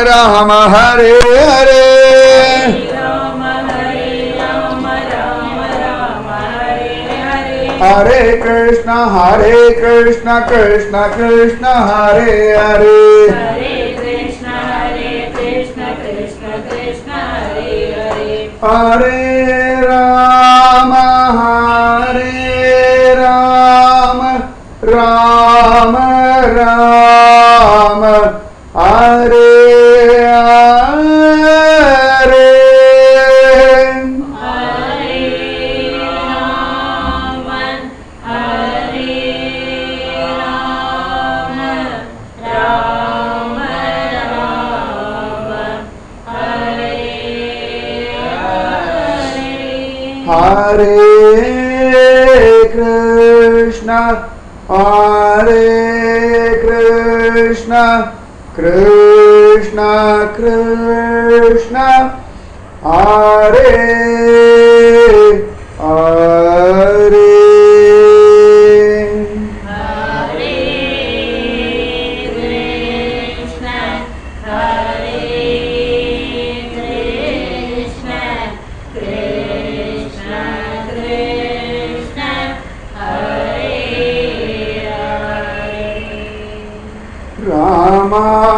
राम हरे हरे हरे कृष्ण कृष्ण कृष्ण हरे हरे हरे कृष्ण कृष्ण कृष्ण हरे हरे हरे राम राम राम हरे हरे हरे कृष्ण कृष्ण कृष्ण हरे हरे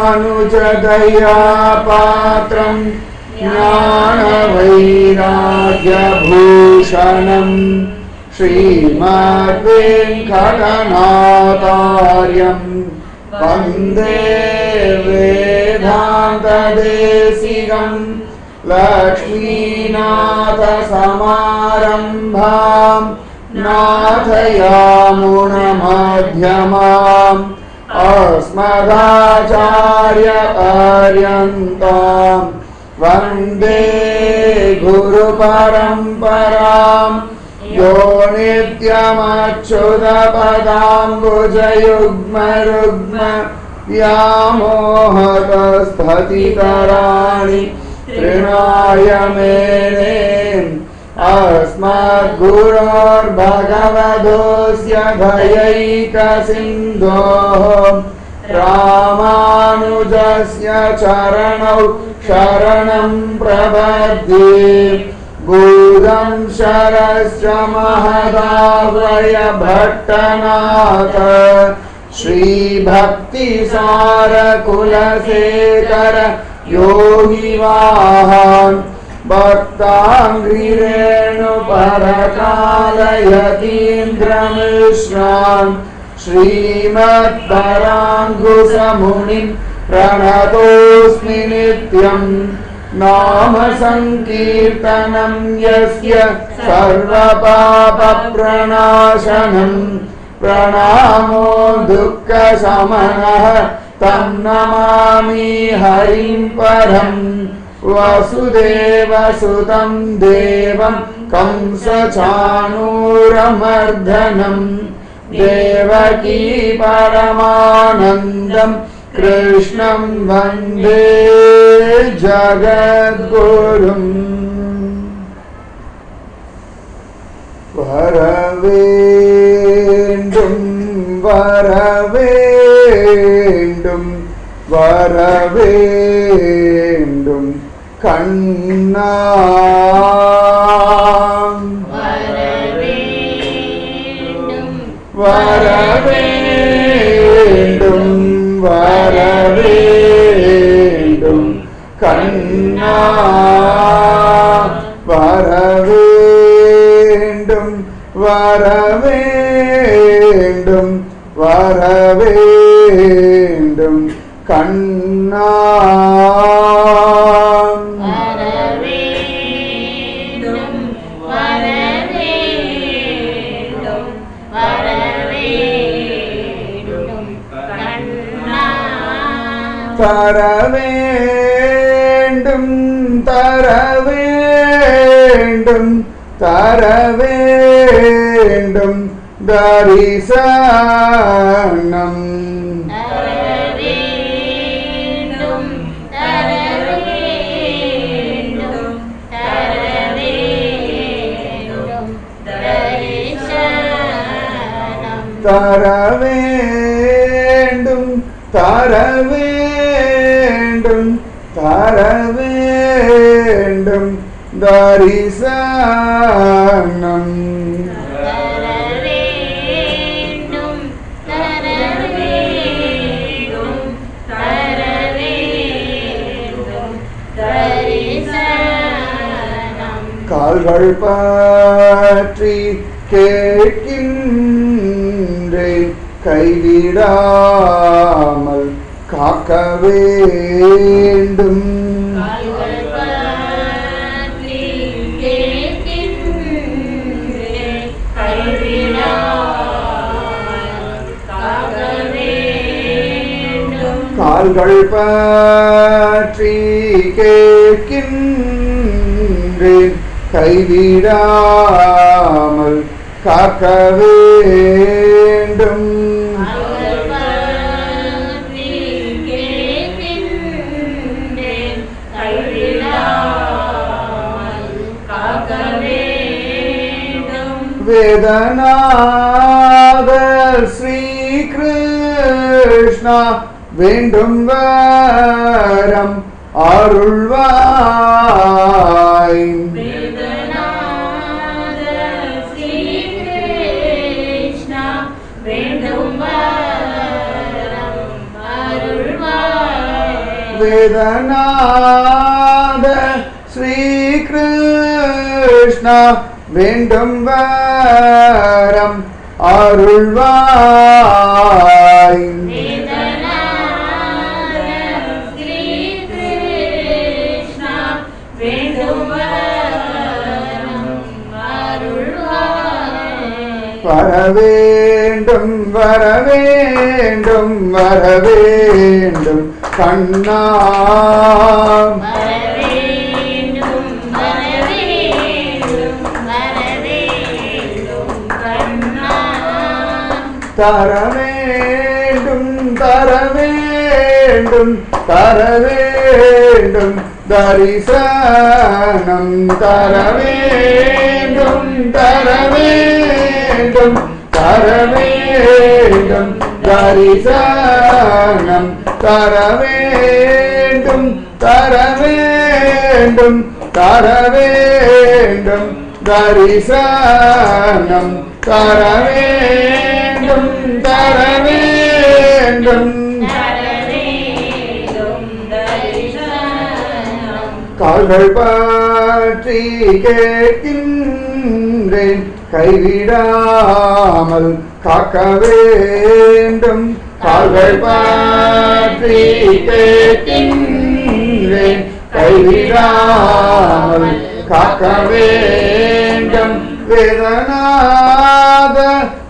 रामानुजदया पात्रं ज्ञानवैराग्यभूषणं श्रीमद्वेङ्कटनाथार्यं वन्दे वेदान्तदेशिकं लक्ष्मीनाथसमारम्भां नाथयामुनमध्यमाम् अस्मदाचार्यपर्यन्तां वन्दे गुरुपरम्परां यो नित्यमच्युतपदाम्बुजयुग्मरुग्म व्यामोहतस्थतितराणि तृणाय मेने अस्मद्गुरोर्भगवतोऽस्य दयैकसिन्धोः रामानुजस्य चरणौ शरणं प्रपद्ये बुधं शरस्य महदाह्वय भट्टनाथ श्रीभक्तिसारकुलशेखर योगिवाहान् भक्ताङ्घ्रिरेणुपरकालयतीन्द्रमिश्रान् श्रीमत्पराङ्कुशमुनिं प्रणतोऽस्मि नित्यं नाम संकीर्तनं यस्य सर्वपापप्रणाशनं प्रणामो दुःखशमनः तं नमामि हरिं परम् वसुदेवसुतं देवं कंसचाणूरमर्दनं देवकी परमानन्दं कृष्णं वन्दे जगद्गुरुम् वरवेण्डुं वरवेण्डुं वरवेण्डुं कन्ना वरवेण्डुं वरवेण्डुं कन्ना वरवेण्डुं वरवेण्डुं वरवेण्डुं कन्ना தரவேண்டும் தரவேண்டும் தரவேண்டும் தரிசனம் தரவேண்டும் தரவேண்டும் தர வேண்டும் தரிசனம் தர வேண்டும் தர வேண்டும் தர வேண்டும் தரிசனம் கால்கள் பற்றி கேட்கின்றேன் கைவிடாமல் காக்க வேண்டும் கால்கள் பற்றி கேட்கின்றேன் கைவிடாமல் காக்க வேண்டும் கால்கள் பற்றி கேட்கின்றேன் கைவிடாமல் காக்க வேண்டும் கால்கள் பற்றி கேட்கின்றேன் கைவிடாமல் காக்க வேண்டும் வேதநாத ஸ்ரீ கிருஷ்ணா வேண்டும் வரம் அருள்வாய் வேதநாத ஸ்ரீ கிருஷ்ணா வேண்டும் வரம் அருள்வாய் வேதநாத ஸ்ரீ கிருஷ்ணா வேண்டும் வரம் அருள்வாய் வேதநாத ஸ்ரீ கிருஷ்ணா வேண்டும் வரம் அருள்வாய் வரவேண்டும் வரவேண்டும் வரவேண்டும் கண்ணா வரவேண்டும் வரவேண்டும் வரவேண்டும் கண்ணா தரவேண்டும் தரவேண்டும் தரவேண்டும் தரிசனம் தரவேண்டும் தரவேண்டும் தரவேண்டும் தரிசனம் தரவேண்டும் தரவேண்டும் தரவேண்டும் தரிசனம் தரவேண்டும் தரவேண்டும் தரவேண்டும் தரிசனம் கால்கள் பற்றி கேட்கின்றேன் கைவிடாமல் காக்க வேண்டும் கால்கள் பற்றி கேட்கின்றேன் கைவிடாமல் காக்க வேண்டும் வேதநாத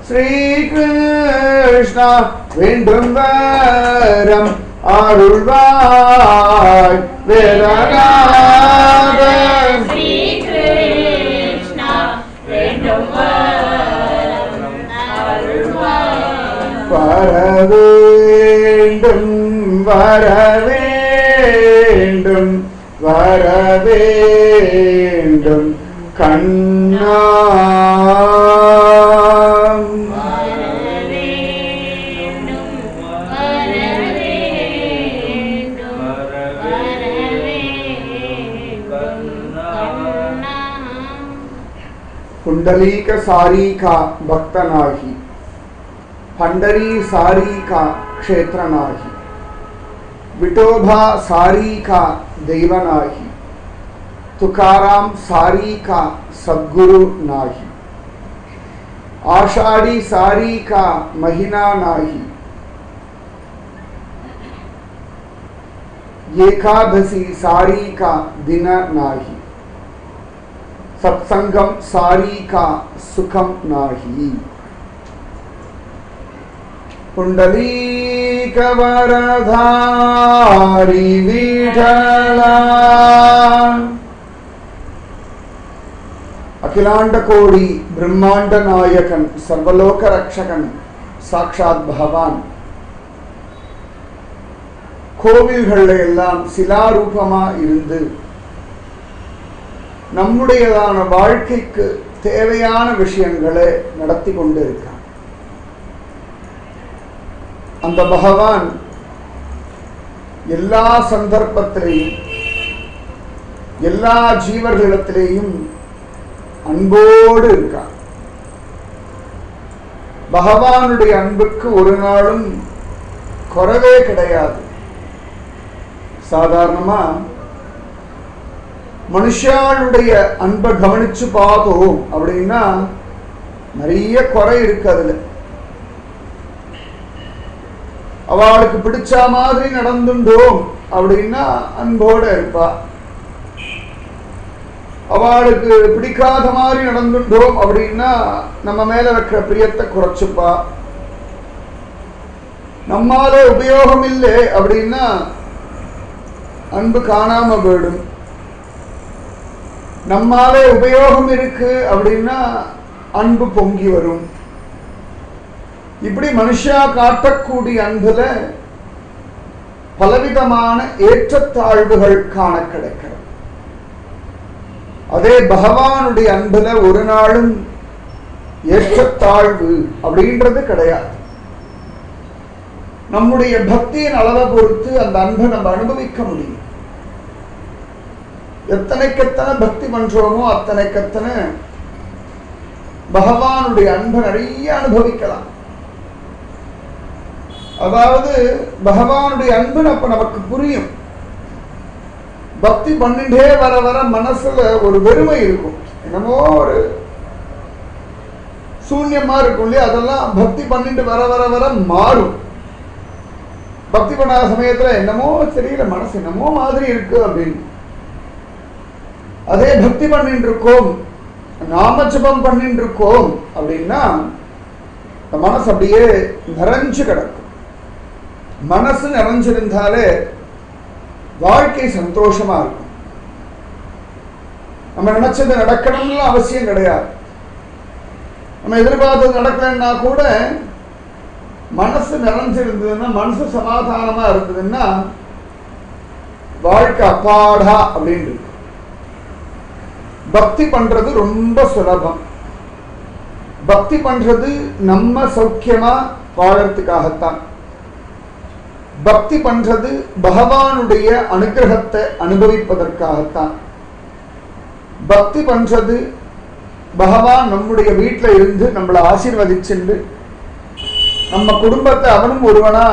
ஸ்ரீ கிருஷ்ணா வேண்டும் வரம் அருள்வாய் வேதநாத ஸ்ரீ கிருஷ்ணா வேண்டும் வரம் அருள்வாய் வரவேண்டும் வரவேண்டும் வரவேண்டும் கண்ணா வரவேண்டும் வரவேண்டும் வரவேண்டும் கண்ணா कुंडलीक सारी का भक्त नाही पंढरी सारी का क्षेत्र नाही विठोबा सारी का दैव नाही तुकाराम सारी का सद्गुरु नाही आषाढ़ी सारी का महीना नाही एकादशी सारी का दिन नाही सत्संगम सारी का सुखम नाही पुंडलीक वरधारी विठला अखिलांड कोडी ब्रह्मांड नायकन सर्वलोक रक्षकन साक्षात भगवान கோவில்களில் எல்லாம் சிலாரூபமா இருந்து நம்முடையதான வாழ்க்கைக்கு தேவையான விஷயங்களை நடத்தி கொண்டிருக்கான். அந்த பகவான் எல்லா சந்தர்ப்பத்திலேயும் எல்லா ஜீவர்களிடத்திலேயும் அன்போடு இருக்கான். பகவானுடைய அன்புக்கு ஒரு நாளும் குறைவே கிடையாது. சாதாரணமா மனுஷாளுடைய அன்பை கவனிச்சு பார்த்தோம் அப்படின்னா நிறைய குறை இருக்கு. அதுல அவளுக்கு பிடிச்ச மாதிரி நடந்துட்டோம் அப்படின்னா அன்போட இருப்பா. அவளுக்கு பிடிக்காத மாதிரி நடந்துட்டோம் அப்படின்னா நம்ம மேல வைக்கிற பிரியத்தை குறைச்சுப்பா. நம்மால உபயோகம் இல்லை அப்படின்னா அன்பு காணாம போயிடும். நம்மால உபயோகம் இருக்கு அப்படின்னா அன்பு பொங்கி வரும். இப்படி மனுஷா காட்டக்கூடிய அன்புல பலவிதமான ஏற்றத்தாழ்வுகள் காண கிடைக்கிறது. அதே பகவானுடைய அன்புல ஒரு நாளும் ஏற்றத்தாழ்வு அப்படின்றது கிடையாது. நம்முடைய பக்தியின் அளவை பொறுத்து அந்த அன்பை நம்ம அனுபவிக்க முடியும். எத்தனைக்கெத்தனை பக்தி பண்றோமோ அத்தனைக்கெத்தனை பகவானுடைய அன்பை நிறைய அனுபவிக்கலாம். அதாவது பகவானுடைய அன்பு அப்ப நமக்கு புரியும். பக்தி பண்ணிட்டே வர வர மனசுல ஒரு வெறுமை இருக்கும், என்னமோ ஒரு சூன்யமா இருக்கும் இல்லையா? அதெல்லாம் பக்தி பண்ணிட்டு வர வர வர மாறும். பக்தி பண்ணாத சமயத்துல என்னமோ தெரியல, மனசு என்னமோ மாதிரி இருக்கு அப்படின்னு. அதே பக்தி பண்ணிட்டு இருக்கோம், நாமஜபம் பண்ணிட்டு இருக்கோம் அப்படின்னா மனசு அப்படியே நிறைஞ்சு கிடக்கும். மனசு நிறைஞ்சிருந்தாலே வாழ்க்கை சந்தோஷமா இருக்கும். நம்ம நினைச்சது நடக்கணும்னு அவசியம் கிடையாது. நம்ம எதிர்பார்த்தது நடக்கலன்னா கூட மனசு நிறைஞ்சிருந்ததுன்னா, மனசு சமாதானமா இருந்ததுன்னா வாழ்க்கை அப்பாடா அப்படின்னு இருக்கு. பக்தி பண்றது ரொம்ப சுலபம். பக்தி பண்றது நம்ம சௌக்கியமா வாழறதுக்காகத்தான். பக்தி பண்றது பகவானுடைய அனுகிரகத்தை அனுபவிப்பதற்காகத்தான். பக்தி பண்றது பகவான் நம்முடைய வீட்டில் இருந்து நம்மளை ஆசீர்வதிச்சுண்டு நம்ம குடும்பத்தை அவனும் ஒருவனா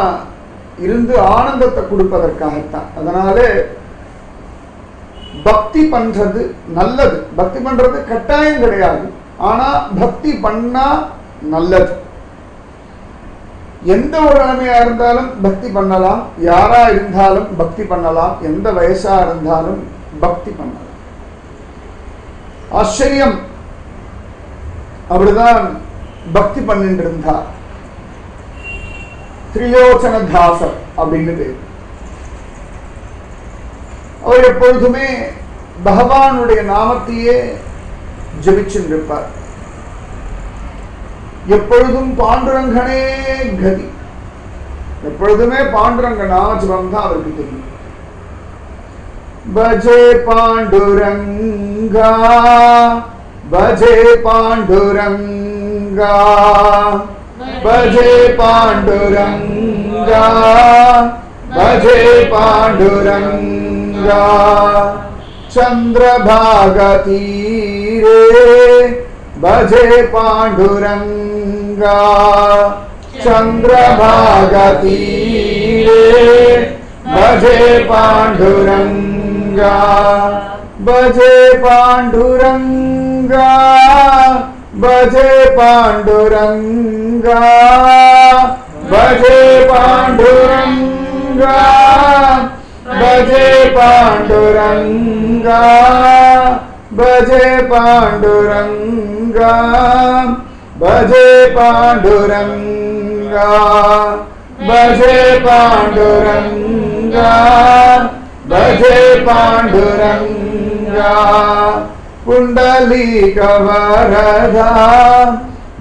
இருந்து ஆனந்தத்தை கொடுப்பதற்காகத்தான். அதனாலே பக்தி பண்றது நல்லது. பக்தி பண்றது கட்டாயம் கிடையாது, ஆனா பக்தி பண்ணா நல்லது. எந்த ஒரு நிலைமையா இருந்தாலும் பக்தி பண்ணலாம், யாரா இருந்தாலும் பக்தி பண்ணலாம், எந்த வயசா இருந்தாலும் பக்தி பண்ணலாம். ஆச்சரியம். அப்படிதான் பக்தி பண்ணிட்டு இருந்தார் திரிலோச்சனதாசர் அப்படின்னு பேர். அவர் எப்பொழுதுமே பகவானுடைய நாமத்தையே ஜபிச்சுருப்பார். எப்பொழுதும் பாண்டுரங்கனே கதி. எப்பொழுதுமே பாண்டுரங்க நாமஜபம் தான் அவருக்கு தெரியும். பஜே பாண்டுரங்கா பஜே பாண்டுரங்கா பஜே பாண்டுரங்கா பஜே பாண்டுரங்கா சந்திரபாகதீரே भजे पांडुरंगा चंद्रभागतीरे भजे पांडुरंगा भजे पांडुरंगा भजे पांडुरंगा भजे पांडुरंगा भजे पांडुरंगा भजे पांडुरंगा भजे पांडुरंगा भजे पांडुरंगा भजे पांडुरंगा पुंडलीक वरदा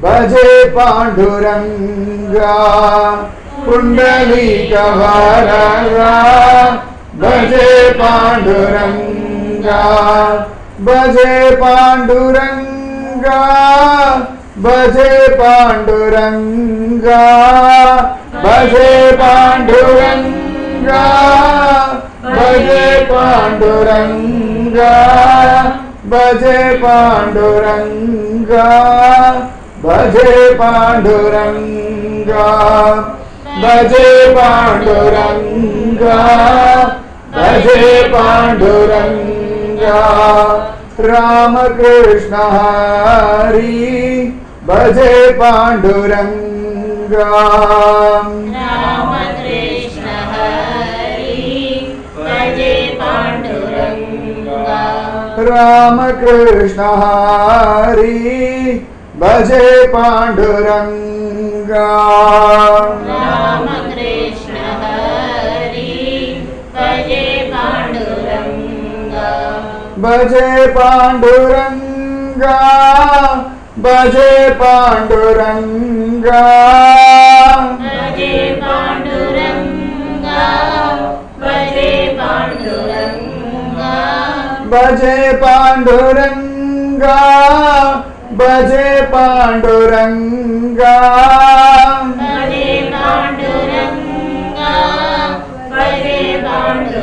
भजे पांडुरंगा पुंडलीक वरदा भजे पांडुरंगा भजे पांडुरंगा भजे पांडुरंगा भजे पांडुरंगा भजे पांडुरंगा भजे पांडुरंगा भजे पांडुरंगा भजे पांडुरंगा भजे पांडुरंगा राम कृष्ण हरि भजे पांडुरंगा राम कृष्ण हरि भजे पांडुरंगा राम कृष्ण हरि भजे पांडुरंगा राम कृष्ण हरि भजे पांडुरंगा भजे पांडुरंगा भजे पांडुरंगा भजे पांडुरंगा भजे पांडुरंगा भजे पांडुरंगा भजे पांडुरंगा भजे पांडुरंगा भजे पांडुरंगा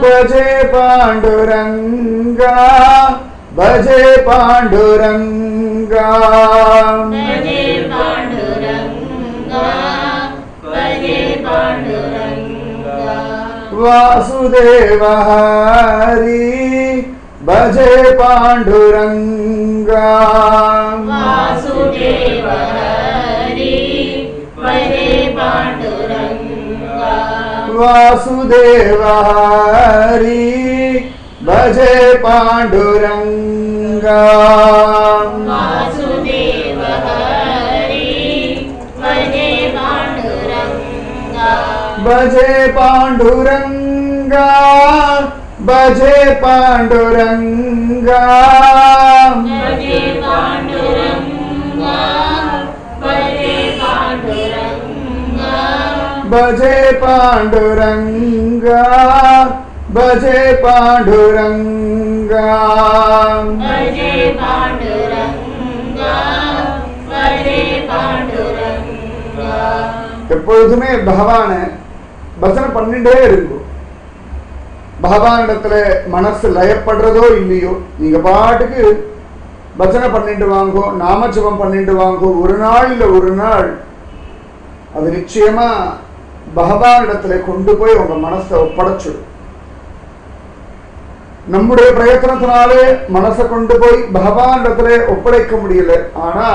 भजे पांडुरंगा भजे पांडुरंगा भजे पांडुरंगा भजे पांडुरंगा वासुदेव हरि भजे पांडुरंगा वासुदेव हरि भजे पांडुरंगा वासुदेव हरि भजे पांडुरंगा वासुदेव हरि भजे पांडुरंगा भजे पांडुरंगा भजे पांडुरंगा भजे पांडुरंगा भजे पांडुरंगा भजे पांडुरंगा भजे पांडुरंगा भजे पांडुरंगा भजे पांडुरंगा எப்பொழுதுமே பகவான பஜனை பண்ணிட்டே இருக்கும். பகவானிடத்துல மனசு லயப்படுறதோ இல்லையோ, நீங்க பாட்டுக்கு பஜனை பண்ணிட்டு வாங்கோ, நாமஜபம் பண்ணிட்டு வாங்கோ, ஒரு நாள் இல்ல ஒரு நாள் அது நிச்சயமா பகவானிடத்துல கொண்டு போய் உங்க மனசை ஒப்படைச்சிடும். நம்முடைய பிரயத்தனத்தினாலே மனசை கொண்டு போய் பகவானிடத்துல ஒப்படைக்க முடியல. ஆனா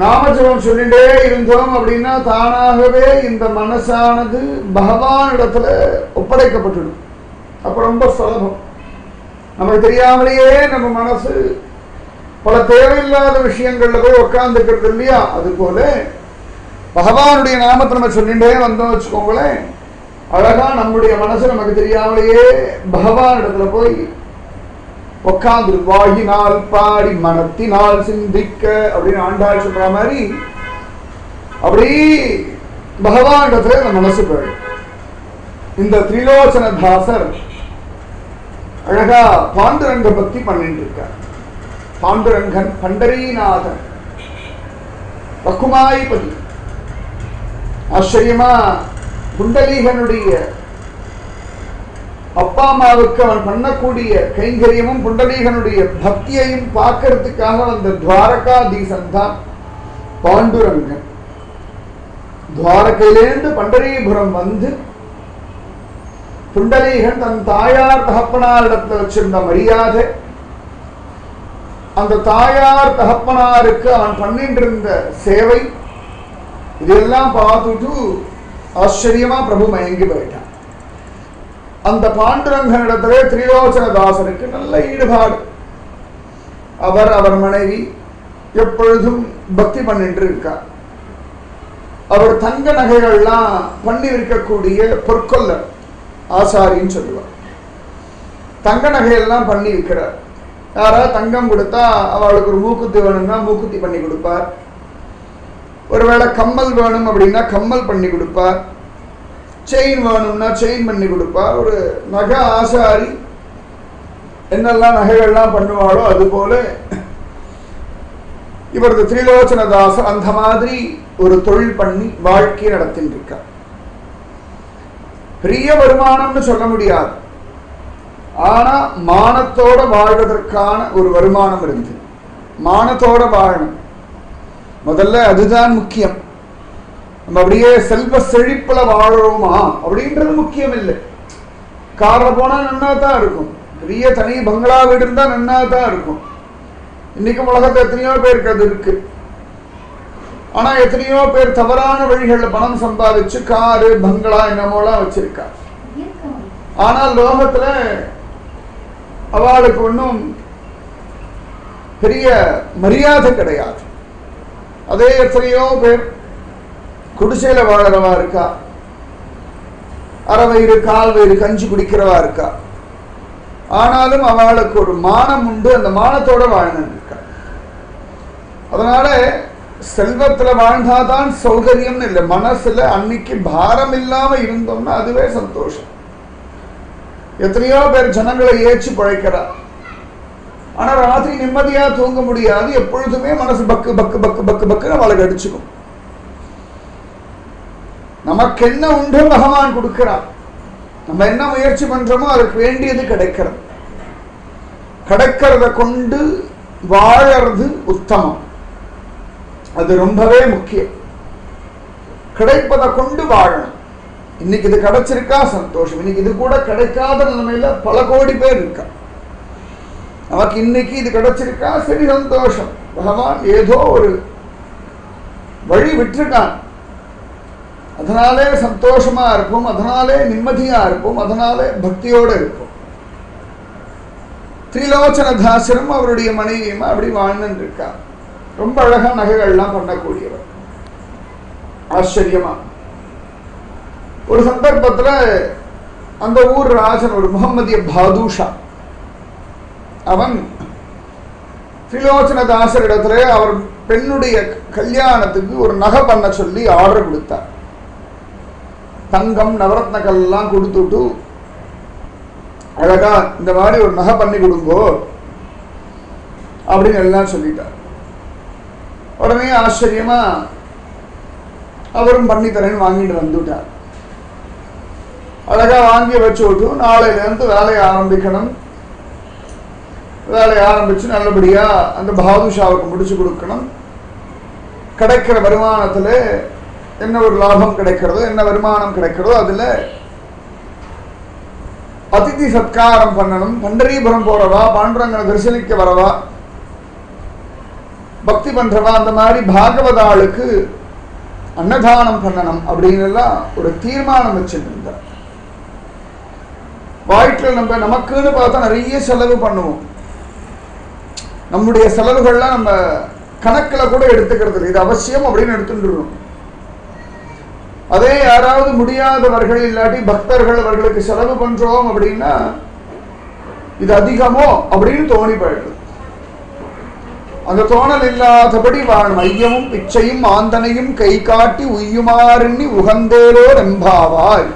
நாமஜபம் சொல்லிட்டே இருந்தோம் அப்படின்னா தானாகவே இந்த மனசானது பகவானிடத்துல ஒப்படைக்கப்பட்டுடும். அப்ப ரொம்ப சுலபம். நமக்கு தெரியாமலேயே நம்ம மனசு பல தேவையில்லாத விஷயங்கள்ல போய் உட்கார்ந்துக்கிறது இல்லையா? அது போல பகவானுடைய நாமத்தை நம்ம சொல்லிட்டே வந்தோம் வச்சுக்கோங்களேன், அழகா நம்முடைய மனசு நமக்கு தெரியாமலேயே பகவானிடத்துல போய் உட்கார்ந்து வாயினால் பாடி மனத்தினால் சிந்திக்க அப்படின்னு ஆண்டாள் சொல்ற மாதிரி அப்படி பகவானிடத்துல இந்த மனசு போயிடும். இந்த திரிலோச்சன தாசர் அழகா பாண்டுரங்க பக்தி பண்ணிட்டு இருக்கார். பாண்டுரங்கன் பண்டரீநாதன் பக்குமாயிபதி. ஆச்சரியமா புண்டலீகனுடைய அப்பா அம்மாவுக்கு அவன் பண்ணக்கூடிய கைங்கரியமும் புண்டலீகனுடைய பக்தியையும் பார்க்கறதுக்காக வந்த துவாரகாதீசன் தான் பாண்டுரங்கன். துவாரகையிலேருந்து பண்டரீபுரம் வந்து புண்டலீகன் தன் தாயார் தகப்பனாரிடத்துல வச்சிருந்த மரியாதை, அந்த தாயார் தகப்பனாருக்கு அவன் பண்ணிட்டு இருந்த சேவை, இதெல்லாம் பார்த்துட்டு ஆச்சரியமா பிரபு மயங்கி போயிட்டான். அந்த பாண்டுரங்கனிடத்திலே திரிலோச்சனதாசனுக்கு நல்ல ஈடுபாடு. அவர் மனைவி எப்பொழுதும் பக்தி பண்ணிட்டு இருக்கார். அவர் தங்க நகைகள்லாம் பண்ணி இருக்கக்கூடிய பொற்கொல்லர் ஆசாரின்னு சொல்லுவார். தங்க நகையெல்லாம் பண்ணி வைக்கிறார். யாராவது தங்கம் கொடுத்தா அவளுக்கு ஒரு மூக்குத்தி வேணும்னா மூக்குத்தி பண்ணி கொடுப்பார். ஒருவேளை கம்மல் வேணும் அப்படின்னா கம்மல் பண்ணி கொடுப்பார். செயின் வேணும்னா செயின் பண்ணி கொடுப்பார். ஒரு நகை ஆசாரி என்னெல்லாம் நகைகள்லாம் பண்ணுவாளோ அது போல இவரது திரிலோச்சனதாசர் அந்த மாதிரி ஒரு தொழில் பண்ணி வாழ்க்கையை நடத்திட்டு இருக்கார். பெரிய வருமானம்னு சொல்ல முடியாது. ஆனா மானத்தோட வாழ்வதற்கான ஒரு வருமானம் இருந்து மானத்தோட வாழணும். முதல்ல அதுதான் முக்கியம். நம்ம அப்படியே செல்வ செழிப்புல வாழறோமா அப்படின்றது முக்கியம் இல்லை. கார்ல போனா நன்னா தான் இருக்கும், பெரிய தனி பங்களா வீடு இருந்தா நன்னா தான் இருக்கும். இன்னைக்கு உலகத்துல எத்தனையோ பேருக்கு அது இருக்கு. ஆனா எத்தனையோ பேர் தவறான வழிகள்ல பணம் சம்பாதிச்சு காரு பங்களா என்னமோலாம் வச்சிருக்கா. ஆனால் லோகத்துல அவளுக்கு ஒன்றும் பெரிய மரியாதை கிடையாது. அதே எத்தனையோ பேர் குடிசையில வாழறவா இருக்கா, அரை வயிறு கால் வயிறு கஞ்சி குடிக்கிறவா இருக்கா. ஆனாலும் அவளுக்கு ஒரு மானம் உண்டு, அந்த மானத்தோட வாழ்ந்து இருக்கா. அதனால செல்வத்துல வாழ்ந்தாதான் சௌகரியம்னு இல்லை, மனசுல அன்னைக்கு பாரம் இல்லாம இருந்தோம்னா அதுவே சந்தோஷம். எத்தனையோ பேர் ஜனங்களை ஏற்றி பழைக்கிறா, ஆனா ராத்திரி நிம்மதியா தூங்க முடியாது. எப்பொழுதுமே மனசு பக்கு பக்கு பக்கு பக்கு பக்குன்னு அவளுக்கு அடிச்சுக்கும். நமக்கு என்ன உண்டு பகவான் கொடுக்கிறான். நம்ம என்ன முயற்சி பண்றோமோ அதுக்கு வேண்டியது கிடைக்கிறது. கிடைக்கிறத கொண்டு வாழறது உத்தமம். அது ரொம்பவே முக்கியம். கிடைப்பதை கொண்டு வாழணும். இன்னைக்கு இது கிடைச்சிருக்கா சந்தோஷம். இன்னைக்கு இது கூட கிடைக்காத நிலைமையில பல கோடி பேர் இருக்கா. நமக்கு இன்னைக்கு இது கிடைச்சிருக்கா சரி சந்தோஷம். பகவான் ஏதோ ஒரு வழி விட்டுருக்கான், அதனாலே சந்தோஷமா இருப்போம், அதனாலே நிம்மதியா இருப்போம், அதனாலே பக்தியோட இருப்போம். திரிலோச்சனதாசரும் அவருடைய மனைவியுமா அப்படி வாழ்ந்துட்டு இருக்கா. ரொம்ப அழகா நகைகள்லாம் பண்ணக்கூடியவர். ஆச்சரியமா ஒரு சந்தர்ப்பத்துல அந்த ஊர் ராஜன் ஒரு முகம்மதிய பாதுஷா, அவன் திரிலோச்சனதாசர் இடத்துல அவர் பெண்ணுடைய கல்யாணத்துக்கு ஒரு நகை பண்ண சொல்லி ஆர்டர் கொடுத்தார். தங்கம் நவரத்னங்கள் எல்லாம் கொடுத்துட்டு அழகா இந்த மாதிரி ஒரு நகை பண்ணி கொடுங்கோ அப்படின்னு எல்லாம் சொல்லிட்டார். உடனே ஆச்சரியமா அவரும் பண்ணி தரேன்னு வாங்கிட்டு வந்துட்டார். அழகா வாங்கி வச்சு விட்டு நாளையில இருந்து வேலையை ஆரம்பிக்கணும். வேலையை ஆரம்பிச்சு நல்லபடியா அந்த பாதுஷாவுக்கு முடிச்சு கொடுக்கணும். கிடைக்கிற வருமானத்துல என்ன ஒரு லாபம் கிடைக்கிறதோ, என்ன வருமானம் கிடைக்கிறதோ அதுல அதிதி சத்காரம் பண்ணணும். பண்டரிபுரம் போறவா, பாண்டுரங்கனை தரிசனிக்க வரவா, பக்தி பண்றவா, அந்த மாதிரி பாகவதாளுக்கு அன்னதானம் பண்ணணும் அப்படின்னு எல்லாம் ஒரு தீர்மானம் வச்சிருந்தார். வாழ்க்கையில் நம்ம நமக்குன்னு பார்த்தா நிறைய செலவு பண்ணுவோம். நம்முடைய செலவுகள்லாம் நம்ம கணக்கில் கூட எடுத்துக்கிறது இல்லை. இது அவசியம் அப்படின்னு எடுத்துட்டுருவோம். அதே யாராவது முடியாதவர்கள் இல்லாட்டி பக்தர்கள் அவர்களுக்கு செலவு பண்றோம் அப்படின்னா இது அதிகமோ அப்படின்னு தோணி போயிடுது. அந்த தோணல் இல்லாதபடி வாழும். ஐயமும் பிச்சையும் ஆந்தனையும் கை காட்டி உய்யுமாறெண்ணி உகந்தேரோ ரெம்பாவாய்.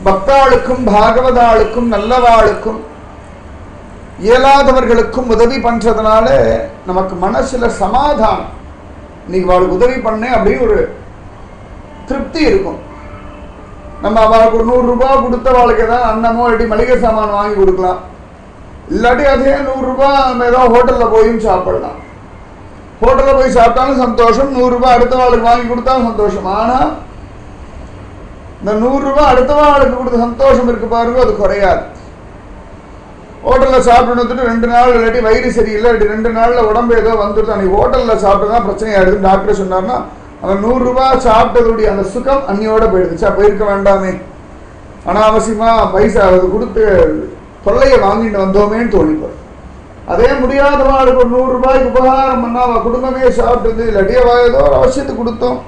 பக்தாளுக்கும் பாகவதாளுக்கும் நல்லவாளுக்கும் இயலாதவர்களுக்கும் உதவி பண்றதுனால நமக்கு மனசுல சமாதானம். இன்னைக்கு அவளுக்கு உதவி பண்ணேன் அப்படின்னு ஒரு திருப்தி இருக்கும். நம்ம அவளுக்கு ஒரு 100 ரூபாய் கொடுத்த அவளுக்கு ஏதாவது அன்னமோ இல்லாட்டி மளிகை சாமான் வாங்கி கொடுக்கலாம். இல்லாட்டி அதே 100 ரூபாய் நம்ம ஏதாவது ஹோட்டல்ல போயும் சாப்பிடலாம். ஹோட்டல்ல போய் சாப்பிட்டாலும் சந்தோஷம், 100 ரூபாய் அடுத்த வாளுக்கு வாங்கி கொடுத்தாலும் சந்தோஷம். ஆனா இந்த 100 ரூபாய் அடுத்த வாளுக்கு கொடுத்த சந்தோஷம் இருக்கு பாருங்க, அது குறையாது. ஹோட்டல்ல சாப்பிட்டு 2 நாள் இல்லாட்டி வயிறு சரியில்லை, 2 நாள்ல உடம்பு ஏதோ வந்துட்டு அன்னைக்கு ஹோட்டல்ல சாப்பிட்டுதான் பிரச்சனையாயிடுது டாக்டர் சொன்னார்னா அவன் 100 ரூபாய் சாப்பிட்டதுடைய அந்த சுகம் அன்னியோட போயிடுதுச்சா, போயிருக்க வேண்டாமே, அனாவசியமா பைசா அது கொடுத்து தொல்லையை வாங்கிட்டு வந்தோமேன்னு தோணிப்போம். அதே முடியாதவாளுக்கு ஒரு 100 ரூபாய்க்கு உபகாரம் பண்ணா அவள் குடும்பமே சாப்பிட்டது, இல்லாட்டி அவள் ஏதோ ஒரு அவசியத்துக்கு கொடுத்தோம்,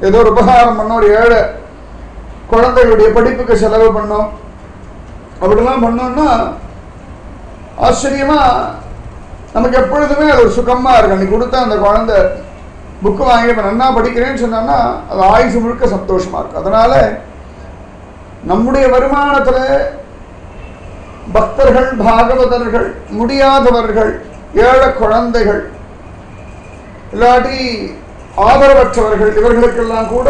ஏதோ ஒரு உபகாரம் பண்ணோம், ஒரு ஏழை குழந்தைகளுடைய படிப்புக்கு செலவு பண்ணோம், அப்படிலாம் பண்ணோம்னா ஆச்சரியமா நமக்கு எப்பொழுதுமே அது ஒரு சுகமா இருக்கு. அன்னைக்கு கொடுத்தா அந்த குழந்தை புக்கு வாங்கி இப்போ நன்னா படிக்கிறேன்னு சொன்னோம்னா அது ஆயுசு முழுக்க சந்தோஷமா இருக்கு. அதனால நம்முடைய வருமானத்துல பக்தர்கள், பாகவதர்கள், முடியாதவர்கள், ஏழை குழந்தைகள், இல்லாட்டி ஆதரவற்றவர்கள், இவர்களுக்கெல்லாம் கூட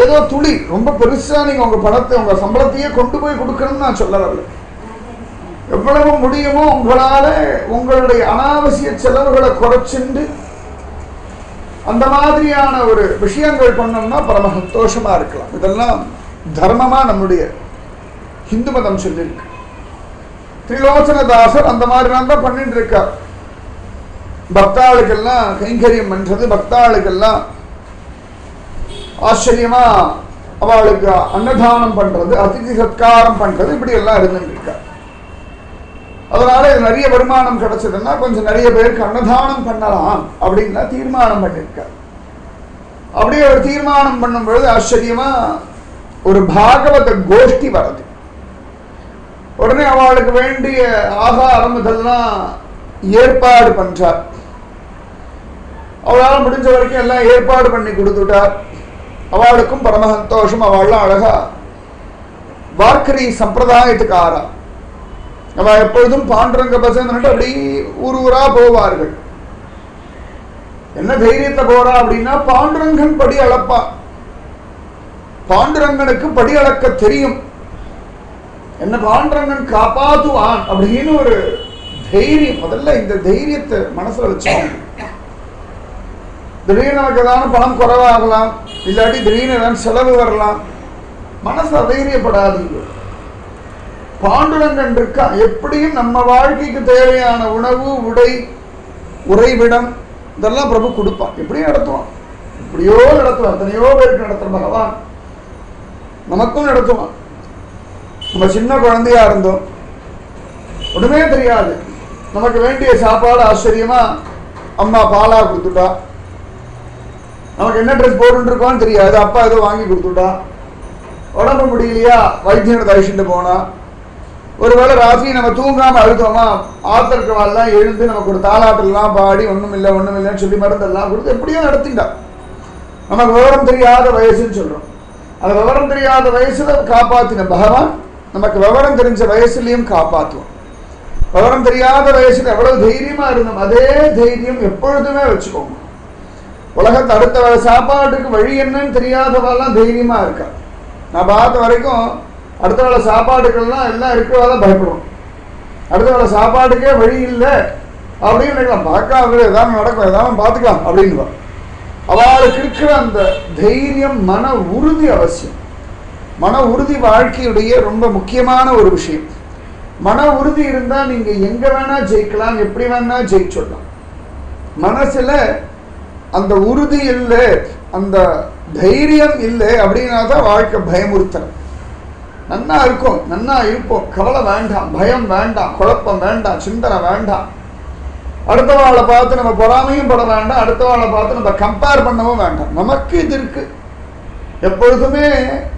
ஏதோ துளி, ரொம்ப பெருசா நீங்க உங்க பணத்தை உங்க சம்பளத்தையே கொண்டு போய் கொடுக்கணும்னு நான் சொல்ல வரல. எவ்வளவு முடியுமோ உங்களால உங்களுடைய அனாவசிய செலவுகளை குறைச்சிண்டு அந்த மாதிரியான ஒரு விஷயங்கள் பண்ணோம்னா பரம சந்தோஷமா இருக்கலாம். இதெல்லாம் தர்மமா நம்முடைய ஹிந்து மதம் சொல்லியிருக்கு. திரிலோச்சனதாசர் அந்த மாதிரி தான் பண்ணிட்டு இருக்கார். பக்தாளுக்கெல்லாம் கைங்கரியம் பண்றது, பக்தாளுக்கெல்லாம் ஆச்சரியமா அவளுக்கு அன்னதானம் பண்றது, அதிதி சத்காரம் பண்றது, இப்படி எல்லாம் இருந்துட்டு இருக்கார். அதனால இது நிறைய வருமானம் கிடைச்சதுன்னா கொஞ்சம் நிறைய பேருக்கு அன்னதானம் பண்ணலாம் அப்படின்னு தீர்மானம் பண்ணியிருக்கார். அப்படியே ஒரு தீர்மானம் பண்ணும் பொழுது ஆச்சரியமா ஒரு பாகவத கோஷ்டி வருது. உடனே அவளுக்கு வேண்டிய ஆகாரம் இதெல்லாம் ஏற்பாடு பண்றார். அவளால் முடிஞ்ச வரைக்கும் எல்லாம் ஏற்பாடு பண்ணி கொடுத்துட்டார். அவளுக்கும் பரம சந்தோஷம். அவள்லாம் அழகா வார்க்கரி சம்பிரதாயத்துக்கு ஆறா. அவ எப்பொழுதும் பாண்டுரங்க பசங்க அப்படி ஊர் ஊரா போவார்கள். என்ன தைரியத்தை போறா அப்படின்னா பாண்டுரங்கன் படி அளப்பா. பாண்டுரங்கனுக்கு படி அளக்க தெரியும். என்ன பாண்டுரங்கன் காப்பாத்துவான் அப்படின்னு ஒரு தைரியம். முதல்ல இந்த தைரியத்தை மனசுல வச்சோம். திடீர்னு நமக்கு ஏதாவது பணம் குறைவாகலாம், இல்லாட்டி திடீர்னு ஏதாவது செலவு வரலாம். மனசு அதைரியப்படாதீங்க. பாண்டுரங்கன் இருக்கா, எப்படியும் நம்ம வாழ்க்கைக்கு தேவையான உணவு, உடை, உறைவிடம் இதெல்லாம் பிரபு கொடுப்பான். எப்படியும் நடத்துவான். எப்படியோ நடத்துவான். எத்தனையோ பேருக்கு நடத்துற பகவான் நமக்கும் நடத்துவான். நம்ம சின்ன குழந்தையா இருந்தோம், ஒண்ணுமே தெரியாது. நமக்கு வேண்டிய சாப்பாடு ஆச்சரியமா அம்மா பாலா கொடுத்துட்டா. நமக்கு என்ன ட்ரெஸ் போட்டுட்டு இருக்கோன்னு தெரியாது, அப்பா ஏதோ வாங்கி கொடுத்துட்டா. உடம்பு முடியலையா வைத்தியனை தரிசிட்டு போனா. ஒருவேளை ராத்திரி நம்ம தூங்காம அழுத்தோமா, ஆத்திரக்கவாலாம் எழுந்து நமக்கு ஒரு தாலாட்டெல்லாம் பாடி ஒண்ணும் இல்லைன்னு சொல்லி மருந்தெல்லாம் கொடுத்து எப்படியோ நடத்திண்டா. நமக்கு விவரம் தெரியாத வயசுன்னு சொல்றோம். அந்த விவரம் தெரியாத வயசுல காப்பாத்தின பகவான் நமக்கு விவரம் தெரிஞ்ச வயசுலயும் காப்பாற்றுவோம். விவரம் தெரியாத வயசுல எவ்வளவு தைரியமா இருந்தோம், அதே தைரியம் எப்பொழுதுமே வச்சுக்கோங்க. உலகத்தை அடுத்த சாப்பாட்டுக்கு வழி என்னன்னு தெரியாதவெல்லாம் தைரியமா இருக்கா. நான் பார்த்த வரைக்கும் அடுத்த வேளை சாப்பாடுகள்லாம் எல்லாம் இருக்கிறதால பயப்படுவோம். அடுத்த வேளை சாப்பாட்டுக்கே வழி இல்லை அப்படின்னு நினைக்கலாம். பார்க்காத ஏதாவது நடக்கும், ஏதாவது பார்த்துக்கலாம் அப்படின்னு. அவளுக்கு இருக்கிற அந்த தைரியம், மன உறுதி அவசியம். மன உறுதி வாழ்க்கையுடைய ரொம்ப முக்கியமான ஒரு விஷயம். மன உறுதி இருந்தா நீங்க எங்க வேணா ஜெயிக்கலாம், எப்படி வேணா ஜெயிச்சிடலாம். மனசுல அந்த உறுதி இல்லை, அந்த தைரியம் இல்லை அப்படின்னா தான் வாழ்க்கை பயமுறுத்தல். நன்னா இருக்கும், நன்னா இருப்போம், கவலை வேண்டாம், பயம் வேண்டாம், குழப்பம் வேண்டாம், சிந்தனை வேண்டாம். அடுத்தவாளை பார்த்து நம்ம பொறாமையும் பட வேண்டாம், அடுத்தவாளை பார்த்து நம்ம கம்பேர் பண்ணவும் வேண்டாம். நமக்கு இது இருக்கு. எப்பொழுதுமே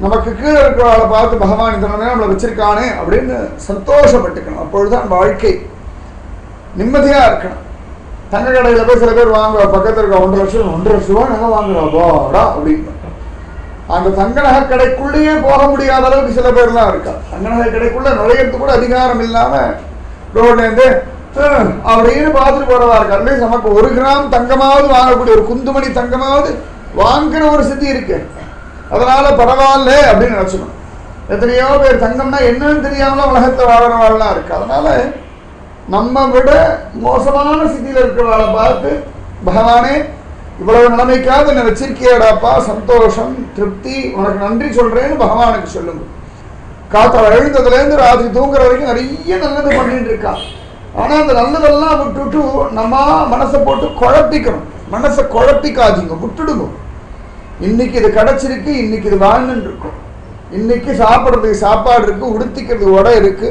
நமக்கு கீழே இருக்கிறவாளை பார்த்து பகவான் இந்த நம்மளை வச்சிருக்கானே அப்படின்னு சந்தோஷப்பட்டுக்கணும். அப்பொழுதுதான் வாழ்க்கை நிம்மதியா இருக்கணும். தங்க கடையில போய் சில பேர் வாங்குவா, பக்கத்தில் இருக்க 1,00,000 ரூபா நகை வாங்குறா போடா அப்படின்னு. அந்த தங்க நகை கடைக்குள்ளேயே போக முடியாத அளவுக்கு சில பேர்லாம் இருக்கா. தங்க நகை கடைக்குள்ள நுழையிறது கூட அதிகாரம் இல்லாம ரோட்ல இருந்து அப்படின்னு பார்த்துட்டு போறவா இருக்கு. அட்லீஸ்ட் நமக்கு 1 கிராம் தங்கமாவது வாங்கக்கூடிய, ஒரு குந்துமணி தங்கமாவது வாங்குற ஒரு சித்தி இருக்கு. அதனால பரவாயில்ல அப்படின்னு நினைச்சுக்கணும். எத்தனையோ பேர் தங்கம்னா என்னன்னு தெரியாமல உலகத்தை வாழறவாள்லாம் இருக்கு. அதனால நம்ம விட மோசமான சித்தியில இருக்கிறவாளை பார்த்து பகவானே இவ்வளவு நிலைமைக்காக என்ன வச்சிருக்கியடாப்பா, சந்தோஷம், திருப்தி, உனக்கு நன்றி சொல்றேன்னு பகவானுக்கு சொல்லுங்க. காத்தால எழுந்ததுல இருந்து ராத்திரி தூங்குற வரைக்கும் நிறைய நல்லது பண்ணிட்டு இருக்கா. ஆனா அந்த நல்லதெல்லாம் விட்டுட்டு நம்ம மனசை போட்டு குழப்பிக்கணும். மனசை குழப்பிக்காதீங்க, விட்டுடுங்க. இன்னைக்கு இது கிடைச்சிருக்கு, இன்னைக்கு இது வாழ்ந்துட்டு இருக்கும். இன்னைக்கு சாப்பிட்றதுக்கு சாப்பாடு இருக்கு, உடுத்திக்கிறதுக்கு உடை இருக்கு,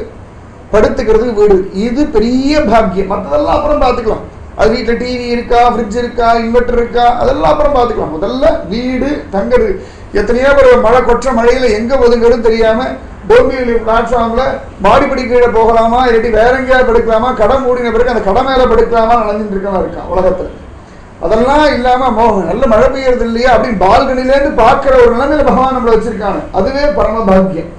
படுத்துக்கிறதுக்கு வீடு. இது பெரிய பாக்கியம். மற்றதெல்லாம் அப்புறம் பார்த்துக்கலாம். அது வீட்டில் டிவி இருக்கா, ஃப்ரிட்ஜ் இருக்கா, இன்வெர்டர் இருக்கா, அதெல்லாம் அப்புறம் பார்த்துக்கலாம். முதல்ல வீடு தங்குறது. எத்தனையோ பேர் மழை கொற்ற மழையில எங்க ஒதுங்குறதுன்னு தெரியாம டோமியோலி பிளாட்ஃபார்ம்ல மாடிப்படி கீழே போகலாமா, இல்லாட்டி வேற எங்கேயா படுக்கலாமா, கடை மூடின பிறகு அந்த கடை மேல படுக்கலாமா நடந்துட்டு இருக்கவா இருக்கான் உலகத்துல. அதெல்லாம் இல்லாம நல்ல மழை பெய்யறது இல்லையா அப்படின்னு பால்கனிலேருந்து பார்க்கிற ஒரு நிலைமையில பகவான் நம்மளை வச்சிருக்காங்க. அதுவே பரம பாக்கியம்.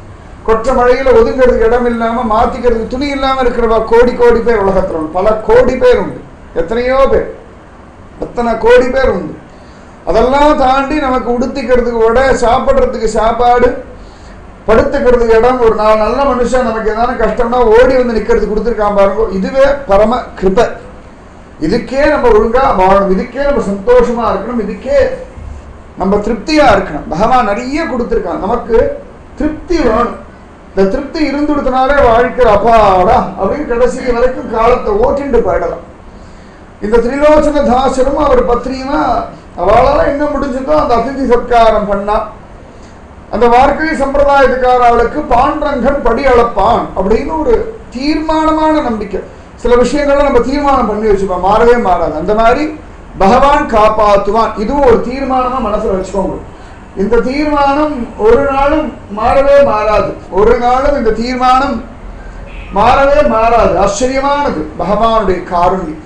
கொற்ற மழையில ஒதுங்கிறதுக்கு இடம் இல்லாம, மாத்திக்கிறதுக்கு துணி இல்லாம இருக்கிறவா கோடி கோடி பேர் உலகத்துல உண்டு. பல கோடி பேர் உண்டு. எத்தனையோ பேர், எத்தனை கோடி பேர் உண்டு. அதெல்லாம் தாண்டி நமக்கு உடுத்திக்கிறதுக்கு உடை, சாப்பிட்றதுக்கு சாப்பாடு, படுத்துக்கிறதுக்கு இடம், ஒரு நாலு நல்ல மனுஷன் நமக்கு ஏதாவது கஷ்டம்னா ஓடி வந்து நிக்கிறதுக்கு கொடுத்துருக்கான் பாருங்க. இதுவே பரம கிருபை. இதுக்கே நம்ம ஒழுங்கா வாழணும், இதுக்கே நம்ம சந்தோஷமா இருக்கணும், இதுக்கே நம்ம திருப்தியா இருக்கணும். பகவான் நிறைய கொடுத்துருக்கான், நமக்கு திருப்தி வேணும். இந்த திருப்தி இருந்துடுத்தினாலே வாழ்க்கை அப்பாடா அப்படின்னு கடைசி வரைக்கும் காலத்தை ஓட்டிண்டு போயிடலாம். இந்த திரிலோச்சன தாசரும் அவர் பத்னியுமா அவளால என்ன முடிஞ்சதோ அந்த அதிதி சத்காரம் பண்ணா. அந்த வார்க்கை சம்பிரதாயத்துக்கார அவளுக்கு பாண்டரங்கன் படி அளப்பான் அப்படின்னு ஒரு தீர்மானமான நம்பிக்கை. சில விஷயங்கள்ல நம்ம தீர்மானம் பண்ணி வச்சுப்போம், மாறவே மாறாது. அந்த மாதிரி பகவான் காப்பாற்றுவான், இதுவும் ஒரு தீர்மானமா மனசுல வச்சுக்கோங்க. இந்த தீர்மானம் ஒரு நாளும் மாறவே மாறாது, ஒரு நாளும் இந்த தீர்மானம் மாறவே மாறாது. ஆச்சரியமானது பகவானுடைய காருண்யம்.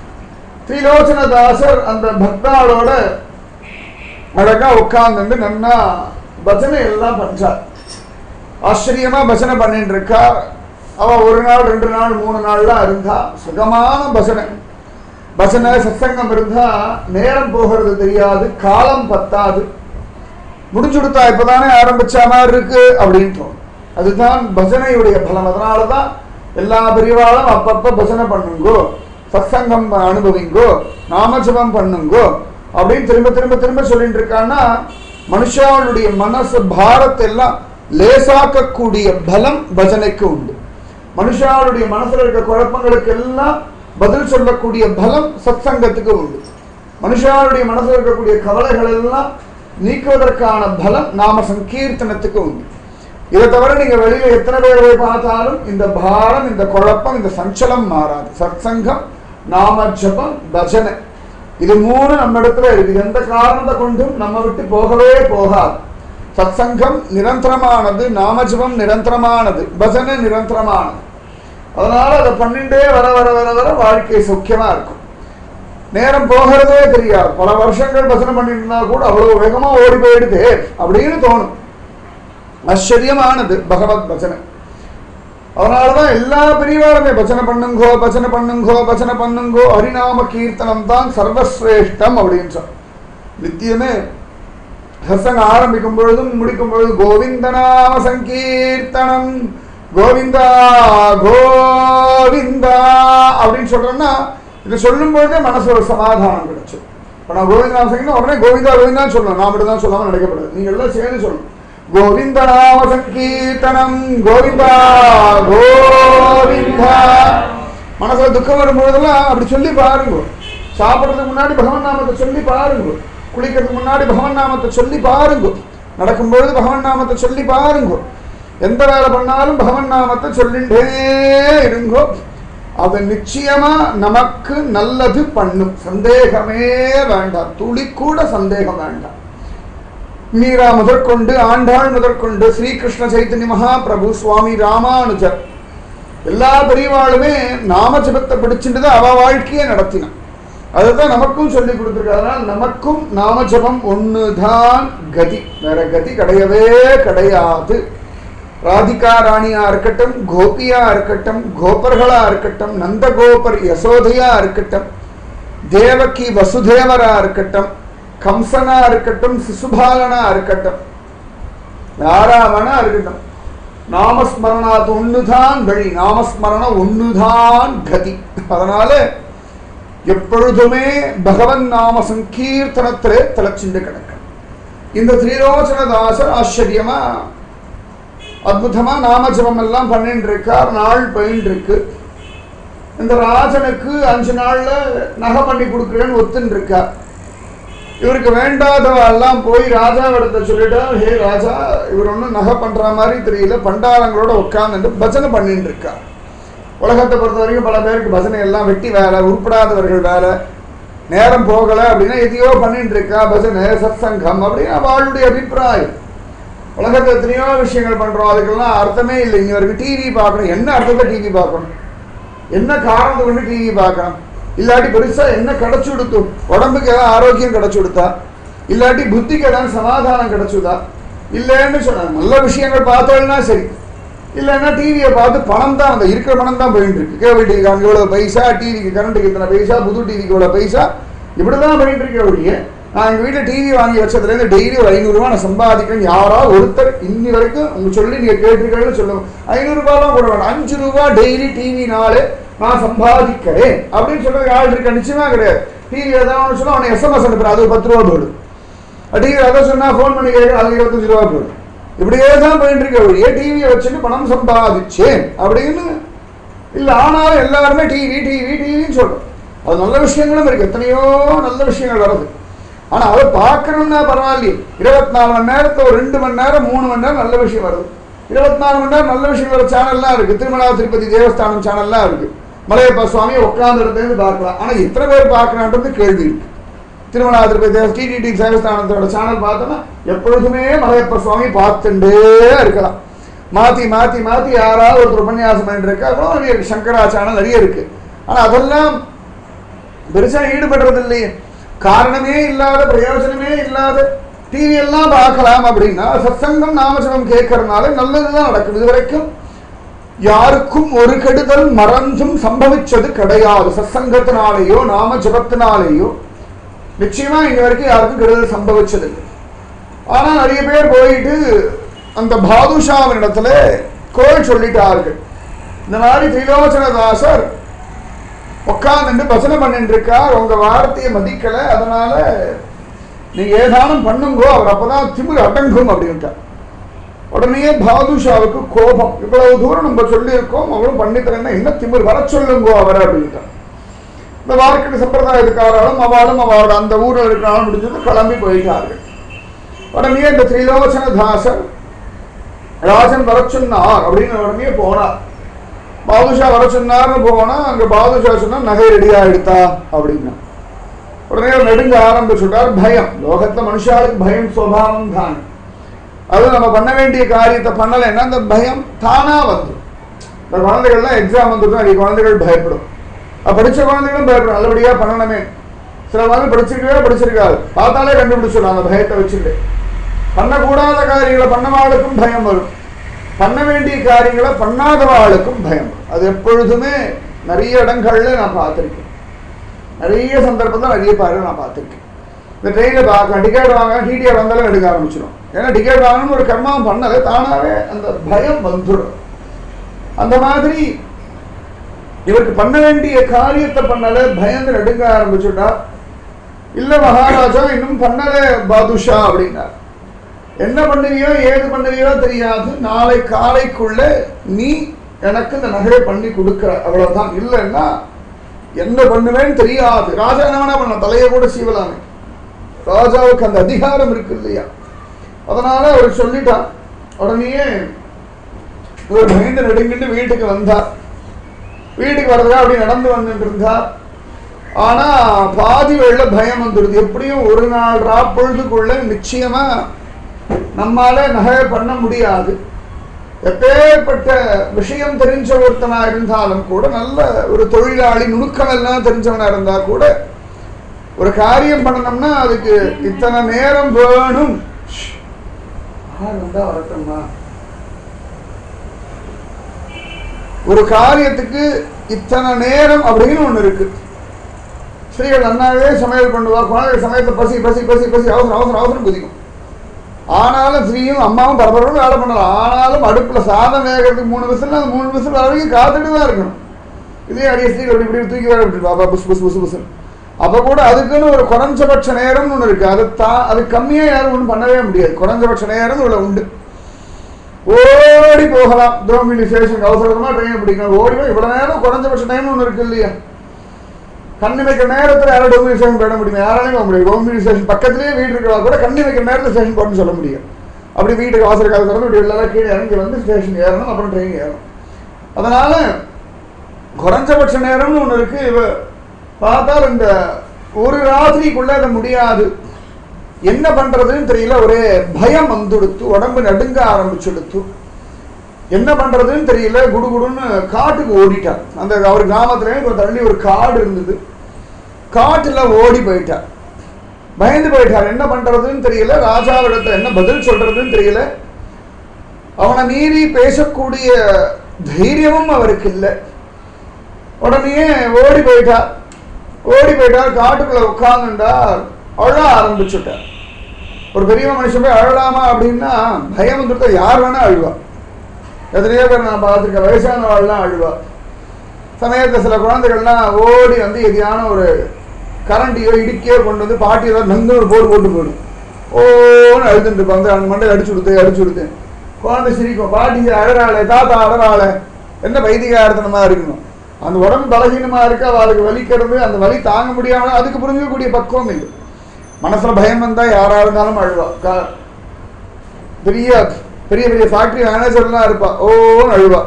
திரிலோச்சனதாசர் அந்த பக்தாளோட அழகா உட்கார்ந்து நன்னா பஜனை எல்லாம் பண்றார். ஆச்சரியமா பஜனை பண்ணிட்டு இருக்கா. அவ ஒரு நாள் 2 நாள் 3 நாள்லாம் இருந்தா. சுகமான பஜனை பஜனை சத்சங்கம் இருந்தா நேரம் போகிறது தெரியாது, காலம் பத்தாது. முடிஞ்சுடுத்தா இப்பதானே ஆரம்பிச்ச மாதிரி இருக்கு அப்படின்னு தோணும். அதுதான் பஜனையுடைய பலம். அதனாலதான் எல்லா பெரியவாளும் அப்பப்ப பஜனை பண்ணுங்கோ, சத்சங்கம் அனுபவிங்கோ, நாமஜபம் பண்ணுங்கோ அப்படின்னு திரும்ப திரும்ப திரும்ப சொல்லிட்டு இருக்கான்னா மனுஷாவுடைய மனசு பாரத்தை எல்லாம் லேசாக்கக்கூடிய பலம் பஜனைக்கு உண்டு. மனுஷாவுடைய மனசுல இருக்க குழப்பங்களுக்கு எல்லாம் பதில் சொல்லக்கூடிய பலம் சத்சங்கத்துக்கு உண்டு. மனுஷாவுடைய மனசுல இருக்கக்கூடிய கவலைகள் எல்லாம் நீக்குவதற்கான பலம் நாம சங்கீர்த்தனத்துக்கு உண்டு. இதை தவிர நீங்க வெளியில எத்தனை பேரை பார்த்தாலும் இந்த பாரம், இந்த குழப்பம், இந்த சஞ்சலம் மாறாது. சத்சங்கம், நாம ஜபம், பஜனை, இது 3 நம்ம இடத்துல இருக்கு. எந்த காரணத்தை கொண்டும் நம்ம விட்டு போகவே போகாது. சத்சங்கம் நிரந்தரமானது, நாமஜபம் நிரந்தரமானது, பஜனை நிரந்தரமானது. அதனால அதை பண்ணிட்டே வர வர வர வர வாழ்க்கை சௌக்கியமா இருக்கும். நேரம் போகிறதே தெரியாது. பல வருஷங்கள் பஜனை பண்ணிட்டு இருந்தா கூட அவ்வளவு வேகமா ஓடி போயிடுது அப்படின்னு தோணும். ஆச்சரியமானது பகவத் பஜனை. அதனாலதான் எல்லா பெரியவாருமே பஜனை பண்ணுங்கோ, பஜனை பண்ணுங்கோ, பஜனை பண்ணுங்கோ, ஹரிநாம கீர்த்தனம் தான் சர்வசிரேஷ்டம் அப்படின்னு சொல்ல. நித்தியமே சத்சங்க ஆரம்பிக்கும் பொழுதும் முடிக்கும் பொழுது கோவிந்த நாம சங்கீர்த்தனம், கோவிந்தா கோவிந்தா அப்படின்னு சொல்றோம்னா இதை சொல்லும் பொழுதே மனசு ஒரு சமாதானம் கிடைச்சு. இப்ப நான் கோவிந்தா சங்கீர்த்தனம் உடனே கோவிந்தா கோவிந்தா சொல்லணும், நான் மட்டும் தான் சொல்லாம நினைக்கப்படாது. நீங்க எல்லாம் சேர்ந்து சொல்லணும். கோவிந்த நாம சங்கீர்த்தனம், கோவிந்தா கோவிந்தா. மனசுல துக்கம் வரும்பொழுதெல்லாம் அப்படி சொல்லி பாருங்க. சாப்பிட்றதுக்கு முன்னாடி பகவன் நாமத்தை சொல்லி பாருங்க, குளிக்கிறதுக்கு முன்னாடி பகவன் நாமத்தை சொல்லி பாருங்க, நடக்கும்பொழுது பகவன் நாமத்தை சொல்லி பாருங்க. எந்த வேலை பண்ணாலும் பகவன் நாமத்தை சொல்லிட்டே இருங்கோ. அது நிச்சயமா நமக்கு நல்லது பண்ணும், சந்தேகமே வேண்டாம், துளி கூட சந்தேகம் வேண்டாம். மீரா முதற்கொண்டு, ஆண்டாள் முதற்கொண்டு, ஸ்ரீகிருஷ்ண சைத்தன்ய மகாபிரபு, சுவாமி ராமானுஜர், எல்லா பெரியவாளுமே நாமஜபத்தை பிடிச்சிட்டு அவ வாழ்க்கையை நடத்தினான். அதுதான் நமக்கும் சொல்லி கொடுத்துருக்காங்க. நமக்கும் நாமஜபம் ஒண்ணுதான் கதி, வேற கதி கிடையவே கிடையாது. ராதிகா ராணியா இருக்கட்டும், கோபியா இருக்கட்டும், கோபர்களா இருக்கட்டும், நந்தகோபர் யசோதையா இருக்கட்டும், தேவகி வசுதேவரா இருக்கட்டும், கம்சனா இருக்கட்டும், சிசுபாலனா இருக்கட்டும், யாராவனா இருக்கட்டும், நாமஸ்மரணாத் ஒண்ணுதான் வழி, நாமஸ்மரணம் ஒண்ணுதான் கதி. அதனால எப்பொழுதுமே பகவன் நாம சங்கீர்த்தனத்திலே தலைச்சிண்டு கிடக்க. இந்த திரிலோச்சனதாசர் ஆச்சரியமா அற்புதமா நாமஜபம் எல்லாம் பண்ணிட்டு இருக்கார். நாள் போயின்னு இருக்கு. இந்த ராஜனுக்கு 5 நாள்ல நகை பண்ணி கொடுக்குறேன்னு ஒத்துன்னு இருக்கார். இவருக்கு வேண்டாதவெல்லாம் போய் ராஜாவிடத்தை சொல்லிட்டா, ஹே ராஜா, இவர் ஒன்றும் நகை பண்ற மாதிரி தெரியல, பண்டாரங்களோட உட்கார்ந்து பஜனை பண்ணிட்டு இருக்கார். உலகத்தை பொறுத்த வரைக்கும் பல பேருக்கு பஜனை எல்லாம் வெட்டி வேலை, உருப்படாதவர்கள் வேலை, நேரம் போகலை அப்படின்னா எதையோ பண்ணிட்டு இருக்கா, பஜனை சத்சங்கம் அப்படின்னு அவளுடைய அபிப்பிராயம். உலகத்தில் எத்தனையோ விஷயங்கள் பண்றோம், அதுக்கெல்லாம் அர்த்தமே இல்லை. இங்க வரைக்கும் டிவி பார்க்கணும், என்ன அர்த்தத்தை டிவி பார்க்கணும், என்ன காரணத்தை கொண்டு டிவி பார்க்கணும், இல்லாட்டி பெருசா என்ன கிடைச்சு கொடுத்து, உடம்புக்கு ஏதாவது ஆரோக்கியம் கிடைச்சு கொடுத்தா, இல்லாட்டி புத்திக்கு ஏதாவது சமாதானம் கிடைச்சுதா, இல்லைன்னு சொன்னாங்க. நல்ல விஷயங்கள் பார்த்தோம்னா சரி, இல்லைன்னா டிவியை பார்த்து பணம் தான், அந்த இருக்கிற பணம் தான் போயிட்டு இருக்கு. கேபிள் டிவிக்கு அங்கே இவ்வளோ பைசா, டிவிக்கு கரண்ட்டுக்கு இத்தனை பைசா, புது டிவிக்கு இவ்வளோ பைசா, இப்படிதான் போயிட்டு இருக்க ஒழிய நான் எங்கள் வீட்டில் டிவி வாங்கி வச்சதுலேருந்து டெய்லி ஒரு 500 ரூபா நான் சம்பாதிக்கிறேன். யாராவது ஒருத்தர் இன்னி வரைக்கும் உங்க சொல்லி நீங்கள் கேட்டிருக்கீங்கன்னு சொல்லுவோம். 500 ரூபாலாம் கூட வேண்டாம், 5 ரூபா டெய்லி டிவினாலே நான் சம்பாதிக்கிறேன் அப்படின்னு சொல்றது யார் இருக்கா? நிச்சயமா கிடையாது. டிவி ஏதாவது சொன்னா அவனை SMS அனுப்புறேன், அது 10 ரூபா போடும். டிவி அதை சொன்னா ஃபோன் பண்ணி கேட்க அது 25 ரூபா போடும். இப்படியே தான் போயிட்டு இருக்க. டிவியை வச்சுட்டு பணம் சம்பாதிச்சேன் அப்படின்னு இல்லை. ஆனாலும் எல்லாருமே டிவி டிவி டிவின்னு சொல்றோம். அது நல்ல விஷயங்களும் இருக்கு, எத்தனையோ நல்ல விஷயங்கள் வருது. ஆனா அதை பார்க்கணும்னா பரவாயில்லையே, 24 மணி நேரத்தில் ஒரு 2 மணி நேரம் 3 மணி நேரம் நல்ல விஷயம் வருது. 24 மணி நேரம் நல்ல விஷயம் வர சேனல்லாம் இருக்கு. திருமலா திருப்பதி தேவஸ்தானம் சேனல்லாம் இருக்கு. மலையப்பா சுவாமியை உட்கார்ந்து இடத்துலேருந்து பார்க்கலாம். ஆனா எத்தனை பேர் பார்க்கலான்றது கேள்வி இருக்கு. திருமலா திருப்பதி டிடிடி தேவஸ்தானத்தோட சேனல் பார்த்தோம்னா எப்பொழுதுமே மலையப்ப சுவாமி பார்த்துட்டே இருக்கலாம். மாற்றி மாற்றி மாற்றி யாராவது ஒருத்தர் உபன்யாசம் பண்ணிட்டு இருக்கா, அவ்வளோ நிறைய இருக்கு. சங்கரா சேனல் நிறைய இருக்கு. ஆனால் அதெல்லாம் பெருசாக ஈடுபடுறது இல்லையே. காரணமே இல்லாத, பிரயோஜனமே இல்லாத டிவி எல்லாம் பார்க்கலாம் அப்படின்னா சத்சங்கம் நாமஜபம் கேட்கறதுனால நல்லதுதான் நடக்கும். இது வரைக்கும் யாருக்கும் ஒரு கெடுதல் மறந்தும் சம்பவிச்சது கிடையாது. சத்சங்கத்தினாலேயோ நாம ஜபத்தினாலேயோ நிச்சயமா இங்க வரைக்கும் யாருக்கும் கெடுதல் சம்பவிச்சது. ஆனா நிறைய பேர் போயிட்டு அந்த பாதுஷாவின் இடத்துல கோயில் சொல்லிட்டார்கள். இந்த மாதிரி திரிலோச்சனதாசர் உட்கார்ந்து பசனை பண்ணிட்டு இருக்கார், உங்க வார்த்தையை மதிக்கல, அதனால நீங்க ஏதானும் பண்ணுங்கோ, அவர் அப்பதான் திமிர் அடங்கும் அப்படின்ட்டார். உடனே பாதுஷாவுக்கு கோபம். இவ்வளவு தூரம் நம்ம சொல்லி இருக்கோம், அவரும் பண்ணித்தரேன்னா என்ன திமிர், வர சொல்லுங்கோ அவர் அப்படின்ட்டார். இந்த வார்க்கெட்டு சம்பிரதாயத்துக்காராலும் அவளும் அவரோட அந்த ஊரில் இருக்கிறாலும் முடிஞ்சது கிளம்பி போயிட்டார்கள். உடனே இந்த திரிலோச்சனதாசர் ராஜன் வர சொன்னார் அப்படின்னு உடனே போனார். பாதுஷா வர சொன்னார்னு போனா அங்க பாதுஷா சொன்னா நகை ரெடியா எடுத்தா அப்படின்னா உடனே நெடுங்க ஆரம்பிச்சுட்டார். பயம், லோகத்துல மனுஷாளுக்கு பயம் சுவாவம் தான். அது நம்ம பண்ண வேண்டிய காரியத்தை பண்ணலைன்னா அந்த பயம் தானா வந்து. இந்த குழந்தைகள்லாம் எக்ஸாம் வந்துடும், நிறைய குழந்தைகள் பயப்படும். படிச்ச குழந்தைகளும் பயப்படும், நல்லபடியா பண்ணணுமே. சில குழந்தை படிச்சிருக்காது, பார்த்தாலே கண்டுபிடிச்சிடும் அந்த பயத்தை வச்சுட்டு. பண்ணக்கூடாத காரியங்களை பண்ணவாளுக்கும் பயம் வரும், பண்ண வேண்டிய காரியங்களை பண்ணாதவாளுக்கும் பயம் வரும். அது எப்பொழுதுமே நிறைய இடங்கள்ல நான் பார்த்துருக்கேன். நிறைய சந்தர்ப்பத்தில் நிறைய பேரை நான் பார்த்துருக்கேன். இந்த ட்ரெயினில் பார்க்க டிக்கெட் வாங்க, டிடிஆர் வந்தாலும் எடுக்க ஆரம்பிச்சிடும். ஏன்னா டிக்கெட் வாங்கணும்னு ஒரு கர்மாவும் பண்ணலை, தானாவே அந்த பயம் வந்துடும். அந்த மாதிரி இவருக்கு பண்ண வேண்டிய காரியத்தை பண்ணல, பயந்து நடுங்க ஆரம்பிச்சுட்டா. இல்ல மகாராஜா இன்னும் பண்ணல பாதுஷா அப்படின்னா, என்ன பண்ணுவியோ ஏது பண்ணுவியோ தெரியாது, நாளை காலைக்குள்ள நீ எனக்கு இந்த நகையை பண்ணி கொடுக்கிற, அவ்வளவுதான். இல்லைன்னா என்ன பண்ணுவேன்னு தெரியாது. ராஜா என்ன பண்ண, தலையை கூட சீவலாமே. ராஜாவுக்கு அந்த அதிகாரம் இருக்கு இல்லையா, அதனால அவர் சொல்லிட்டார். உடனே இவர் பயந்து நடுங்கிட்டு வீட்டுக்கு வந்தார். வீட்டுக்கு வர்றதா அப்படி நடந்து வந்துட்டு இருந்தார். ஆனா பாதி வேளை பயம் வந்துடுது. எப்படியும் ஒரு நாள் பொழுதுக்குள்ள நிச்சயமா நம்மால நகை பண்ண முடியாது. எப்பேற்பட்ட விஷயம் தெரிஞ்ச ஒருத்தனா இருந்தாலும் கூட, நல்ல ஒரு தொழிலாளி நுணுக்கம் எல்லாம் தெரிஞ்சவனா இருந்தா கூட, ஒரு காரியம் பண்ணணும்னா அதுக்கு இத்தனை நேரம் வேணும். வரட்டும்மா, ஒரு காரியத்துக்கு இத்தனை நேரம் அப்படின்னு ஒண்ணு இருக்கு. ஸ்திரீகள் நன்னாவே சமையல் பண்ணுவா, குழந்தைகள் சமயத்தை பசி பசி பசி பசி அவசரம் அவசரம் அவசரம் குதிக்கும். ஆனாலும் ஸ்திரீயும் அம்மாவும் பரபரப்பும் வேலை பண்ணலாம். ஆனாலும் அடுப்புல சாதம் வேகிறதுக்கு 3 விசில், அந்த 3 விசில் வரைக்கும் காத்துட்டு தான் இருக்கணும். இதே அரிய ஸ்திரீகள் இப்படி இப்படி தூக்கி வேற விட்டு புஸ் புஸ் புஸ் புஸ். அப்ப கூட அதுக்குன்னு ஒரு குறைஞ்சபட்ச நேரம்னு ஒண்ணு இருக்கு. அது கம்மியா யாரும் ஒன்றும் பண்ணவே முடியாது. குறைஞ்சபட்ச நேரம் இவ்வளவு உண்டு. ஓடி போகலாம், தோம்பிலி ஸ்டேஷனுக்கு அவசரமா ட்ரெயின் பிடிக்கணும், ஓடி போய் இவ்வளவு நேரம் குறைஞ்சபட்ச டைம் ஒன்று இருக்கு இல்லையா. கண்ணு வைக்கிற நேரத்தில் யாரும் டோம்பிலி ஸ்டேஷன் போயிட முடியுமா? யாராலையும் போக முடியாது. டோம்பிலி ஸ்டேஷன் பக்கத்துலேயே வீடு இருக்கிறா கூட கண்ணு வைக்கிற நேரத்தில் ஸ்டேஷன் போகணும்னு சொல்ல முடியும். அப்படி வீட்டுக்கு அவசர காலத்தில் திறந்து இப்படி எல்லாரும் கீழே இறங்கி வந்து ஸ்டேஷன் ஏறணும், அப்புறம் ட்ரெயின் ஏறணும். அதனால குறைஞ்சபட்ச நேரம்னு ஒன்று இருக்கு. இவ பார்த்தால் இந்த ஒரு ராத்திரிக்குள்ள அதை முடியாது. என்ன பண்றதுன்னு தெரியல, ஒரே பயம் வந்துடுத்து, உடம்பு நடுங்க ஆரம்பிச்சுடுத்து. என்ன பண்றதுன்னு தெரியல, குடுகுடுன்னு காட்டுக்கு ஓடிட்டார். அந்த அவர் கிராமத்துல தள்ளி ஒரு காடு இருந்தது, காட்டுல ஓடி போயிட்டார். பயந்து போயிட்டார், என்ன பண்றதுன்னு தெரியல. ராஜாவிடத்துல என்ன பதில் சொல்றதுன்னு தெரியல. அவனை மீறி பேசக்கூடிய தைரியமும் அவருக்கு இல்லை. உடனே ஓடி போயிட்டார். காட்டுக்குள்ள உட்கார்ந்துட்டார். அழ ஆரம்பிச்சுட்டார். ஒரு பெரிய மனுஷன் போய் அழலாமா அப்படின்னா பயம் வந்துட்டு யார் வேணா அழுவா. எத்தனையோ பேர் நான் பார்த்துருக்கேன், வயசானவாள்லாம் அழுவா. சமயத்தில் சில குழந்தைகள்லாம் ஓடி வந்து எதையான ஒரு கரண்டியோ இடுக்கியோ கொண்டு வந்து பாட்டி ஏதாவது நங்கு ஒரு போட்டு போயிடும். ஓன்னு அழுதுட்டு இருப்பாங்க. அந்த மண்டை அடிச்சு கொடுத்தேன். குழந்தை சிரிக்கும், பாட்டி அழறாளே, தாத்தா அழறாளே, என்ன வைதிகாரத்தனமா இருக்கணும். அந்த உடம்பு பலகீனமா இருக்கு, அவளுக்கு வலிக்கிறது, அந்த வலி தாங்க முடியாம அதுக்கு புரிஞ்சக்கூடிய பக்குவம் இல்லை. மனசுல பயம் வந்தா யாரா இருந்தாலும் அழுவா. பெரிய பெரிய பெரிய ஃபேக்டரி மேனேஜர்லாம் இருப்பா, ஓன்னு அழுவா.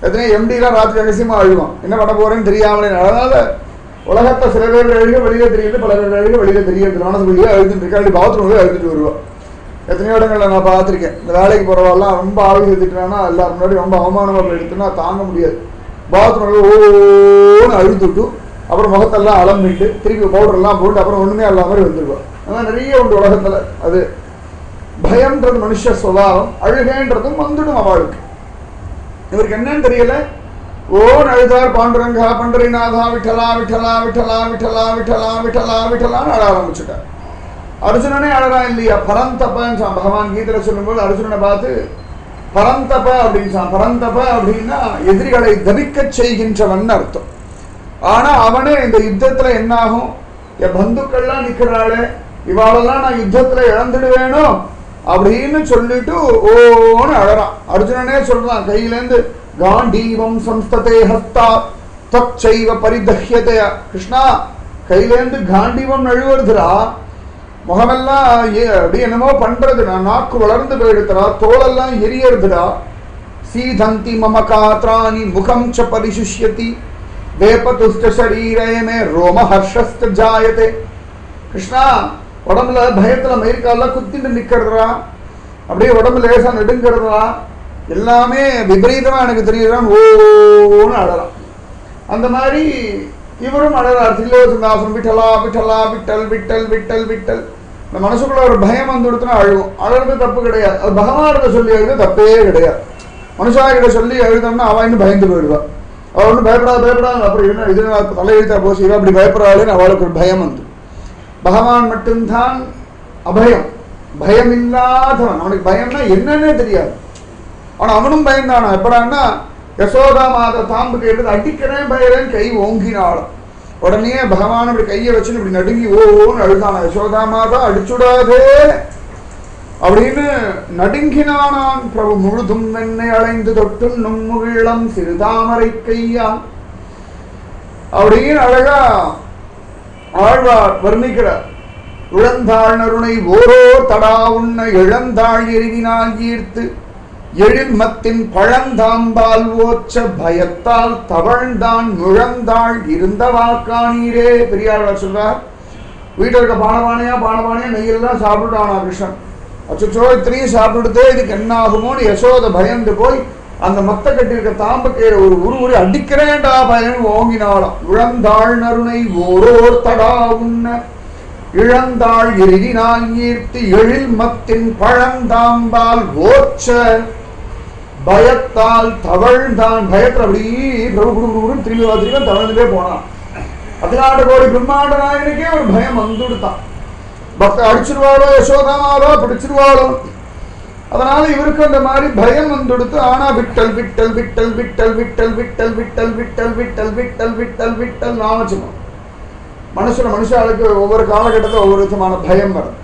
எத்தனை எம்டிலாம் ராத்திரி ரகசியமா அழுவான், என்ன பண்ண போறேன்னு தெரியாமலே. அதனால உலகத்தை சில பேர் அழுக வெளியில தெரியுது, பல பேர் அழுக வெளியில தெரியுது. மனசுக்குள்ளேயே அழுதுட்டு இருக்கா, அப்படி பாத்ரூம்ல அழுதுட்டு வருவா. எத்தனையோ இடங்கள்ல நான் பார்த்துருக்கேன். இந்த வேலைக்கு போறவாள்லாம் ரொம்ப ஆவி எடுத்துட்டானா எல்லாரும் முன்னாடி ரொம்ப அவமானமா எடுத்துனா தாங்க முடியாது. பாத்ரூம்ல ஓன்னு அழுதுட்டு அப்புறம் முகத்தெல்லாம் அலம்பிட்டு திருப்பி பவுடர்லாம் போட்டு அப்புறம் ஒண்ணுமே இல்லாத மாதிரி வந்துருவா. அதெல்லாம் நிறைய உண்டு உலகத்துல. அது பயம்ன்றது மனுஷ சுபாவம், அழுகைன்றதும் வந்துடும் அவளுக்கு. இவருக்கு என்னன்னு தெரியல, ஓன் அழுதார் பாண்டுரங்கா பண்டரிநாதா விட்டலா விட்டலா விட்டலா விட்டலா விட்டலா விட்டலா விட்டலான்னு அழ ஆரம்பிச்சுட்டார். அர்ஜுனனே அழறான் இல்லையா, பரந்தப்பன்னு சொன்னான் பகவான் கீதையில சொல்லும்போது. அர்ஜுனனை பார்த்து பரந்தப்ப அப்படின்னு சொன்னான். பரந்தப்ப அப்படின்னா எதிரிகளை தவிக்க செய்கின்றவன் அர்த்தம். ஆனா அவனே இந்த யுத்தத்துல என்ன ஆகும், என் பந்துக்கள்லாம் நிக்கிறாளே, இவாளெல்லாம் நான் யுத்தத்துல இழந்துடுவேனோ அப்படின்னு சொல்லிட்டு ஓன்னு அழறான். அர்ஜுனனே சொல்றான், கையிலேருந்து காண்டீவம் சம்ஸ்ததே ஹஸ்தா தச்சைவ பரிதஹ்யதே. கிருஷ்ணா, கையிலேருந்து காண்டீவம் நழுவுறதுடா, முகமெல்லாம் அப்படி என்னமோ பண்றதுடா, நாக்கு வளர்ந்து போயிடுத்துடா, தோலெல்லாம் எரியறதுடா. சீதந்தி மம காத்ராணி முகம் ச பரிசுஷ்யதி வேபதுஷ்ட சரீரமே ரோம ஹர்ஷஸ்த ஜாயதே. கிருஷ்ணா, உடம்புல பயத்துல மயிர்கால குத்திட்டு நிக்கிறதுடா, அப்படியே உடம்பு லேசா நெடுங்கிறதுடா, எல்லாமே விபரீதமா எனக்கு தெரியுறான், ஓன்னு அழறான். அந்த மாதிரி இவரும் அழறார். தில்லோசந்தாசன் விட்டலா விட்டலா விட்டல் விட்டல் விட்டல் விட்டல். இந்த மனசுக்குள்ள ஒரு பயம் வந்து கொடுத்தனா அழுவும். அழறது தப்பு கிடையாது, அது பகவானிட சொல்லி எழுத தப்பே கிடையாது. மனுஷாகிட்ட சொல்லி எழுதோம்னா அவன் இன்னும் பயந்து போயிடுவா. அவள் ஒன்றும் பயப்படாது. அப்புறம் என்ன இது தலையெழுத்தா போச்சு, இவன் அப்படி பயப்படாதுன்னு அவளுக்கு ஒரு பயம் வந்து. பகவான் மட்டும்தான் அபயம், பயம் இல்லாதவன். அவனுக்கு பயம்னா என்னன்னே தெரியாது. ஆனா அவனும் பயந்தானா. எப்படான்னா யசோதா மாத தாம்புக்கு எடுத்து அடிக்கிறேன் பயரன் கை ஓங்கினாலும் உடனே பகவான் இப்படி கையை வச்சுன்னு இப்படி நடுங்கி ஓன்னு அழுதானா. யசோதா மாதா அடிச்சுடாதே அப்படின்னு நடுங்கினானான். பிரபு முழுதும் என்னை அலைந்து தொட்டு நும்முகிழம் சிறுதாமரை கையான் அப்படின்னு அழகா ஆழ்வார் வர்ணிக்கிறார். உழந்தாள் நருணை ஓரோ தடா உண்ண இழந்தாள் எரிவினால் ஈர்த்து எழில்மத்தின் பழந்தாம்பால் ஓச்ச பயத்தால் தவழ்ந்தான் முழந்தாள் இருந்த வாக்கானீரே. பெரியாழ்வார் சொல்றார், வீட்டில் இருக்க பானபானையா நெய்யெல்லாம் சாப்பிட்டுட்டானா கிருஷ்ணன். அச்சோ இத்தனையும் சாப்பிட்டுட்டே இதுக்கு என்ன ஆகுமோன்னு யசோத பயந்து போய் அந்த மத்த கட்டி இருக்க தாம்பக்கையில ஒரு உருவுரி அடிக்கிறேன்டா பயன் ஓங்கினாலும். உழந்தாள் நருணை ஓரோர் தடா உண்ண இழந்தாள் எரிவினால் ஈர்த்து எழில்மத்தின் பழந்தாம்பால் ஓச்ச பயத்தால் தவழ்ந்தான். பயத்தில் அப்படி பிரபு குடுகுடுன்னு திரும்பி வாத்திரிக்கும் தவழ்ந்துட்டே போனான். 14 கோடி பிரம்மாண்ட நாயகனுக்கே ஒரு பயம் வந்துடுத்தான். பக்த அடிச்சிருவாளோ, யசோதாமாவோ பிடிச்சிருவாளோ. அதனால இவருக்கு அந்த மாதிரி பயம் வந்துடுத்து. ஆனா விட்டல் விட்டல் விட்டல் விட்டல் விட்டல் விட்டல் விட்டல் விட்டல் விட்டல் விட்டல் விட்டல் விட்டல் நாமச்சுமா. மனுஷாளுக்கு ஒவ்வொரு காலகட்டத்தில் ஒவ்வொரு விதமான பயம் வருது.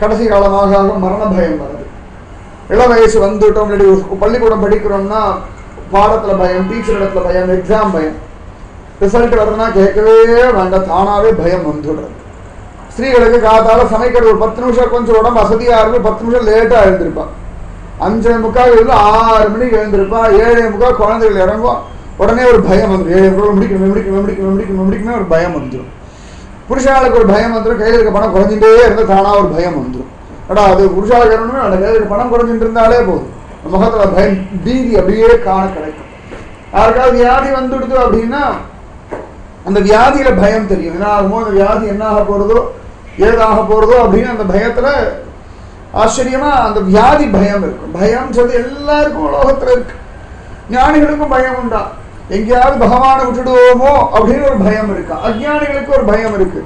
கடைசி காலமாக மரண பயம் வருது. இள வயசு வந்துட்டோம், பள்ளிக்கூடம் படிக்கிறோம்னா பாடத்துல பயம், டீச்சர் இடத்துல பயம், எக்ஸாம் பயம். ரிசல்ட் வருதுன்னா கேட்கவே வேண்டாம், தானாவே பயம் வந்துடுறது. ஸ்திரீகளுக்கு காத்தால சமைக்கிறது ஒரு 10 நிமிஷம் கொஞ்சம் உடம்பு வசதியா இருக்கு, 10 நிமிஷம் லேட்டா எழுந்திருப்பான். 5:45 6 மணிக்கு எழுந்திருப்பான். 7:45 குழந்தைகள் இறங்கும், உடனே ஒரு பயம் வந்துடும். 7:45 முடிக்கணுமே ஒரு பயம் வந்துடும். புருஷாளுக்கு ஒரு பயம் வந்துடும், கையில் இருக்க பணம் குறைஞ்சிட்டே இருந்தால் தானா ஒரு பயம் வந்துடும். அடா அது புருஷாளுக்கு இருக்கணுமே, அந்த கையில் இருக்க பணம் குறைஞ்சிட்டு இருந்தாலே போதும், முகத்துல பயம் பீதி அப்படியே காண கிடைக்கும். யாருக்காவது வியாதி வந்துடுது அப்படின்னா அந்த வியாதியில பயம் தெரியும். என்ன ஆகுமோ, அந்த வியாதி என்ன ஆக போறதோ ஏதாக போறதோ அப்படின்னு அந்த பயத்துல ஆச்சரியமா அந்த வியாதி பயம் இருக்கும். பயம் சொல்லி எல்லாருக்கும் உலகத்துல இருக்கு. ஞானிகளுக்கும் பயம் உண்டா, எங்கேயாவது பகவானை விட்டுடுவோமோ அப்படின்னு ஒரு பயம் இருக்கு. அஜ்ஞானிகளுக்கு ஒரு பயம் இருக்கு.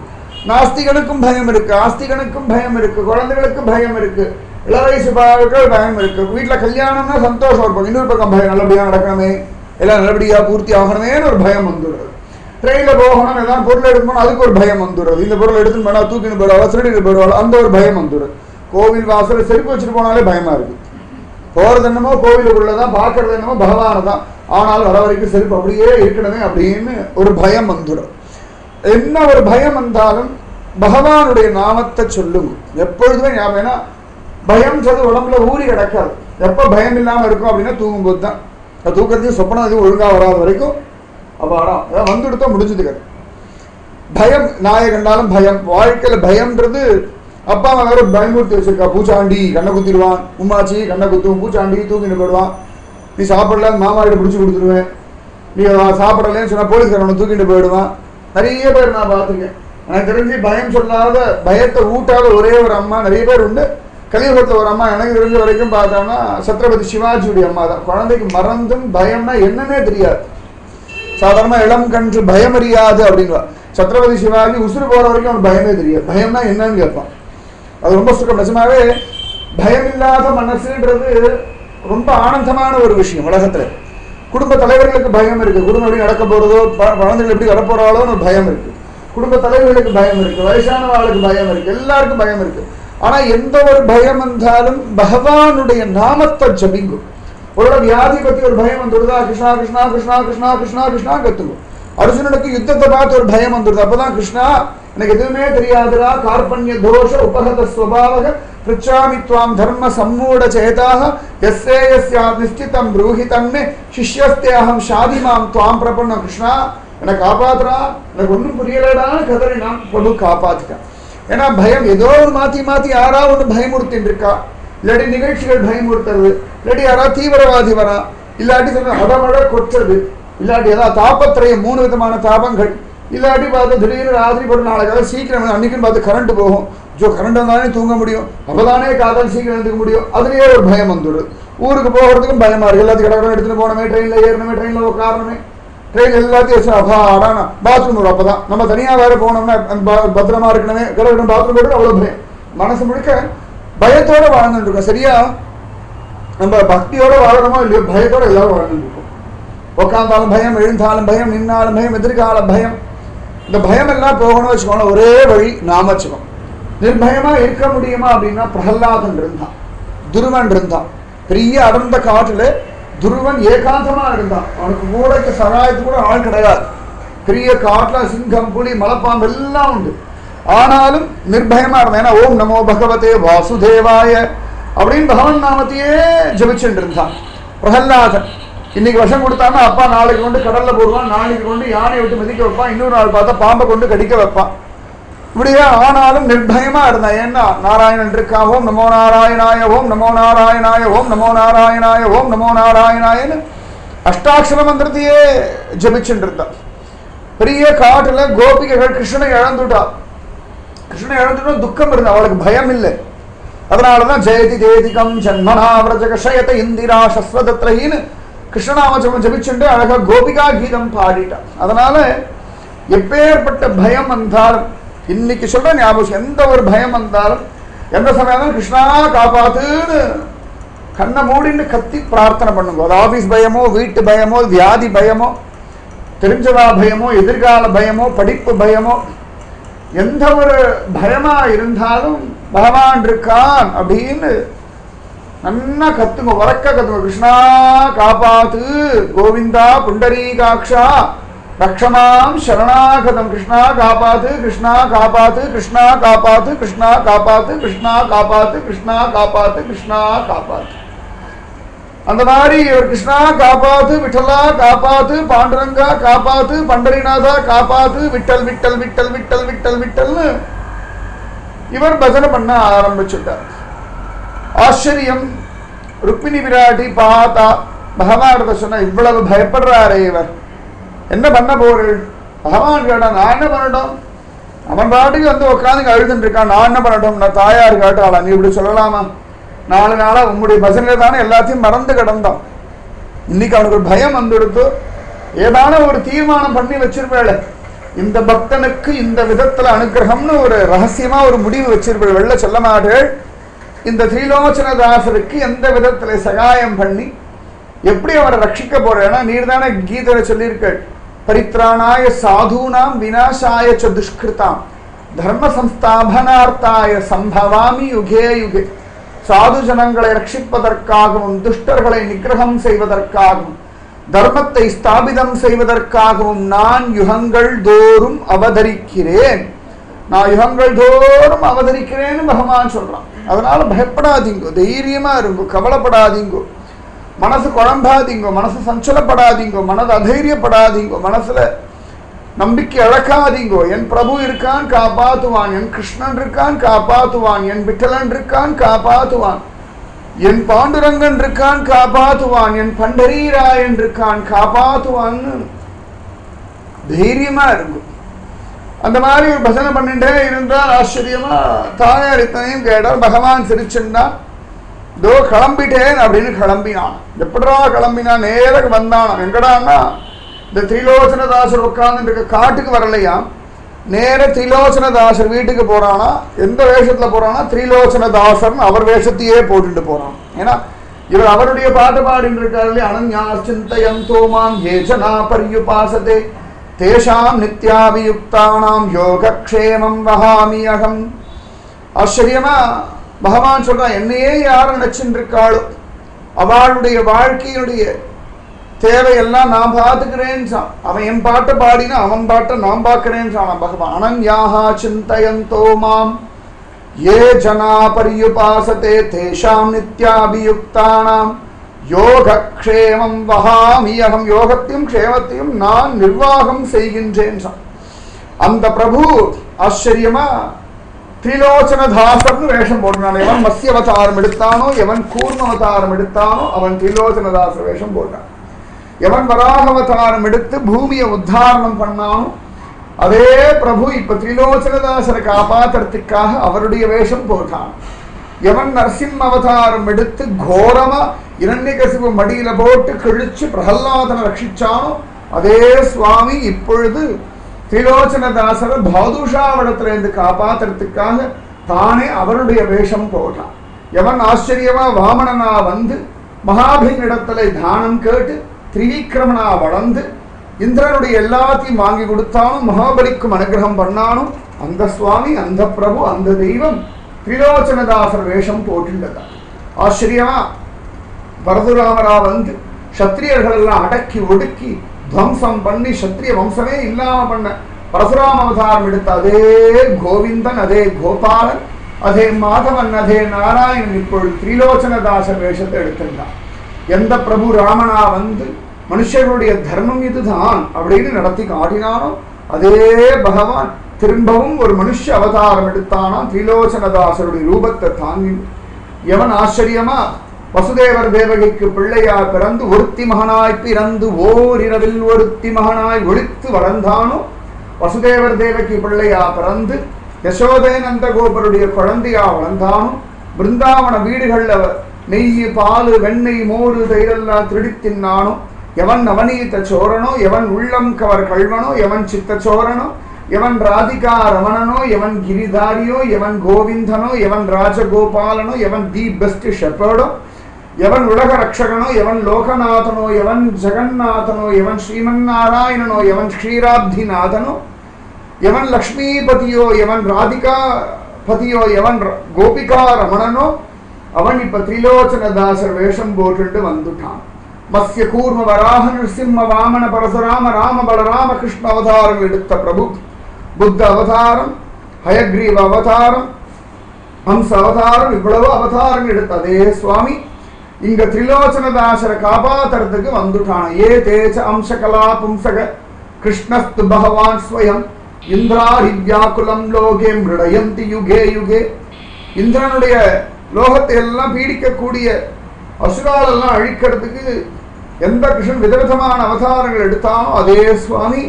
நாஸ்திகனுக்கும் பயம் இருக்கு, ஆஸ்திகனுக்கும் பயம் இருக்கு, குழந்தைகளுக்கு பயம் இருக்கு, இளவயசு பயம் இருக்கு. வீட்டுல கல்யாணம்னா சந்தோஷம் இருக்கும், இன்னொரு பக்கம் பயம் நல்லபடியா நடக்கணுமே, எல்லாம் நல்லபடியா பூர்த்தி ஆகணுமேன்னு ஒரு பயம் வந்துடுறது. ட்ரெயினில் போகணும், ஏதாவது பொருள் எடுக்கணும், அதுக்கு ஒரு பயம் வந்துடுறது. இந்த பொருள் எடுத்துன்னு போனா தூக்கின்னு போயிடுவாள், திருடிட்டு போயிடுவாள், அந்த ஒரு பயம் வந்துடுது. கோவில் வாசல் செருப்பு வச்சுட்டு போனாலே பயமா இருக்கு. போறது என்னமோ கோவிலுக்குள்ளதான், பார்க்கறது என்னமோ பகவானை தான், ஆனால் வர வரைக்கும் செருப்பு அப்படியே இருக்கணுமே அப்படின்னு ஒரு பயம் வந்துடும். என்ன ஒரு பயம் வந்தாலும் பகவானுடைய நாமத்தை சொல்லுங்க எப்பொழுதுமே ஞாபகம். ஏன்னா பயம்ன்றது உடம்புல ஊறி கிடக்காது. எப்ப பயம் இல்லாம இருக்கும் அப்படின்னா தூங்கும்போது தான். தூக்கத்தையும் சொப்பனம் எதுவும் ஒழுங்கா வராத வரைக்கும் அப்பாடா ஏதாவது வந்துடுத்தோ முடிஞ்சதுக்கு. பயம் நாயை கண்டாலும் பயம். வாழ்க்கையில பயம்ன்றது அப்பா அம்மா வேற பயமுறுத்தி வச்சிருக்கா. பூச்சாண்டி கண்ணை குத்திடுவான், உமாச்சி கண்ணை குத்தும், பூச்சாண்டி தூக்கிட்டு போயிடுவான், நீ சாப்பிடல மாமா கிட்ட பிடிச்சி கொடுத்துருவேன், நீ சாப்பிடலன்னு சொன்னா போலீஸ்காரனை தூக்கிட்டு போயிடுவான். நிறைய பேர் நான் பார்த்துருக்கேன். எனக்கு தெரிஞ்சு பயம் சொல்லாத, பயத்தை ஊட்டாத ஒரே ஒரு அம்மா நிறைய பேர் உண்டு. கலியுகத்தில் ஒரு அம்மா எனக்கு தெரிஞ்ச வரைக்கும் பார்த்தோம்னா சத்ரபதி சிவாஜியுடைய அம்மா தான். குழந்தைக்கு மறந்தும் பயம்னா என்னன்னே தெரியாது. சாதாரண இளம் கன்று பயம் அறியாது அப்படின்வா. சத்ரபதி சிவாஜி உசுறு போற வரைக்கும் அவனுக்கு பயமே தெரியாது. பயம்னா என்னன்னு கேட்பான். அது ரொம்ப சுகம். நிஜமாவே பயம் இல்லாத மனசுன்றது ரொம்ப ஆனந்தமான ஒரு விஷயம் உலகத்துல. குடும்ப தலைவர்களுக்கு பயம் இருக்கு, குடும்பம் எப்படி நடக்க போறதோ, குழந்தைகள் எப்படி வரப்போறாளோன்னு ஒரு பயம் இருக்கு. குடும்ப தலைவர்களுக்கு பயம் இருக்கு, வயசானவர்களுக்கு பயம் இருக்கு, எல்லாருக்கும் பயம் இருக்கு. ஆனா எந்த ஒரு பயம் வந்தாலும் பகவானுடைய நாமத்தை ஜபிங்கும். ஒரு வியாதி பத்தி ஒரு பயம் வந்துடுதா, கிருஷ்ணா கிருஷ்ணா கிருஷ்ணா கிருஷ்ணா கிருஷ்ணா கிருஷ்ணா கத்துக்கும். அர்ஜுனனுக்கு யுத்தத்தை பார்த்து ஒரு பயம் வந்துடுது. அப்பதான் கிருஷ்ணா எனக்கு எதுவுமே தெரியாதுரா, கார்பண்ய தோஷ உபகத ஸ்வபாவக பிருச்சாமி துவாம் தர்ம சம்மூட சேதாக யஸ்ரேயஸ்யா நிஷ்டிதம் ப்ரூஹிதம்னு சிஷ்யஸ்தேஹம் ஷாதிமாம் துவாம் பிரபன்ன. கிருஷ்ணா என்னை காப்பாத்துறா, எனக்கு ஒன்றும் புரியலடான்னு கதறினான். பிரபு காப்பாத்திட்டான். ஏன்னா பயம் ஏதோ ஒரு மாத்தி மாத்தி யாராவது ஒன்று பயமுறுத்தின்னு இருக்கா. இல்லாட்டி நிகழ்ச்சிகள் பயமுறுத்துறது, இல்லாட்டி யாராவது தீவிரவாதி வரா, இல்லாட்டி சொல்ற அடமழை கொட்டுறது, இல்லாட்டி ஏதாவது தாபத்திரையும் 3 விதமான தாபங்கள், இல்லாட்டி பார்த்து திடீர்னு ராத்திரி போட்டு நாளைக்காக சீக்கிரம் அன்னைக்குன்னு பார்த்து கரண்ட் போகும். கரண்ட் வந்தானே தூங்க முடியும், அப்பதானே காதல் சீக்கிரம் எடுத்துக்க முடியும். அதுலயே ஒரு பயம் வந்துடும். ஊருக்கு போகிறதுக்கும் பயமா இருக்கு. எல்லாத்தையும் கடற்கரை எடுத்துட்டு போனோமே, ட்ரெயின்ல ஏறணுமே, ட்ரெயின்ல உட்காரணுமே, ட்ரெயின் எல்லாத்தையும் வச்சு அப்பாடான பாத்ரூம் வரும். அப்பதான் நம்ம தனியா வேற போனோம்னா பத்திரமா இருக்கணுமே, கடற்கரை பாத்ரூம் போட்டு அவ்வளவு பயம். மனசு முழுக்க பயத்தோட வாழ்ந்துட்டு இருக்கோம். சரியா நம்ம பக்தியோட வாழணுமோ இல்லையோ, பயத்தோட எல்லாரும் வாழ்ந்துட்டு இருக்கோம். உட்காந்தாலும் பயம், எழுந்தாலும் பயம், நின்னாலும் பயம், எதிர்கால பயம். இந்த பயம் எல்லாம் போகணும்னு வச்சுக்கோங்க. ஒரே வழி நாமச்சிவம். நிர்பயமா இருக்க முடியுமா அப்படின்னா பிரகலாதன் இருந்தான், துருவன் இருந்தான். பெரிய அடர்ந்த காட்டுல துருவன் ஏகாந்தமா இருந்தான். அவனுக்கு மூளைக்கு சகாயத்து கூட ஆள் கிடையாது. பெரிய காட்டுல சிங்கம், புலி, மலைப்பாம்பு எல்லாம் உண்டு. ஆனாலும் நிர்பயமா இருந்தான். ஏன்னா ஓம் நமோ பகவதே வாசுதேவாய அப்படின்னு பகவன் நாமத்தையே ஜபிச்சுட்டு இருந்தான் பிரகலாதன். இன்னைக்கு விஷம் கொடுத்தாம அப்பா நாளைக்கு கொண்டு கடல்ல போடுவான், நாளைக்கு கொண்டு யானையை விட்டு மிதிக்க வைப்பான், இன்னொரு நாள் பார்த்தா பாம்பை கொண்டு கடிக்க வைப்பான். இப்படியா ஆனாலும் நிர்பயமா இருந்தான். ஏன்னா நாராயணன் இருக்கா. ஓம் நமோ நாராயணாய, ஓம் நமோ நாராயணாய, ஓம் நமோ நாராயணாய, ஓம் நமோ நாராயணாயன்னு அஷ்டாட்சர மந்திரத்தையே ஜபிச்சுட்டு இருந்தான். பெரிய காட்டுல கோபிகைகள் கிருஷ்ணனை இழந்துட்டா. கிருஷ்ணனை இழந்துட்டோம் துக்கம் இருந்தா, அவளுக்கு பயம் இல்லை. அதனாலதான் ஜெயதி தேதிகம் ஜன்மனாவிரஜகஷயத இந்திரா சஸ்வதத்ரஹின்னு கிருஷ்ணநாமஜபம் ஜபிச்சுட்டு அழகா கோபிகா கீதம் பாடிட்டான். அதனால எப்பேற்பட்ட பயம் வந்தாலும், இன்னைக்கு சொல்ற ஞாபகம், எந்த ஒரு பயம் வந்தாலும் எந்த சமயம் கிருஷ்ணா காப்பாத்துன்னு கண்ணை மூடின்னு கத்தி பிரார்த்தனை பண்ணுங்க. அது ஆபீஸ் பயமோ, வீட்டு பயமோ, வியாதி பயமோ, தெரிஞ்சவா பயமோ, எதிர்கால பயமோ, படிப்பு பயமோ, எந்த ஒரு பயமா இருந்தாலும் பகவான் இருக்கான் அப்படின்னு நன்னா கத்துங்க, உறக்க கத்துங்க. கிருஷ்ணா காப்பாத்து, கோவிந்தா புண்டரீகாட்சா ரக்ஷமாம் சரணாகதம். கிருஷ்ணா காப்பாத்து, கிருஷ்ணா காப்பாத்து, கிருஷ்ணா காப்பாத்து, கிருஷ்ணா காப்பாத்து, கிருஷ்ணா காப்பாத்து, கிருஷ்ணா காப்பாத்து, கிருஷ்ணா காப்பாத்து. அந்த மாதிரி ஒரு கிருஷ்ணா காப்பாத்து, விட்டலா காப்பாத்து, பாண்டுரங்கா காப்பாத்து, பண்டரிநாதா காப்பாத்து, விட்டல் விட்டல் விட்டல் விட்டல் விட்டல் விட்டல்னு இவர் பஜனை பண்ண ஆரம்பிச்சுட்டார். ஆச்சரியம். ருக்மிணி விராட்டி பார்த்தா பகவான் சொன்ன, இவ்வளவு பயப்படுறாரே இவர், என்ன பண்ண போறேன்? பகவான் கேட்டா, நான் என்ன பண்ணட்டும்? அவன் பாட்டுக்கு வந்து உட்காந்து அழுதுன்னு இருக்கான், நான் என்ன பண்ணட்டும்? நான் தாயார் கேட்டாளா, நீ இப்படி சொல்லலாமா? 4 நாளா உங்களுடைய பஜனையில தானே எல்லாத்தையும் மறந்து கிடந்தான். இன்னைக்கு அவனுக்கு ஒரு பயம் வந்துடுத்து. ஏதான ஒரு தீர்மானம் பண்ணி வச்சிருப்பேள, இந்த பக்தனுக்கு இந்த விதத்துல அனுகிரகம்னு ஒரு ரகசியமா ஒரு முடிவு வச்சிருப்பது வெளில சொல்ல மாட்டேள். இந்த திரிலோச்சனதாசருக்கு எந்த விதத்துல சகாயம் பண்ணி எப்படி அவரை ரட்சிக்க போறேன்னா, நீர் தானே கீதையில சொல்லியிருக்க, பரித்ராணாய சாதுனாம் விநாசாய ச துஷ்கிருதாம் தர்ம சம்ஸ்தாபனார்த்தாய சம்பவாமி யுகே யுகே. சாது ஜனங்களை ரட்சிப்பதற்காகவும் துஷ்டர்களை நிகிரகம் செய்வதற்காகவும் தர்மத்தை ஸ்தாபிதம் செய்வதற்காகவும் நான் யுகங்கள் தோறும் அவதரிக்கிறேன். நான் யுகங்கள் தோறும் அவதரிக்கிறேன்னு பகவான் சொல்றான். அதனால பயப்படாதீங்கோ, தைரியமா இருங்கோ, கவலைப்படாதீங்கோ, மனசு குழம்பாதீங்கோ, மனசு சஞ்சலப்படாதீங்கோ, மனது அதைரியப்படாதீங்கோ, மனசுல நம்பிக்கை இழக்காதீங்கோ. என் பிரபு இருக்கான் காப்பாத்துவான், என் கிருஷ்ணன் இருக்கான் காப்பாத்துவான், என் விட்டலன் இருக்கான் காப்பாத்துவான், என் பாண்டுரங்கன் இருக்கான் காப்பாத்துவான், என் பண்டரீராயன் இருக்கான் காப்பாத்துவான்னு தைரியமா இருக்கும். அந்த மாதிரி ஒரு பஜனை பண்ணிட்டே இருந்தால் ஆச்சரியமா தாயார் இத்தனையும் கேட்டார். பகவான் சிரிச்சுண்டான். இதோ கிளம்பிட்டேன் அப்படின்னு கிளம்பினான். எப்படா கிளம்பினா? நேர வந்தானா. எங்கடான்னா இந்த திரிலோச்சனதாசர் உட்கார்ந்து இருக்க காட்டுக்கு வரலையா, நேர திரிலோச்சனதாசர் வீட்டுக்கு போறானா. எந்த வேஷத்துல போறானா? திரிலோச்சனதாசர்னு அவர் வேஷத்தையே போட்டுட்டு போறான். ஏன்னா இவர் அவருடைய பாட்டு பாடிட்டு இருக்காரு. அனன்யா சிந்தயந்தோ மாம் யே ஜனா பர்யுபாசதே தேஷாம் நித்யாபியுக்தானாம் யோகக்ஷேமம் வஹாமி அகம். ஆச்சரியமா பகவான் சொல்றான், என்னையே யாரும் நினைச்சுட்டு இருக்காளோ அவளுடைய வாழ்க்கையுடைய தேவையெல்லாம் நான் பார்த்துக்கிறேன்னு சொன்னான். அவன் என் பாட்டை பாடினா அவன் பாட்டை நான் பார்க்கிறேன்னு சொன்னான் பகவான். அனன்யாஹா சிந்தயந்தோ மாம் யே ஜனா பர்யுபாசதே தேஷாம் நித்யாபியுக்தானாம் யோகக்ஷேமம் வஹாமி அகம். யோகத்தையும் க்ஷேமத்தையும் நான் நிர்வாகம் செய்கின்றேன். அந்த பிரபு ஆச்சரியமா திரிலோச்சனதாசர்னு வேஷம் போடுறான். எவன் மத்ய அவதாரம் எடுத்தானோ, எவன் கூர்ம அவதாரம் எடுத்தானோ அவன் திரிலோச்சனதாசர் வேஷம் போடுறான். எவன் வராக அவதாரம் எடுத்து பூமியை உத்தாரணம் பண்ணானோ அதே பிரபு இப்ப திரிலோச்சனதாசரை காப்பாத்துறதுக்காக அவருடைய வேஷம் போட்டான். எவன் நரசிம்ம அவதாரம் எடுத்து கோரமா இரண்யகசிபு மடியில போட்டு கிழிச்சு பிரகல்லாதனை ரட்சிச்சானோ அதே சுவாமி இப்பொழுது திரிலோச்சனதாசரை பாதுஷாவிடத்துல இருந்து காப்பாத்துறதுக்காக தானே அவருடைய வேஷம் போட்டான். எவன் ஆச்சரியமா வாமனனா வந்து மகாபின்னிடத்துல தானம் கேட்டு திரிவிக்ரமனா வளர்ந்து இந்திரனுடைய எல்லாத்தையும் வாங்கி கொடுத்தானும் மகாபலிக்கும் அனுகிரகம் பண்ணானும் அந்த சுவாமி, அந்த பிரபு, அந்த தெய்வம் திரிலோச்சனதாசர் வேஷம் போட்டுள்ளதா. ஆச்சரியமா பரதுராமரா வந்து சத்திரியர்கள் எல்லாம் அடக்கி ஒடுக்கி துவம்சம் பண்ணி சத்திரிய வம்சமே இல்லாம பண்ண பரசுராம அவதாரம் எடுத்த அதே கோவிந்தன், அதே கோபாலன், அதே மாதவன், அதே நாராயணன் இப்பொழுது திரிலோச்சனதாசர் வேஷத்தை எடுத்திருந்தான். எந்த பிரபு ராமனா வந்து மனுஷர்களுடைய தர்மம் இதுதான் அப்படின்னு நடத்தி காட்டினானோ அதே பகவான் திரும்பவும் ஒரு மனுஷ அவதாரம் எடுத்தானா திரிலோச்சனதாசருடைய ரூபத்தை தாங்கி. எவன் ஆச்சரியமா வசுதேவர் தேவகிக்கு பிள்ளையார் பிறந்து ஒருத்தி மகனாய் பிறந்து ஓரிரவில் ஒருத்தி மகனாய் ஒளித்து வளர்ந்தானோ வசுதேவர் தேவகி பிள்ளையா பிறந்து யசோதை நந்தகோபருடைய குழந்தையா வளர்ந்தானோ பிருந்தாவன வீடுகள்ல நெய் பால் வெண்ணெய் மோரு தயிரெல்லாம் திருடி தின்னானோ எவன் நவநீத சோரனோ, எவன் உள்ளம் கவர் கல்வனோ, எவன் சித்த சோரனோ, எவன் ராதிகா ரமணனோ, எவன் கிரிதாரியோ, எவன் கோவிந்தனோ, எவன் ராஜகோபாலனோ, எவன் தி பெஸ்ட் ஷெப்பர்டோ, எவன் உலக ரக்ஷகனோ, எவன் லோகநாதனோ, எவன் ஜெகநாதனோ, எவன் ஸ்ரீமன் நாராயணனோ, எவன் ஸ்ரீராப்திநாதனோ, எவன் லக்ஷ்மிபதியோ, எவன் ராதிகா பதியோ, எவன் கோபிகா ரமணனோ அவன் இப்ப திரிலோச்சனதாசர் வேஷம் போட்டு வந்துட்டான். மத்ய கூர்ம வராக நிருசிம்ம வாமன பரசுராம ராம பலராம கிருஷ்ண அவதாரங்கள் எடுத்த பிரபு புத்த அவதாரம், ஹயக்ரீவ அவதாரம், ஹம்ச அவதாரம், இவ்வளவு அவதாரங்கள் எடுத்த அதே சுவாமி இங்க திரிலோச்சனதாசரை காப்பாத்துறதுக்கு வந்துட்டான். ஏ தேச்ச அம்சகலா பும்சக கிருஷ்ணஸ்து பகவான் ஸ்வயம் இந்திராரி வியாக்குலம் லோகே மிருடயந்தி யுகே யுகே. இந்திரனுடைய லோகத்தை எல்லாம் பீடிக்கக்கூடிய அசுராலெல்லாம் அழிக்கிறதுக்கு எந்த கிருஷ்ணன் விதவிதமான அவதாரங்கள் எடுத்தானோ அதே சுவாமி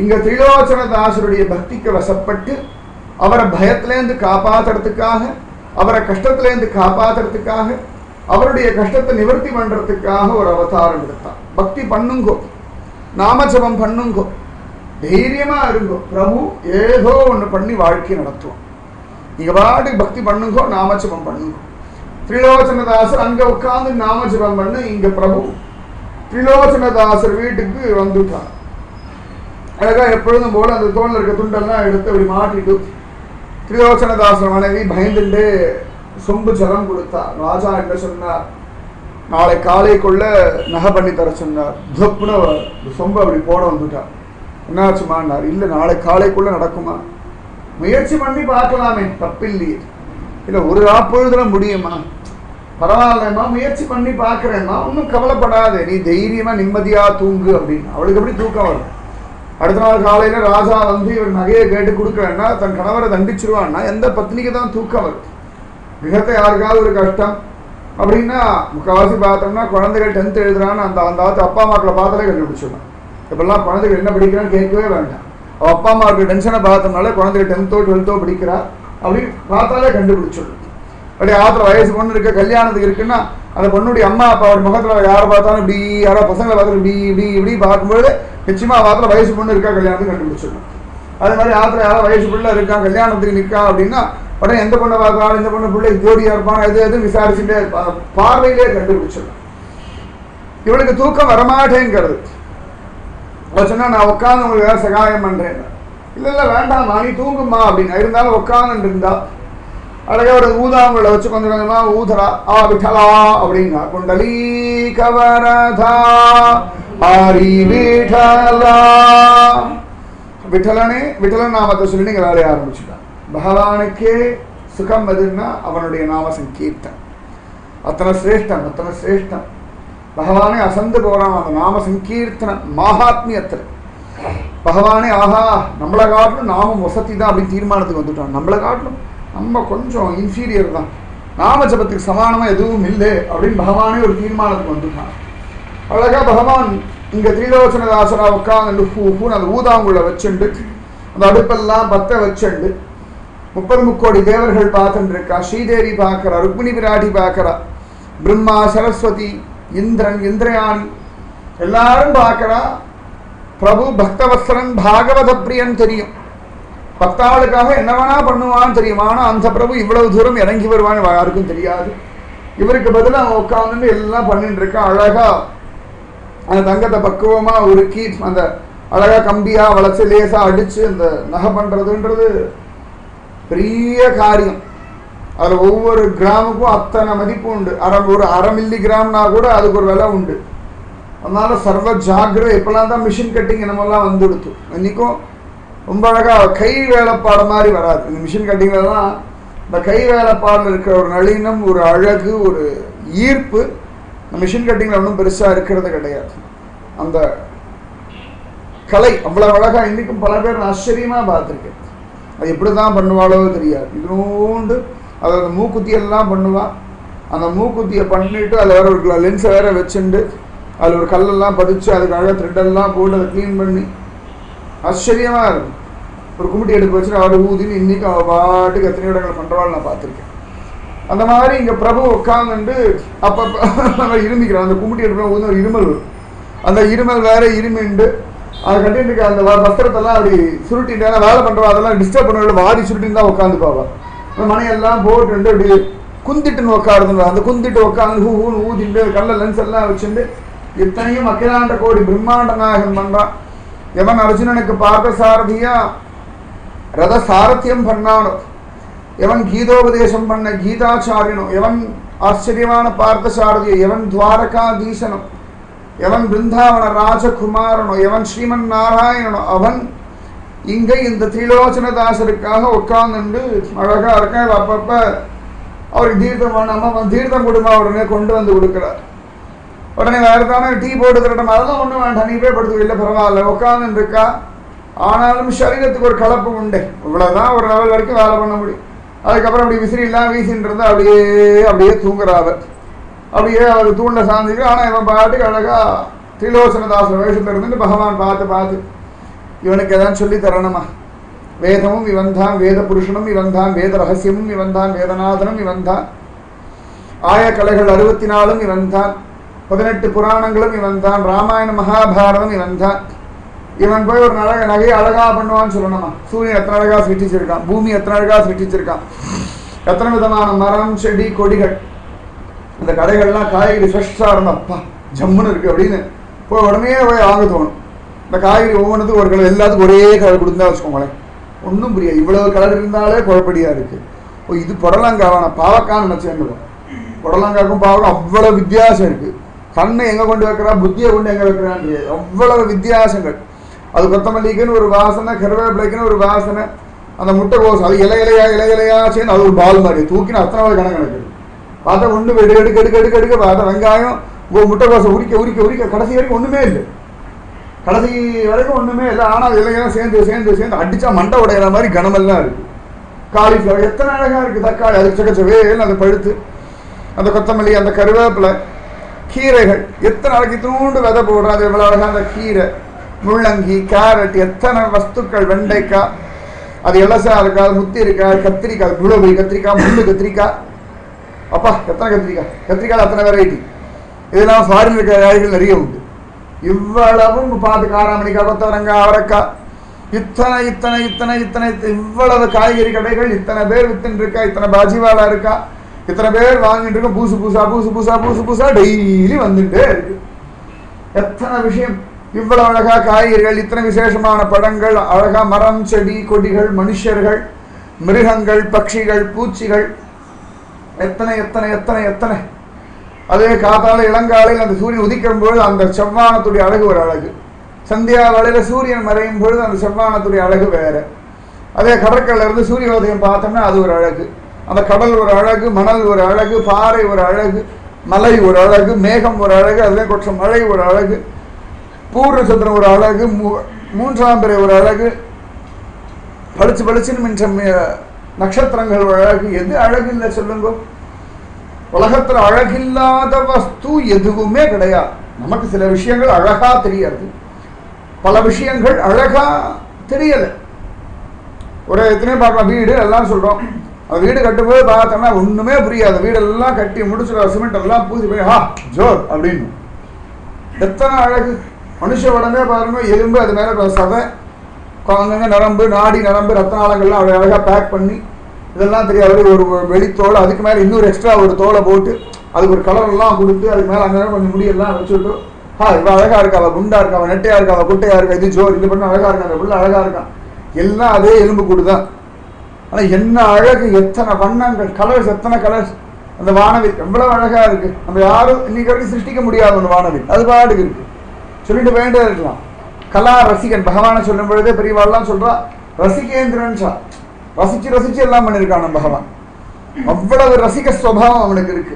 இங்க திரிலோச்சனதாசருடைய பக்திக்கு வசப்பட்டு அவரை பயத்திலேருந்து காப்பாத்துறதுக்காக, அவரை கஷ்டத்திலேருந்து காப்பாத்துறதுக்காக, அவருடைய கஷ்டத்தை நிவர்த்தி பண்றதுக்காக ஒரு அவதாரம் எடுத்தான். பக்தி பண்ணுங்கோ, நாமஜபம் பண்ணுங்கோ, தைரியமா இருக்கும். பிரபு ஏதோ ஒண்ணு பண்ணி வாழ்க்கை நடத்துவோம். நீங்க பாட்டுக்கு பக்தி பண்ணுங்கோ, நாமஜபம் பண்ணுங்க. திரிலோச்சனதாசர் அங்க உட்கார்ந்து நாமஜபம் பண்ணு. இங்க பிரபு திரிலோச்சனதாசர் வீட்டுக்கு வந்துட்டார். அழகா எப்பொழுதும் போல அந்த தோல்ல இருக்க துண்டெல்லாம் எடுத்து அப்படி மாட்டிட்டு திரிலோச்சனதாசர் மனைவி பயந்துட்டு சொம்பு ஜலம் கொடுத்தா. ராஜா என்ன சொன்னார், நாளை காலைக்குள்ள நகை பண்ணி தர சொன்னார். துப்புன சொம்பு அப்படி போட வந்துட்டார். என்னாச்சுமான்னார். இல்லை நாளை காலைக்குள்ள நடக்குமா, முயற்சி பண்ணி பார்க்கலாமே, தப்பில்லையே. இல்லை ஒரு பொழுதுல முடியுமா, பரவாயில்லம்மா முயற்சி பண்ணி பார்க்குறேம்மா, ஒன்றும் கவலைப்படாது, நீ தைரியமா நிம்மதியா தூங்கு அப்படின்னு. அவளுக்கு எப்படி தூக்கம் வரும்? அடுத்த நாள் காலையில ராஜா வந்து இவர் நகையை கேட்டு கொடுக்குறேன்னா தன் கணவரை தண்டிச்சிருவான்னா எந்த பத்னிக்கு தான் தூக்கம் வரும்? மிகத்தை யாருக்காவது ஒரு கஷ்டம் அப்படின்னா முக்கால்வாசி பார்த்தோம்னா குழந்தைகள் 10th எழுதுறான்னு அந்த ஆத்து அப்பா அம்மாக்களை பார்த்தாலே கண்டுபிடிச்சிடலாம். இப்பெல்லாம் குழந்தைகள் என்ன படிக்கிறான்னு கேட்கவே வேண்டாம். அவள் அப்பா அம்மாவுக்கு டென்ஷனை பார்த்தோம்னாலே குழந்தைகள் 10th 12th படிக்கிறா அப்படின்னு பார்த்தாலே கண்டுபிடிச்சிடலாம். அப்படியே ஆத்துல வயசு பொண்ணு இருக்க கல்யாணத்துக்கு இருக்குன்னா அந்த பொண்ணுடைய அம்மா அப்பாவோட முகத்துல யாரை பார்த்தாலும் இப்படி, யாரோ பசங்களை பார்த்தாலும் இப்படி இப்படி இப்படி பார்க்கும்போது நிச்சயமா ஆத்துல வயசு பொண்ணு இருக்கா கல்யாணத்துக்கு கண்டுபிடிச்சிடலாம். அது மாதிரி ஆத்துல யாரோ வயசு பிள்ளை இருக்கா கல்யாணத்துக்கு நிற்கா அப்படின்னா உடனே எந்த பொண்ணை பார்க்கலாம், இந்த பொண்ணு பிள்ளை ஜோடியா இருப்பாங்க, எது விசாரிச்சுட்டே இருப்பாங்க, பார்வையிலே கண்டுபிடிச்சிடலாம். இவளுக்கு தூக்கம் வரமாட்டேங்கிறது. சொன்னா நான் உட்காந்து உங்களுக்கு வேற சகாயம் பண்றேன். இல்ல இல்ல வேண்டாம்மா நீ தூங்குமா அப்படின்னு. இருந்தாலும் உட்காந்து இருந்தா அழகா ஒரு ஊதாங்களை வச்சு கொஞ்சம் கொஞ்சமா ஊதரா. விட்டலா அப்படின்னா குண்டலி கவரதா ஆரி விட்டலா. விட்டலனே விட்டலன் நாமத்தை சொல்லி நீங்க வேலைய ஆரம்பிச்சுட்டான். பகவானுக்கே சுகம் எதுன்னா அவனுடைய நாம சங்கீர்த்தன். அத்தனை சிரேஷ்டம், அத்தனை சிரேஷ்டம். பகவானே அசந்து போறான் அந்த நாம சங்கீர்த்தன மகாத்மியத்தில். பகவானே ஆஹா நம்மளை காட்டிலும் நாமம் வசதி தான் அப்படின்னு தீர்மானத்துக்கு வந்துட்டான். நம்மளை காட்டிலும் நம்ம கொஞ்சம் இன்ஃபீரியர் தான், நாம ஜபத்துக்கு சமானமா எதுவும் இல்லை அப்படின்னு பகவானே ஒரு தீர்மானத்துக்கு வந்துட்டான். அழகா பகவான் இங்க திரிலோச்சனதாசரா உட்காந்து அந்த ஊதாங்குள்ள வச்சுண்டு அந்த அடுப்பெல்லாம் பத்த வச்சுண்டு 30 கோடி தேவர்கள் பார்த்துட்டு இருக்கா. ஸ்ரீதேவி பார்க்கறா, ருக்மிணி பிராட்டி பார்க்கறா, பிரம்மா சரஸ்வதி இந்திரன் இந்திரயாணி எல்லாரும் பார்க்கறா. பிரபு பக்தவத்சரன் பாகவத பிரியன் தெரியும், பக்தாளுக்காக என்ன வேணா பண்ணுவான்னு தெரியும். ஆனா அந்த பிரபு இவ்வளவு தூரம் இறங்கி வருவான்னு யாருக்கும் தெரியாது. இவருக்கு பதிலாக அவன் உட்காந்து எல்லாம் பண்ணிட்டு இருக்கான். அழகா அந்த தங்கத்தை பக்குவமா உருக்கி அந்த அழகா கம்பியா வளைச்சு லேசா அடிச்சு அந்த நகை பண்றதுன்றது பெரிய காரியம். அதுல ஒவ்வொரு கிராமுக்கும் அத்தனை மதிப்பு உண்டு. ஒரு அரை மில்லி கிராம்னா கூட அதுக்கு ஒரு விலை உண்டு. அதனால சர்வ ஜாகிரதை. இப்பெல்லாம் தான் மிஷின் கட்டிங் என்னமெல்லாம் வந்துடுத்து. இன்னைக்கும் ரொம்ப அழகா கை வேலைப்பாடு மாதிரி வராது. இந்த மிஷின் கட்டிங்லாம் இந்த கை வேலைப்பாடுல இருக்கிற ஒரு நளினம், ஒரு அழகு, ஒரு ஈர்ப்பு இந்த மிஷின் கட்டிங்ல ஒன்றும் பெருசா இருக்கிறது கிடையாது. அந்த கலை அவ்வளவு அழகா இன்னைக்கும் பல பேர் ஆச்சரியமா பார்த்துருக்கேன். அது எப்படிதான் பண்ணுவாளோ தெரியாது. இதுண்டு அதாவது மூக்குத்தியெல்லாம் பண்ணுவான். அந்த மூக்குத்தியை பண்ணிட்டு அதில் வேற ஒரு லென்ஸை வேற வச்சுண்டு அதில் ஒரு கல்லெல்லாம் பதிச்சு அதுக்கு அழகாக த்ரெட்டெல்லாம் போட்டு அதை க்ளீன் பண்ணி ஆச்சரியமா இருக்கும். ஒரு கும்பிட்டி எடுப்பு வச்சுட்டு அவரை ஊதின்னு இன்னைக்கு அவள் பாட்டுக்கு எத்தனை இடங்கள் பண்றவாள் நான் பார்த்துருக்கேன். அந்த மாதிரி இங்க பிரபு உட்காந்துட்டு அப்பப்ப இருமிக்கிறான். அந்த கும்பிட்டி எடுப்பு ஊதி ஒரு இருமல் வரும். அந்த இருமல் வேற இருமிண்டு அதை கட்டிட்டு அந்த வஸ்திரத்தெல்லாம் அப்படி சுருட்டிட்டு வேலை பண்றவா அதெல்லாம் டிஸ்டர்ப் பண்ண வாரி சுருட்டின்னு தான் உட்காந்து போவா. அந்த மனையெல்லாம் போட்டு அப்படி குந்திட்டுன்னு உட்காருதுங்க. அந்த குந்திட்டு உட்காந்து ஹூன்னு ஊதிட்டு கல்ல லென்ஸ் எல்லாம் வச்சுட்டு இத்தனையும் அகிலாண்ட கோடி பிரம்மாண்ட நாயகன் பண்றான். எவன் அர்ஜுனனுக்கு பார்த்த சாரதியா ரத சாரத்தியம் பண்ணானோ, எவன் கீதோபதேசம் பண்ண கீதாச்சாரியனோ, எவன் ஆச்சரியமான பார்த்த சாரதியோ, எவன் துவாரகாதீசனோ, எவன் பிருந்தாவன ராஜகுமாரனோ, எவன் ஸ்ரீமன் நாராயணனோ, அவன் இங்க இந்த திரிலோச்சனதாசருக்காக உட்கார்ந்து அழகா இருக்க. அப்பப்ப அவருக்கு தீர்த்தம் வேணாமா, தீர்த்தம் கொடுமா உடனே கொண்டு வந்து கொடுக்குறார். உடனே வேறு தானே டீ போட்டு தரட்டும், அதெல்லாம் ஒன்றும் வேண்டாம், நீ போய் படுத்து இல்லை பரவாயில்ல உட்காந்து இருக்கா. ஆனாலும் சரீரத்துக்கு ஒரு கலப்பு உண்டு. இவ்வளவுதான் ஒரு லெவல் வரைக்கும் வேலை பண்ண முடியும். அதுக்கப்புறம் அப்படி விசிறி எல்லாம் வீசின்னு இருந்தா அப்படியே தூங்குறாவர். அப்படியே அவர் தூண்ட சாந்திக்கு. ஆனா இவன் பாட்டுக்கு அழகா திரிலோச்சனதாசர் வேஷத்துல இருந்துட்டு பகவான் பார்த்து இவனுக்கு எதாவது சொல்லி தரணுமா. வேதமும் இவன் தான், வேத புருஷனும் இவன் தான், வேத ரகசியமும் இவன் தான், வேதநாதனும் இவன் தான், ஆய கலைகள் 64 இவன் தான், 18 புராணங்களும் இவன் தான், ராமாயண மகாபாரதம் இவன் தான். இவன் போய் ஒரு நகையை அழகா பண்ணுவான்னு சொல்லணுமா? சூரியன் எத்தனை அழகா சிருஷ்டிச்சிருக்கான், பூமி எத்தனை அழகா சிருஷ்டிச்சிருக்கான், எத்தனை விதமான மரம் செடி கொடிகள். அந்த கடைகள்லாம் காய்கறி ஃப்ரெஷ்ஷாக இருந்தாப்பா ஜம்முன்னு இருக்கு அப்படின்னு போய் உடனே போய் வாங்க தோணும். இந்த காய்கறி ஒவ்வொன்றுத்துக்கும் ஒரு கலர், எல்லாத்துக்கும் ஒரே கலர் கொடுத்தா வச்சுக்கோங்களேன், ஒன்றும் புரியாது. இவ்வளவு கலர் இருந்தாலே குழப்படியா இருக்கு. ஓ இது புடலங்காவான பாவக்கான்னு நினச்சேன்னு. புடலங்காக்கும் பாவக்கும் அவ்வளவு வித்தியாசம் இருக்கு. கண்ணை எங்கே கொண்டு வைக்கிறா, புத்தியை கொண்டு எங்கே வைக்கிறான்னு அவ்வளவு வித்தியாசங்கள். அது கொத்தமல்லிக்குன்னு ஒரு வாசனை, கருவேப்பிலைக்குன்னு ஒரு வாசனை, அந்த முட்டைக்கோஸ் அது இலையா சேர்ந்து அது ஒரு பால் மாதிரி தூக்கின்னு அத்தனை கணக்கு பார்த்தா ஒன்று எடுக்க பார்த்தா வெங்காயம் முட்டைக்கோசை உரிக்க கடைசி வரைக்கும் ஒன்றுமே இல்லை. கடைசி வரைக்கும் ஒன்றுமே இல்லை. ஆனால் இலையெல்லாம் சேர்ந்து அடித்தா மண்டை உடையிற மாதிரி கனமெல்லாம் இருக்குது. காலிஃப்ளவர் எத்தனை அழகாக இருக்குது. தக்காளி அதுக்கு சக்கச்சவேன்னு அதை பழுத்து, அந்த கொத்தமல்லி, அந்த கருவேப்பிலை, கீரைகள் எத்தனை அழகு தூண்டு விதை போடுறோம். அது எவ்வளோ அழகாக அந்த கீரை, முள்ளங்கி, கேரட், எத்தனை வஸ்துக்கள், வெண்டைக்காய், அது எலசா இருக்கா, முத்தி இருக்கா, கத்திரிக்காய், குளோபரி கத்திரிக்காய், முள்ளு கத்திரிக்காய், அப்பா எத்தனை கத்திரிக்காய் அத்தனை வெரைட்டி. இதெல்லாம் ஃபாரின் இருக்கிற காய்கள் நிறைய உண்டு. இவ்வளவும் பார்த்து காராமணிக்காய், கொத்தவரங்காய், அவரைக்காய், இத்தனை இவ்வளவு காய்கறி கடைகள், இத்தனை பேர் வித்துன்னு இருக்கா, இத்தனை பாஜிவாலா இருக்கா, இத்தனை பேர் வாங்கிட்டு இருக்கோம். பூசு பூசா டெய்லி வந்துட்டே இருக்கு. எத்தனை விஷயம். இவ்வளவு அழகா காய்கறிகள், இத்தனை விசேஷமான பழங்கள், அழகா மரம் செடி கொடிகள், மனுஷர்கள், மிருகங்கள், பட்சிகள், பூச்சிகள், எத்தனை. அதே காத்தால இளங்காலையில் அந்த சூரியன் உதிக்கும் பொழுது அந்த செவ்வானத்துடைய அழகு ஒரு அழகு. சந்தியா வேளையில சூரியன் மறையும் பொழுது அந்த செவ்வானத்துடைய அழகு வேற. அதே கடற்கரையில இருந்து சூரிய உதயம் பார்த்தோம்னா அது ஒரு அழகு. அந்த கடல் ஒரு அழகு, மணல் ஒரு அழகு, பாறை ஒரு அழகு, மலை ஒரு அழகு, மேகம் ஒரு அழகு, அதுவே கொற்ற மழை ஒரு அழகு, பூர்ண சந்திரன் ஒரு அழகு, மூன்றாம் பிறை ஒரு அழகு, பளிச்சுன்னு மின்ற நட்சத்திரங்கள் ஒரு அழகு. எது அழகு இல்லை சொல்லுங்க? உலகத்துல அழகில்லாத வஸ்து எதுவுமே கிடையாது. நமக்கு சில விஷயங்கள் அழகா தெரியாது, பல விஷயங்கள் அழகா தெரியல. ஒரு எத்தனையோ பார்க்கலாம், வீடு எல்லாம் சொல்றோம். அந்த வீடு கட்டும்போது பார்த்தோம்னா ஒண்ணுமே புரியாது. வீடெல்லாம் கட்டி முடிச்சு சிமெண்ட் எல்லாம் பூசி போய் ஜோர் அப்படின்னு எத்தனை அழகு. மனுஷ உடம்பே பாருங்க, எலும்பு, அது மேல சதை, அங்கங்க நரம்பு, நாடி நரம்பு, ரத்த நாளங்கள்லாம் அவ்வளோ அழகா பேக் பண்ணி இதெல்லாம் தெரியாது. ஒரு வெளித்தோல், அதுக்கு மேலே இன்னொரு எக்ஸ்ட்ரா ஒரு தோலை போட்டு அதுக்கு ஒரு கலரெல்லாம் கொடுத்து அதுக்கு மேலே அங்கே கொஞ்சம் முடியெல்லாம் வச்சுட்டு இவன் அழகா இருக்கா, அவள் குண்டா இருக்கா, அவள் நெட்டையா இருக்கா, அவள் குட்டையா இருக்கா, இது ஜோர், இது பண்ண அழகா இருக்கா, அந்த பிள்ளை அழகா இருக்கான், எல்லாம் அதே எலும்பு கூடுதான். ஆனால் என்ன அழகு, எத்தனை வண்ணங்கள், கலர்ஸ், எத்தனை கலர்ஸ். அந்த வானவில் எவ்வளவு அழகா இருக்கு. நம்ம யாரும் இன்னைக்கு வரைக்கும் சிருஷ்டிக்க முடியாது ஒன்று வானவில், அது பாட்டுக்கு இருக்கு. சொல்லிட்டு வேண்டே இருக்கலாம். கலா ரசிகன் பகவானை சொல்லும் பொழுதே பெரியவாள்லாம் சொல்றா ரசிகேந்திரன். ரசிச்சு எல்லாம் பண்ணியிருக்கான் நம்ம பகவான். அவ்வளவு ரசிக சுவாவம் அவனுக்கு இருக்கு.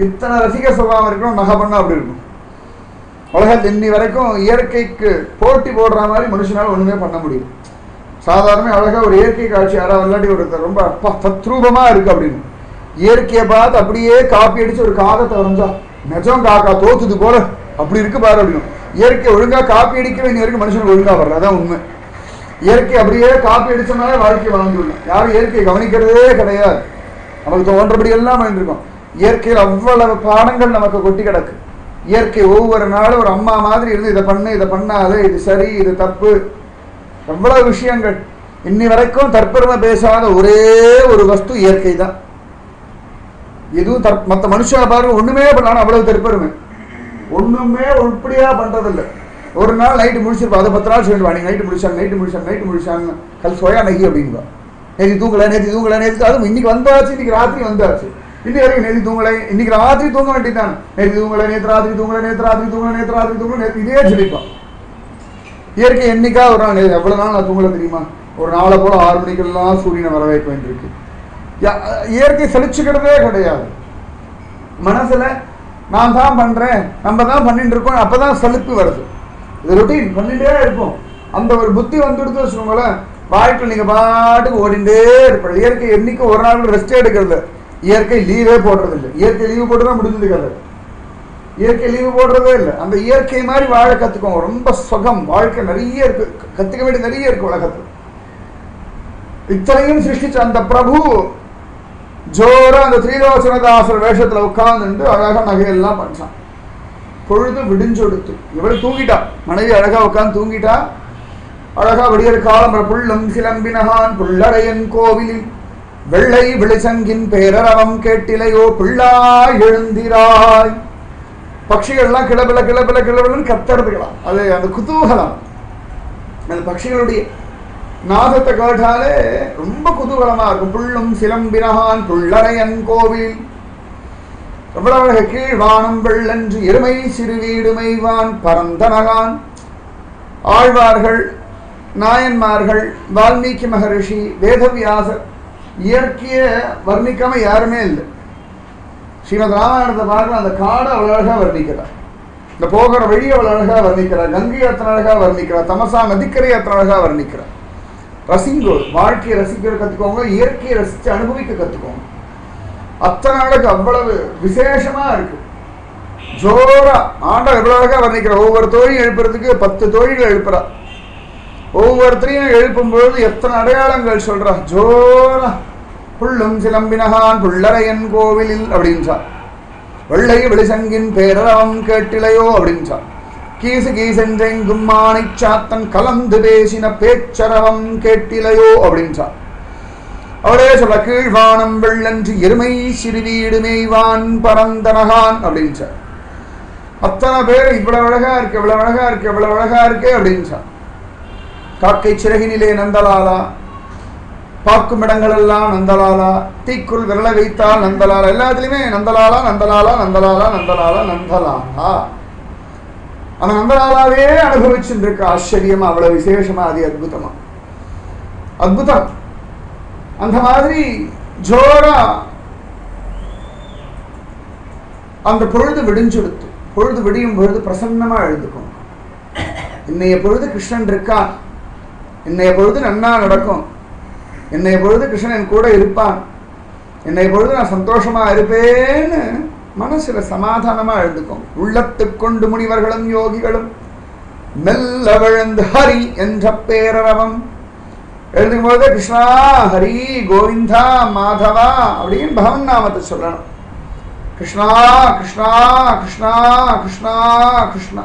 இத்தனை ரசிக சுவாவம் இருக்கணும், நகை பண்ணா அப்படி இருக்கும். உலகத்தில் இன்னி வரைக்கும் இயற்கைக்கு போட்டி போடுற மாதிரி மனுஷனால ஒண்ணுமே பண்ண முடியும். சாதாரண அழகா ஒரு இயற்கை காட்சி யாராவது இல்லாட்டி ஒரு ரொம்ப தத்ரூபமா இருக்கு அப்படின்னு இயற்கையை பார்த்து அப்படியே காப்பி அடிச்சு ஒரு காகத்தை வரைஞ்சா நிஜம் காக்கா தோத்துது போல அப்படி இருக்கு பாரு அப்படின்னு. இயற்கை ஒழுங்கா காப்பி அடிக்க வேண்டிய வரைக்கும் மனுஷனுக்கு ஒழுங்கா வரல, அதான் உண்மை. இயற்கை அப்படியே காப்பி அடிச்சோம்னாலே வாழ்க்கை வாழ்ந்துள்ளோம். யாரும் இயற்கையை கவனிக்கிறதே கிடையாது. நமக்கு தோன்றபடி எல்லாம் பண்ணிருக்கோம். இயற்கையில் அவ்வளவு பாடங்கள் நமக்கு கொட்டி கிடக்கு. இயற்கை ஒவ்வொரு நாளும் ஒரு அம்மா மாதிரி இருந்து இதை பண்ணு, இதை பண்ணாது, இது சரி, இது தப்பு, எவ்வளவு விஷயங்கள். இன்னி வரைக்கும் தற்பெருமை பேசாத ஒரே ஒரு வஸ்து இயற்கை தான். எதுவும் மற்ற மனுஷனை பாருங்க ஒண்ணுமே பண்ணாலும் அவ்வளவு தற்பெருமை, ஒண்ணுமே உருப்படியா பண்றதில்லை. ஒரு நாள் நைட்டு முடிச்சிருப்பா, அதை 10 நாள் சொல்லிடுவா, நீங்க நைட்டு முடிச்சாங்க கல் சோயா நகி அப்படின்பா. நேற்று தூங்கல, அதுவும் இன்னைக்கு வந்தாச்சு, இன்னைக்கு ராத்திரி வந்தாச்சு, இன்னி வரைக்கும் நேற்று தூங்கலை, இன்னைக்கு ராத்திரி தூங்க வேண்டியதான். நேற்று தூங்கலை, நேற்று ராத்திரி தூங்கல, இதே சொல்லிப்பான். இயற்கை என்னைக்கா ஒரு நாள், எவ்வளவு நாள் நான் தூங்கல தெரியுமா? ஒரு நாளை போல 6 மணிக்கெல்லாம் சூரியனை வரவேற்க வேண்டியிருக்கு. இயற்கை சலிச்சுக்கிறதே கிடையாது. மனசுல நான் தான் பண்றேன், நம்ம தான் பண்ணிட்டு இருக்கோம், அப்பதான் சலிப்பு வருது. இது ரொட்டீன் பண்ணிட்டே இருப்போம். அந்த ஒரு புத்தி வந்துடுத்து வச்சுக்கோங்களேன், வாழ்க்கையில் நீங்க பாட்டுக்கு ஓடிண்டே இருப்பீங்க. இயற்கை என்னைக்கு ஒரு நாள் ரெஸ்ட் எடுக்கிறது, இயற்கை லீவே போடுறது இல்லை. இயற்கை லீவு போட்டுதான் முடிஞ்சது கதை. இயற்கை லீவு போடுறதே இல்லை. அந்த இயற்கை மாதிரி வாழ கத்துக்கோங்க. ரொம்ப சுகம், வாழ்க்கை நிறைய இருக்கு, கத்துக்க வேண்டிய நிறைய இருக்கு உலகத்தில். இத்தனையும் சிருஷ்டிச்ச அந்த பிரபு ஜோரா அந்த ஸ்ரீலோச்சனதாசர் வேஷத்துல உட்கார்ந்து அழகா நகையெல்லாம் பண்ணான். பொழுது விடிஞ்சொடுத்து இவள் தூங்கிட்டா, மனைவி அழகா உட்காந்து தூங்கிட்டா. அழகா விடியற் காலம் புள்ளும் சிலம்பினகான் புள்ளரையன் கோவிலில் வெள்ளை வெளிச்சங்கின் பேரரவம் கேட்டிலையோ பிள்ளாய் எழுந்திராய். பட்சிகள்லாம் கிளபில கிளபில கிளபிலன்னு கத்துறதுக்கலாம். அது அந்த குதூகலம். அந்த பட்சிகளுடைய நாதத்தை கேட்டாலே ரொம்ப குதூகலமா இருக்கும். புள்ளும் சிலம்பினகான் புள்ளரையன் கோவில் எவ்வளவு கீழ் வானம் வெள்ளன்று எருமை சிறுவீடுமைவான் பரந்தனகான். ஆழ்வார்கள், நாயன்மார்கள், வால்மீகி மகரிஷி, வேதவியாசர் இயற்கைய வர்ணிக்காம யாருமே இல்லை. ஸ்ரீமத் ராமாயணத்தை பார்க்க அந்த காடை அவ்வளோ அழகா வர்ணிக்கிறார், இந்த போகிற வழி அவ்வளோ அழகா வர்ணிக்கிறார், கங்கை அத்தனை அழகா வர்ணிக்கிறார், தமசா நதிக்கரை அத்தனை அழகா வர்ணிக்கிறார். ரசிங்கோ, வாழ்க்கையை ரசிக்கிற கற்றுக்கோங்க, இயற்கையை ரசித்து அனுபவிக்க கற்றுக்கோங்க. அத்தனை அழகு அவ்வளவு விசேஷமா இருக்கு. ஜோரா ஆண்டா எவ்வளவு அழகா வர்ணிக்கிற. ஒவ்வொரு தோழியும் எழுப்புறதுக்கு 10 தோழிகள் எழுப்புறா. ஒவ்வொருத்தரையும் எழுப்பும் பொழுது எத்தனை அடையாளங்கள் சொல்றா. ஜோரா புள்ளும் சிலம்பினகான் புள்ளரையன் கோவிலில் அப்படின்றார். வெள்ளை வெளிசங்கின் பேரவம் கேட்டிலையோ அப்படின்றார். கீசு கீசென்றெங்கும் மானை சாத்தன் கலந்து பேசின பேச்சரவம் கேட்டிலையோ அப்படின்றார். அவரே சொல்ல கீழ்வானம் வெள்ளன்று எருமை சிறுவீடு மேய்வான் பரந்தனகான் அப்படின்றார். அத்தனை பேர் இவ்வளவு அழகா இருக்கு, இவ்வளவு அழகா இருக்கு, இவ்வளவு அழகா இருக்கு அப்படின்றார். காக்கை சிறகினிலே நந்தலாலா, பார்க்கும் இடங்களெல்லாம் நந்தலாலா, தீக்குள் விரல வைத்தால் நந்தலாலா, எல்லாத்துலயுமே நந்தலாலா நந்தலாலா நந்தலாலா நந்தலாலா நந்தலாலா. அந்த நந்தலாலாவே அனுபவிச்சுட்டு இருக்க. ஆச்சரியமா, அவ்வளவு விசேஷமா, அது அற்புதமா, அற்புதம். அந்த மாதிரி ஜோரா அந்த பொழுது விடிஞ்செடுத்து, பொழுது விடியும் பொழுது பிரசன்னமா எழுதுக்கும். இன்னைய பொழுது கிருஷ்ணன் இருக்கான், இன்னைய பொழுது நன்னா நடக்கும், இன்னைய பொழுது கிருஷ்ணன் என் கூட இருப்பான், இன்னைய பொழுது நான் சந்தோஷமா இருப்பேன்னு மனசுல சமாதானமா எழுதுக்கும். உள்ளத்துக்கொண்டு முனிவர்களும் யோகிகளும் மெல்ல விழுந்து ஹரி என்ற பேரரவம் எழுதும் போது கிருஷ்ணா ஹரி கோவிந்தா மாதவா அப்படின்னு பகவன் நாமத்தை சொல்லணும். கிருஷ்ணா கிருஷ்ணா கிருஷ்ணா கிருஷ்ணா கிருஷ்ணா.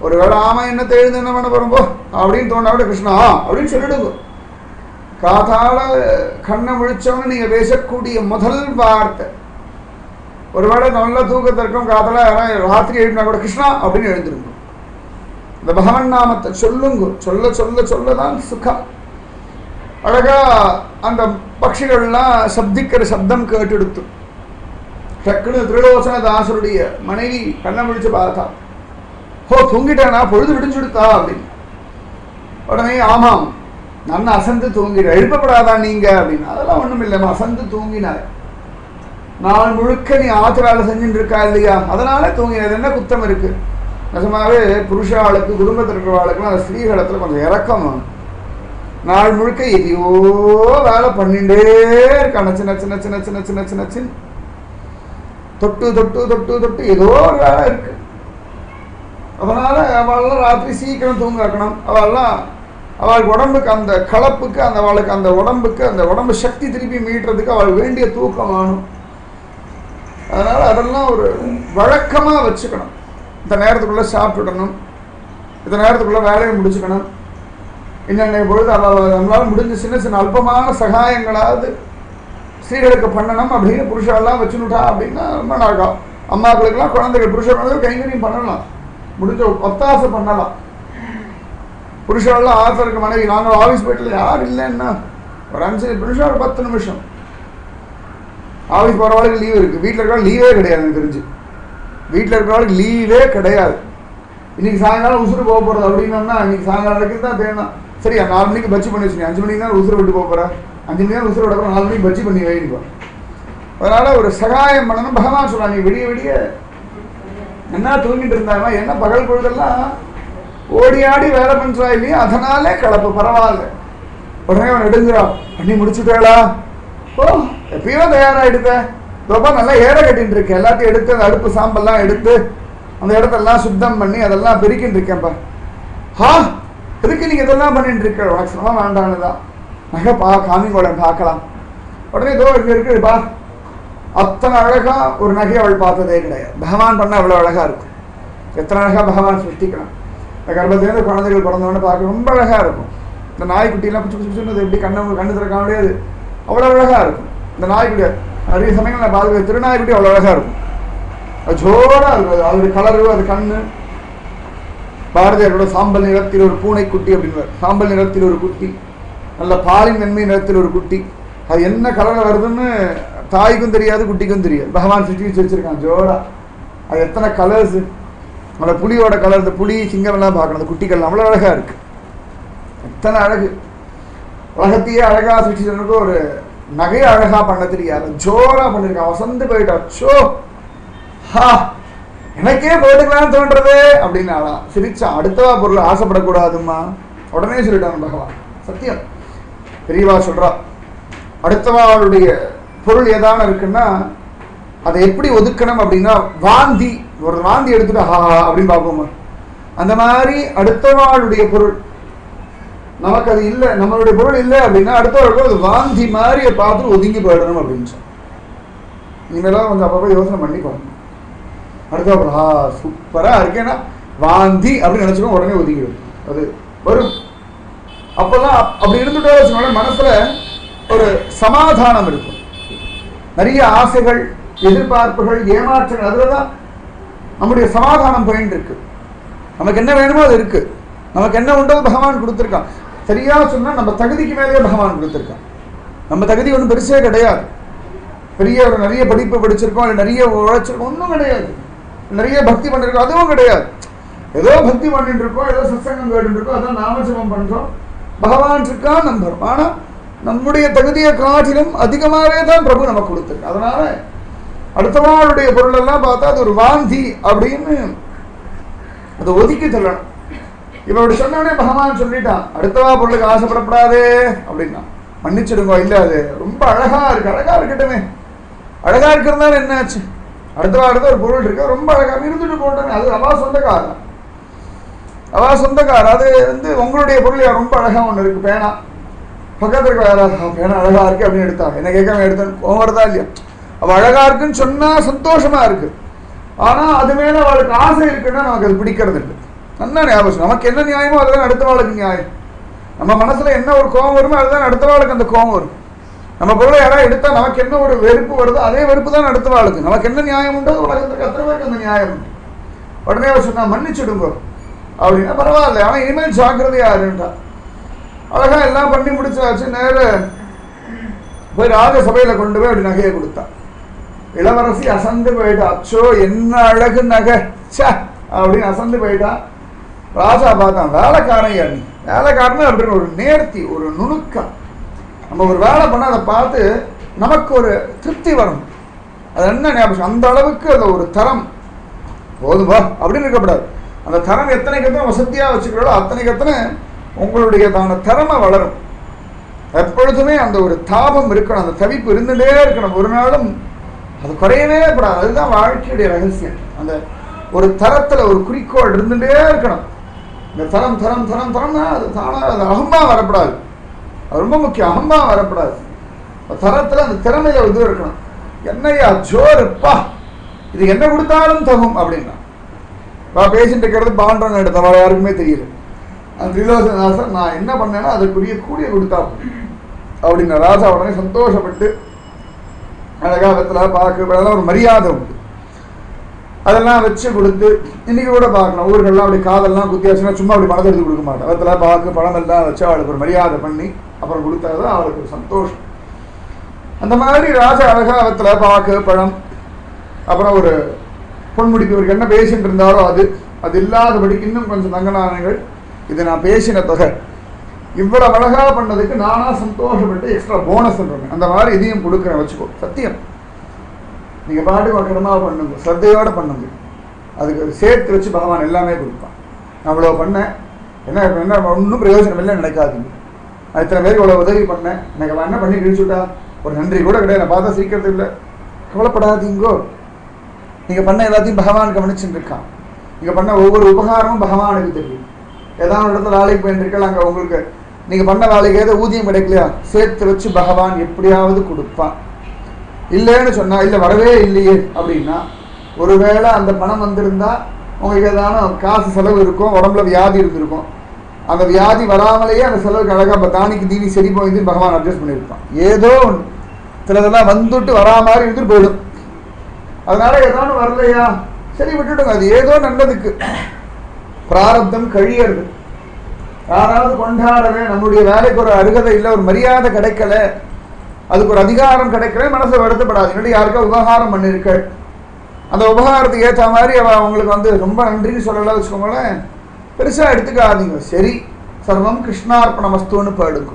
ஒருவேளை ஆமா என்னத்தை எழுந்து என்ன பண்ண போறோம்போ அப்படின்னு தோணா கூட கிருஷ்ணா அப்படின்னு சொல்லிடுங்க. காதால கண்ணை விழிச்சவன்னு நீங்க பேசக்கூடிய முதல் வார்த்தை. ஒருவேளை நல்ல தூக்கத்தை இருக்கும், காதால ராத்திரி எழுதினா கூட கிருஷ்ணா அப்படின்னு எழுந்திருக்கும். இந்த பகவன் நாமத்தை சொல்லுங்க. சொல்ல சொல்ல சொல்லதான் சுகம். அழகா அந்த பட்சிகள்லாம் சப்திக்கிற சப்தம் கேட்டெடுத்து டக்குன்னு திருலோசன தாசருடைய மனைவி கண்ணை விழிச்சு பார்த்தா, ஹோ தூங்கிட்டானா, பொழுது விடிஞ்சுடுத்தா அப்படின்னு. உடனே ஆமாம் நான் அசந்து தூங்கிட, எழுப்பப்படாதா நீங்க அப்படின்னு. அதெல்லாம் ஒண்ணும் இல்லைம்மா, அசந்து தூங்கினார். நாள் முழுக்க நீ ஆத்திரால செஞ்சுட்டு இருக்கா இல்லையா, அதனால தூங்கினது என்ன குத்தம் இருக்கு. நிஜமாவே புருஷாளுக்கு குடும்பத்தில் இருக்கிறவாளுக்குலாம் அந்த ஸ்ரீகளத்துல கொஞ்சம் இறக்கம் வேணும். நாள் முழுக்க எதையோ வேலை பண்ணிட்டே இருக்கான, சின்ன சின்ன சின்ன சின்ன சின்ன சின்ன சின்ன தொட்டு தொட்டு தொட்டு தொட்டு ஏதோ ஒரு வேலை இருக்கு. அதனால அவள்லாம் ராத்திரி சீக்கிரம் தூங்க வைக்கணும். அவள்லாம் அவளுக்கு உடம்புக்கு அந்த கலப்புக்கு அந்த அவளுக்கு அந்த உடம்புக்கு அந்த உடம்பு சக்தி திருப்பி மீட்டுறதுக்கு அவளுக்கு வேண்டிய தூக்கம் வேணும். அதனால அதெல்லாம் ஒரு வழக்கமா வச்சுக்கணும். இந்த நேரத்துக்குள்ள சாப்பிட்டுடணும், இந்த நேரத்துக்குள்ள வேலையை முடிச்சுக்கணும். இன்னென்ன பொழுது நம்மளால முடிஞ்ச சின்ன சின்ன அல்பமான சகாயங்களாவது ஸ்திரீகளுக்கு பண்ணணும் அப்படின்னு புருஷெல்லாம் வச்சுனுட்டா அப்படின்னா ரொம்ப நாளா. அம்மாக்களுக்கெல்லாம் குழந்தைகள் புருஷ குழந்தைகள் கைங்கரியம் பண்ணலாம், முடிஞ்ச ஒத்தாசை பண்ணலாம். புருஷெல்லாம் ஆசை இருக்க மனைவி, நாங்கள் ஆஃபீஸ் போயிட்டு யார் இல்லைன்னா ஒரு 5 நிமிஷம் ஒரு 10 நிமிஷம் ஆஃபீஸ் போகிறவளுக்கு லீவ் இருக்குது. வீட்டில் இருக்கிறவங்க லீவே கிடையாது. எனக்கு தெரிஞ்சு வீட்டில் இருக்கிறவளுக்கு லீவே கிடையாது. இன்னைக்கு சாயங்காலம் உசுறு போக போகிறது அப்படின்னோம்னா இன்னைக்கு சாயங்காலம் வரைக்கும் தான் தேணும். சரியா 4 மணிக்கு பஜ்ஜி பண்ணி வச்சுங்க, 5 மணிக்கு தான் உசுறு விட்டு போக போகிறேன், 5 மணிக்கு தான் உசுறு விட போகிறேன், 4 மணிக்கு பஜ்ஜி பண்ணி வைப்போம். அதனால ஒரு சகாயம் பண்ணணும். பகவான் சொல்கிறான், நீ விடிய விடிய என்ன தூங்கிட்டு இருந்தாங்க, என்ன பகல் பொழுதெல்லாம் ஓடி ஆடி வேலை பண்றா இல்லையா, அதனாலே கலப்பு பரவாயில்ல. உடனே அவன் எடுங்கிறான், பண்ணி முடிச்சுட்டேளா, ஓ எப்பயோ தயாராகிடுத, ரொம்ப நல்லா ஏற கட்டின்னு இருக்கேன், எல்லாத்தையும் எடுத்து அந்த அடுப்பு சாம்பல்லாம் எடுத்து அந்த இடத்தெல்லாம் சுத்தம் பண்ணி அதெல்லாம் பெருக்கின்னு இருக்கேன்ப்பா. ஹா எதுக்கு நீங்க இதெல்லாம் பண்ணிட்டு இருக்க, உனக்கு சிரமம் வேண்டானுதான், நகை காமிங்கோடன் பார்க்கலாம். உடனே இதோ இருக்குப்பா. அத்தனை அழகா ஒரு நகை அவள் பார்த்ததே கிடையாது. பகவான் பண்ண அவ்வளவு அழகா இருக்கும். எத்தனை அழகா பகவான் சிருஷ்டிக்கலாம். இந்த கர்ப்பத்திலேருந்து குழந்தைகள் பிறந்தவொடனே பார்க்க ரொம்ப அழகாக இருக்கும். இந்த நாய்க்குட்டிலாம் பிச்சு பிச்சு பிச்சுன்னு எப்படி கண்ணு திறக்க முடியாது, அவ்வளோ அழகாக இருக்கும். இந்த நாய்க்குட்டி நிறைய சமயங்கள் நான் பார்க்க திருநாய்க்குட்டி அவ்வளோ அழகாக இருக்கும், அது ஜோராக இருக்கும். அதோடைய கலரு, அது கண்ணு. பாரதியாரோட சாம்பல் நிறத்தில் ஒரு பூனைக்குட்டி அப்படின்னு, சாம்பல் நிறத்தில் ஒரு குட்டி, நல்ல பாலின் வெண்மை நிறத்தில் ஒரு குட்டி. அது என்ன கலரில் வருதுன்னு தாய்க்கும் தெரியாது, குட்டிக்கும் தெரியாது. பகவான் சுற்றி வச்சிருக்கான் ஜோரா. அது எத்தனை கலர்ஸு, அந்த புலியோட கலர், இந்த புலி சிங்கம்லாம் பார்க்கணும், அந்த குட்டிகள் அவ்வளோ அழகாக இருக்குது. எத்தனை அழகு, உலகத்தையே அழகாக சுற்றிட்டு ஒரு நகையை அழகாக பண்ண தெரியாது, ஜோராக பண்ணியிருக்கான். வசந்து போயிட்டா, சோ ஹா எனக்கே போட்டுக்கலான்னு தோன்றது அப்படின்னு சிரிச்சா. அடுத்தவா பொருள் ஆசைப்படக்கூடாதுமா உடனே சொல்லிட்டாங்க பகவான். சத்தியம் பெரியவா சொல்றா, அடுத்தவாளுடைய பொருள் ஏதான இருக்குன்னா அதை எப்படி ஒதுக்கணும் அப்படின்னா, வாந்தி, ஒரு வாந்தி எடுத்துட்டு ஹா அப்படின்னு பார்ப்போமா, அந்த மாதிரி அடுத்தவாளுடைய பொருள் நமக்கு அது இல்லை, நம்மளுடைய பொருள் இல்லை அப்படின்னா அடுத்தவர்களுக்கு அது வாந்தி மாதிரி பார்த்துட்டு ஒதுங்கி போயிடணும் அப்படின்னு சொன்னோம். இனிமேலாம் கொஞ்சம் அப்பப்போ யோசனை பண்ணி போகணும். அடுத்த சூப்பராக இருக்கேன்னா வாந்தி அப்படின்னு நினச்சிக்கோ, உடனே ஒதுங்கிடும். அது வரும். அப்போல்லாம் அப்படி இருந்துட்டே வச்சுக்கோங்க, மனசுல ஒரு சமாதானம் இருக்கும். நிறைய ஆசைகள், எதிர்பார்ப்புகள், ஏமாற்றங்கள், அதுல தான் நம்முடைய சமாதானம் போயிட்டு இருக்கு. நமக்கு என்ன வேணுமோ அது இருக்கு, நமக்கு என்ன உண்டோ பகவான் கொடுத்துருக்கான். சரியா சொன்னா நம்ம தகுதிக்கு மேலேயே பகவான் கொடுத்துருக்கான். நம்ம தகுதி ஒன்றும் பெருசே கிடையாது. பெரிய ஒரு நிறைய படிப்பு படிச்சிருக்கோம், இல்லை நிறைய உழைச்சிருக்கோம், ஒன்றும் கிடையாது. நிறைய பக்தி பண்ணிருக்கோம், அதுவும் கிடையாது. ஏதோ பக்தி பண்ணிட்டு இருக்கோம், ஏதோ சத்சங்கம் கேட்டு இருக்கோம், அதான் நாமஜபம் பண்றோம், பகவான் இருக்கான் நம்புறோம். ஆனா நம்முடைய தகுதியை காட்டிலும் அதிகமாகவே தான் பிரபு நமக்கு கொடுத்துருக்கு. அதனால அடுத்தவாளுடைய பொருள் எல்லாம் பார்த்தா அது ஒரு வாந்தி அப்படின்னு அதை ஒதுக்கி சொல்லணும். இவருடைய சொன்னோடனே பகவான் சொல்லிட்டான், அடுத்தவா பொருளுக்கு ஆசைப்படப்படாதே அப்படின்னா. மன்னிச்சிடுங்க, இல்லை அது ரொம்ப அழகா இருக்கு, அழகா இருக்கட்டுமே, அழகா இருக்கிறதுனால என்ன ஆச்சு, அடுத்த ஒரு பொருள் இருக்கு ரொம்ப அழகா இருந்துட்டு போட்டேன், அது அவா சொந்தக்காரன், அவா சொந்தக்காரன். அது உங்களுடைய பொருள் ரொம்ப அழகா ஒன்று இருக்கு, பேனா பக்கத்துல இருக்க வேற பேனா அழகா இருக்கு அப்படின்னு எடுத்தாங்க, என்ன கேட்காம எடுத்தேன், வருதா இல்லையா? அவ அழகா இருக்குன்னு சொன்னா சந்தோஷமா இருக்கு, ஆனா அது மேல அவளுக்கு ஆசை இருக்குன்னா நமக்கு அது பிடிக்கிறது இல்லை. நல்லா ஞாபகம், நமக்கு என்ன நியாயமோ அதுதான் அடுத்த வாழ்க்கை நியாயம். நம்ம மனசுல என்ன ஒரு கோபம் வருமோ அதுதான் அடுத்த வாழ்க்கை அந்த கோபம் வரும். நம்ம பொருளை யாராவது எடுத்தா நமக்கு என்ன ஒரு வெறுப்பு வருதோ அதே வெறுப்பு தான் அடுத்த வாழ்க்கை. நமக்கு என்ன நியாயம் உண்டோ உலகத்துக்கு அத்தனை பேருக்கு அந்த நியாயம் உண்டு. உடனே அவர் சொன்னா மன்னிச்சுடுங்க அப்படின்னா பரவாயில்ல, ஆனா இனிமேல் ஜாக்கிரதையா இருண்டா. அழகா எல்லாம் பண்ணி முடிச்சாச்சு. நேர போய் ராஜசபையில கொண்டு போய் அப்படி நகையை கொடுத்தா. இளவரசி அசந்து போயிட்டா, அச்சோ என்ன அழகு நகை அப்படின்னு அசந்து போயிட்டா. ராஜா பார்த்தான், வேலைக்காரன் யாரு, வேலைக்காரன் அப்படின்னு ஒரு நேர்த்தி, ஒரு நுணுக்கம். நம்ம ஒரு வேலை பண்ண அதை பார்த்து நமக்கு ஒரு திருப்தி வரும். அது என்ன ஞாபகம், அந்த அளவுக்கு அது ஒரு தரம் போதும்பா அப்படின்னு இருக்கக்கூடாது. அந்த தரம் எத்தனைக்கு எத்தனை வசதியாக வச்சுக்கிறோம் அத்தனைக்கு எத்தனை உங்களுடைய திறமை வளரும். எப்பொழுதுமே அந்த ஒரு தாபம் இருக்கணும், அந்த தவிப்பு இருந்துட்டே இருக்கணும், ஒரு நாளும் அது குறையவே கூடாது. அதுதான் வாழ்க்கையுடைய ரகசியம். அந்த ஒரு தரத்துல ஒரு குறிக்கோள் இருந்துட்டே இருக்கணும். இந்த தரம் தரம் தரம் தரம்னா அது தானா, அது அகம்பா வரப்படாது, அது ரொம்ப முக்கியம். அகம்பா வரப்படாது, தரத்துல அந்த திறமையில இது இருக்கணும். என்னையா ஜோருப்பா, இது என்ன கொடுத்தாலும் தகும் அப்படின்னா பேசிட்டு இருக்கிறது பாண்டவன் எடுத்த யாருக்குமே தெரியல. அந்த திரிலோசனாசன் நான் என்ன பண்ணேன்னா அதுக்குரிய கூடிய கொடுத்தா அப்படின்னா ராஜா உடனே சந்தோஷப்பட்டு அழகா வெத்தலை பாக்கு அதெல்லாம் ஒரு மரியாதை உண்டு, அதெல்லாம் வச்சு கொடுத்து. இன்னைக்கு கூட பார்க்கலாம் ஊர்கள்லாம் அப்படி காதெல்லாம் குத்தியாச்சுன்னா சும்மா அப்படி பணத்தை எடுத்து கொடுக்க மாட்டேன், வெத்தலை பாக்கு பழம் எல்லாம் வச்சு அவளுக்கு ஒரு மரியாதை பண்ணி அப்புறம் கொடுத்தாதான் அவளுக்கு ஒரு சந்தோஷம். அந்த மாதிரி ராஜா அழகா வெத்தலை பாக்கு பழம் அப்புறம் ஒரு பொன்முடிப்பு, இவருக்கு என்ன பேசிட்டு இருந்தாரோ அது இல்லாதபடிக்கு இன்னும் கொஞ்சம் தங்க நாணயங்கள், இது நான் பேசின தொகை, இவ்வளவு அழகா பண்ணதுக்கு நானா சந்தோஷப்பட்டு எக்ஸ்ட்ரா போனஸ் பண்ணுறேன், அந்த மாதிரி இதையும் கொடுக்குறேன் வச்சுக்கோ. சத்தியம், நீங்க பாட்டுக்கு வக்கரமா பண்ணுங்க, சத்தையோட பண்ணுங்க, அதுக்கு சேர்த்து வச்சு பகவான் எல்லாமே கொடுப்பான். நான் இவ்வளோ பண்ணேன், என்ன ஒன்றும் பிரயோஜனம் இல்லை நினைக்காதீங்க. நான் இத்தனை பேருக்கு இவ்வளோ உதவி பண்ணேன், எனக்கு அவன் என்ன பண்ணி கிழிச்சுட்டா ஒரு நன்றி கூட கிடையாது, நான் பார்த்தா சீக்கிரத்து இல்லை, கவலைப்படாதீங்கோ. நீங்க பண்ண எல்லாத்தையும் பகவான் கவனிச்சுட்டு இருக்கான். நீங்க பண்ண ஒவ்வொரு உபகாரமும் பகவானுக்கு தெரியும். ஏதாவது இடத்துல வேலைக்கு போயிருக்கல, அங்கே உங்களுக்கு நீங்க பண்ண வேலைக்கு ஏதோ ஊதியம் கிடைக்கலையா, சேர்த்து வச்சு பகவான் எப்படியாவது கொடுப்பான். இல்லைன்னு சொன்னா இல்லை வரவே இல்லையே அப்படின்னா ஒருவேளை அந்த பணம் வந்திருந்தா உங்களுக்கு ஏதான காசு செலவு இருக்கும், உடம்புல வியாதி இருந்திருக்கும், அந்த வியாதி வராமலேயே அந்த செலவுக்கு அழகாக தானிக்கு தீனி சரி போயிருந்து பகவான் அட்ஜஸ்ட் பண்ணியிருப்பான். ஏதோ ஒன்று சிலதெல்லாம் வந்துட்டு வரா மாதிரி இருந்துட்டு போயிடும். அதனால ஏதோ வரலையா சரி விட்டுடுங்க, அது ஏதோ நல்லதுக்கு. பிராரப்தம் கழியறது. யாராவது கொண்டாடவே நம்முடைய வேலைக்கு ஒரு அருகதை இல்லை, ஒரு மரியாதை கிடைக்கல, அதுக்கு ஒரு அதிகாரம் கிடைக்கல, மனசை வருத்தப்படாது. யாருக்கா உபகாரம் பண்ணிருக்க, அந்த உபகாரத்துக்கு ஏற்ற மாதிரி அவங்களுக்கு ரொம்ப நன்றின்னு சொல்லலாம் வச்சுக்கோங்களேன், பெருசாக எடுத்துக்காதீங்க. சரி, சர்வம் கிருஷ்ணார்ப்பண வஸ்துன்னு போயிடுங்க.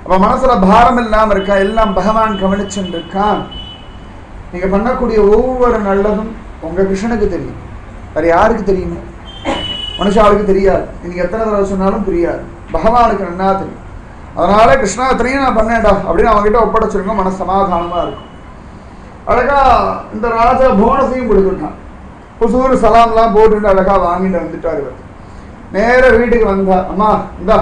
அப்போ மனசில் பாரம் இல்லாமல் இருக்கா, எல்லாம் பகவான் கவனிச்சுட்டு இருக்கான். நீங்கள் பண்ணக்கூடிய ஒவ்வொரு நல்லதும் உங்கள் கிருஷ்ணனுக்கு தெரியும், வேறு யாருக்கு தெரியுமே? மனுஷாளுக்கு தெரியாது, நீங்கள் எத்தனை தடவை சொன்னாலும் புரியாது, பகவானுக்கு நன்னா தெரியும். அதனால கிருஷ்ணா எத்தனையும் நான் பண்ணேன்டா அப்படின்னு அவங்ககிட்ட ஒப்படைச்சிருக்கோம், மன சமாதானமாக இருக்கும். அழகா இந்த ராஜா போனஸையும் கொடுத்துட்டான். புசூர் சலாம்லாம் போட்டு அழகா வாங்கிட்டு வந்துட்டார். இவர் நேர வீட்டுக்கு வந்தா, அம்மா இந்தா,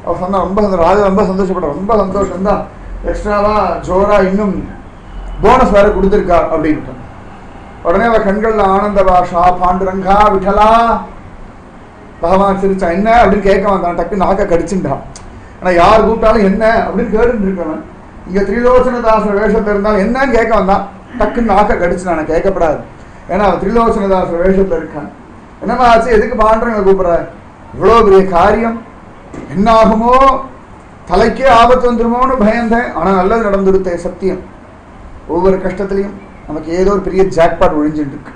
அவ சொன்னா ரொம்ப ராஜா ரொம்ப சந்தோஷப்பட்ட, ரொம்ப சந்தோஷம் தான், எக்ஸ்ட்ராவா ஜோரா இன்னும் போனஸ் வேற கொடுத்துருக்கா அப்படின்ட்டு. உடனே அவ கண்கள்ல ஆனந்த பாஷா, பாண்டுரங்கா விட்டலா. பகவான் சிரிச்சா. என்ன அப்படின்னு கேட்க வந்தான், டக்கு நாக்க கடிச்சுட்டான். ஆனா யார் கூப்பிட்டாலும் என்ன அப்படின்னு கேட்டுட்டு இருக்கவன் இங்க திரிலோச்சனதாசர் வேஷத்துல இருந்தாலும் என்னன்னு கேட்க வந்தான், டக்குன்னு நாக்க கடிச்சு நான் கேட்கப்படாது, ஏன்னா அவன் திரிலோச்சனதாசர் வேஷத்துல இருக்கான். என்னமா ஆச்சு, எதுக்கு பாண்டுறங்க கூப்பிடுற, இவ்வளோ பெரிய காரியம் என்ன ஆகுமோ, தலைக்கே ஆபத்து வந்துருமோன்னு பயந்தேன், ஆனா நல்லது நடந்துருத்தே. சத்தியம், ஒவ்வொரு கஷ்டத்துலையும் நமக்கு ஏதோ ஒரு பெரிய ஜாக்பாட் ஒழிஞ்சுட்டு இருக்கு,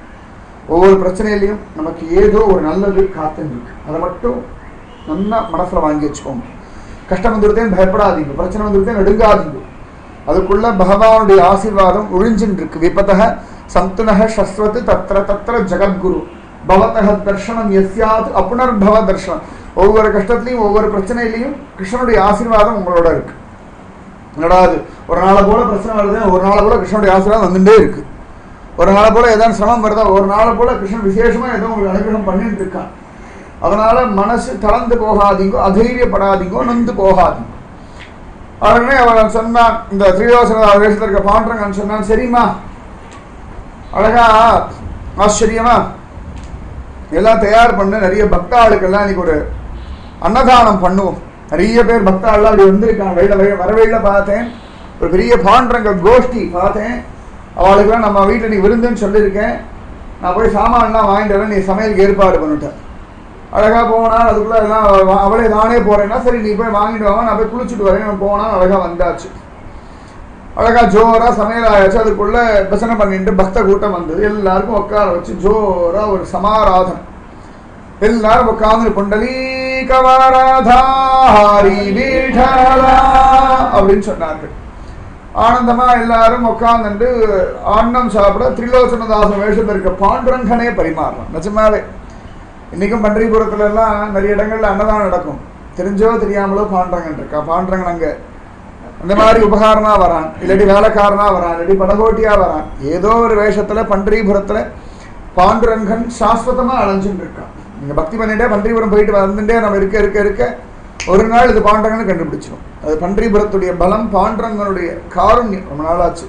ஒவ்வொரு பிரச்சனையிலையும் நமக்கு ஏதோ ஒரு நல்லது காத்துன்னு இருக்கு. அதை மட்டும் நல்லா மனசுல வாங்கி வச்சுக்கோங்க. கஷ்டம் வந்துருத்தேன் பயப்படாதீங்க, பிரச்சனை வந்துருத்தேன் நடுங்காதீங்க, அதுக்குள்ள பகவானுடைய ஆசீர்வாதம் ஒழிஞ்சுட்டு இருக்கு. விபதக சந்துனக சஸ்வத்து தத்திர தத்திர ஜெகத்குரு பவத்தக தர்ஷனம் எஸ்யாத் அப்புனர்பவ தர்ஷனம். ஒவ்வொரு கஷ்டத்துலையும் ஒவ்வொரு பிரச்சனையிலையும் கிருஷ்ணனுடைய ஆசீர்வாதம் உங்களோட இருக்கு. என்னடாது ஒரு நாளை போல பிரச்சனை வருது, ஒரு நாளை போல கிருஷ்ணனுடைய ஆசீர்வாதம் வந்துட்டே இருக்கு. ஒரு நாளை போல ஏதாவது சிரமம் வருதா, ஒரு நாளை போல கிருஷ்ணன் விசேஷமா ஏதோ உங்களுக்கு அனுகிரகம் பண்ணிட்டு இருக்கான். அதனால மனசு தளர்ந்து போகாதீங்கோ, அதைரியப்படாதீங்கோ, நொந்து போகாதீங்க. உடனே அவன் சொன்னான், இந்த திரிலோச்சன வேஷத்தில் இருக்க பாண்டரங்கன்னு சொன்னான், சரிம்மா அழகா ஆச்சரியமா எல்லாம் தயார் பண்ண, நிறைய பக்தாளுக்கெல்லாம் இன்னைக்கு ஒரு அன்னதானம் பண்ணுவோம். நிறைய பேர் பக்தாள்லாம் அப்படி வந்திருக்காங்க. வரவையில் பார்த்தேன், ஒரு பெரிய பாண்டரங்க கோஷ்டி பார்த்தேன். அவளுக்கெல்லாம் நம்ம வீட்டில் நீ விருந்துன்னு சொல்லியிருக்கேன், நான் போய் சாமான்லாம் வாங்கிட்டு வரேன், நீ சமையலுக்கு ஏற்பாடு பண்ணிட்டேன். அழகாக போனால் அதுக்குள்ளே எல்லாம் அவளே நானே போகிறேன்னா சரி நீ போய் வாங்கிட்டு வாங்க, நான் போய் குளிச்சுட்டு வரேன். போனால் அழகாக வந்தாச்சு, அழகாக ஜோராக சமையல் ஆயாச்சு. அதுக்குள்ளே பசனை பண்ணிட்டு பக்த கூட்டம் வந்தது. எல்லாருக்கும் உட்கார வச்சு ஜோராக ஒரு சமாராதனை. எல்லாரும் உட்காந்து புண்டலீ கவராதாரி வீடலா அப்படின்னு சொன்னார்கள். ஆனந்தமா எல்லாரும் உட்கார்ந்து அன்னம் சாப்பிட திரிலோச்சனதாசன் வேஷத்தில் இருக்க பாண்டுரங்கனே பரிமாறலாம். நிஜமாவே இன்னைக்கும் பண்டரிபுரத்துல எல்லாம் நிறைய இடங்கள்ல அன்னதானம் நடக்கும். தெரிஞ்சோ தெரியாமலோ பாண்டுரங்கன் இருக்கா. பாண்டுரங்கன் அங்க அந்த மாதிரி உபகாரனா வரான், இல்லாட்டி வேலைக்காரனா வரான், இல்லாட்டி படகோட்டியா வரான். ஏதோ ஒரு வேஷத்துல பண்டரிபுரத்துல பாண்டுரங்கன் சாஸ்வதமா அலைஞ்சுட்டு இருக்கான். நீங்க பக்தி பண்ணிட்டே பண்டரிபுரம் போயிட்டு வந்துட்டே நம்ம இருக்க இருக்க இருக்க ஒரு நாள் இது பாண்டரங்கன்னு கண்டுபிடிச்சிடும். அது பண்டரிபுரத்துடைய பலம், பாண்டரங்கனுடைய காருண்யம். ரொம்ப நாளாச்சு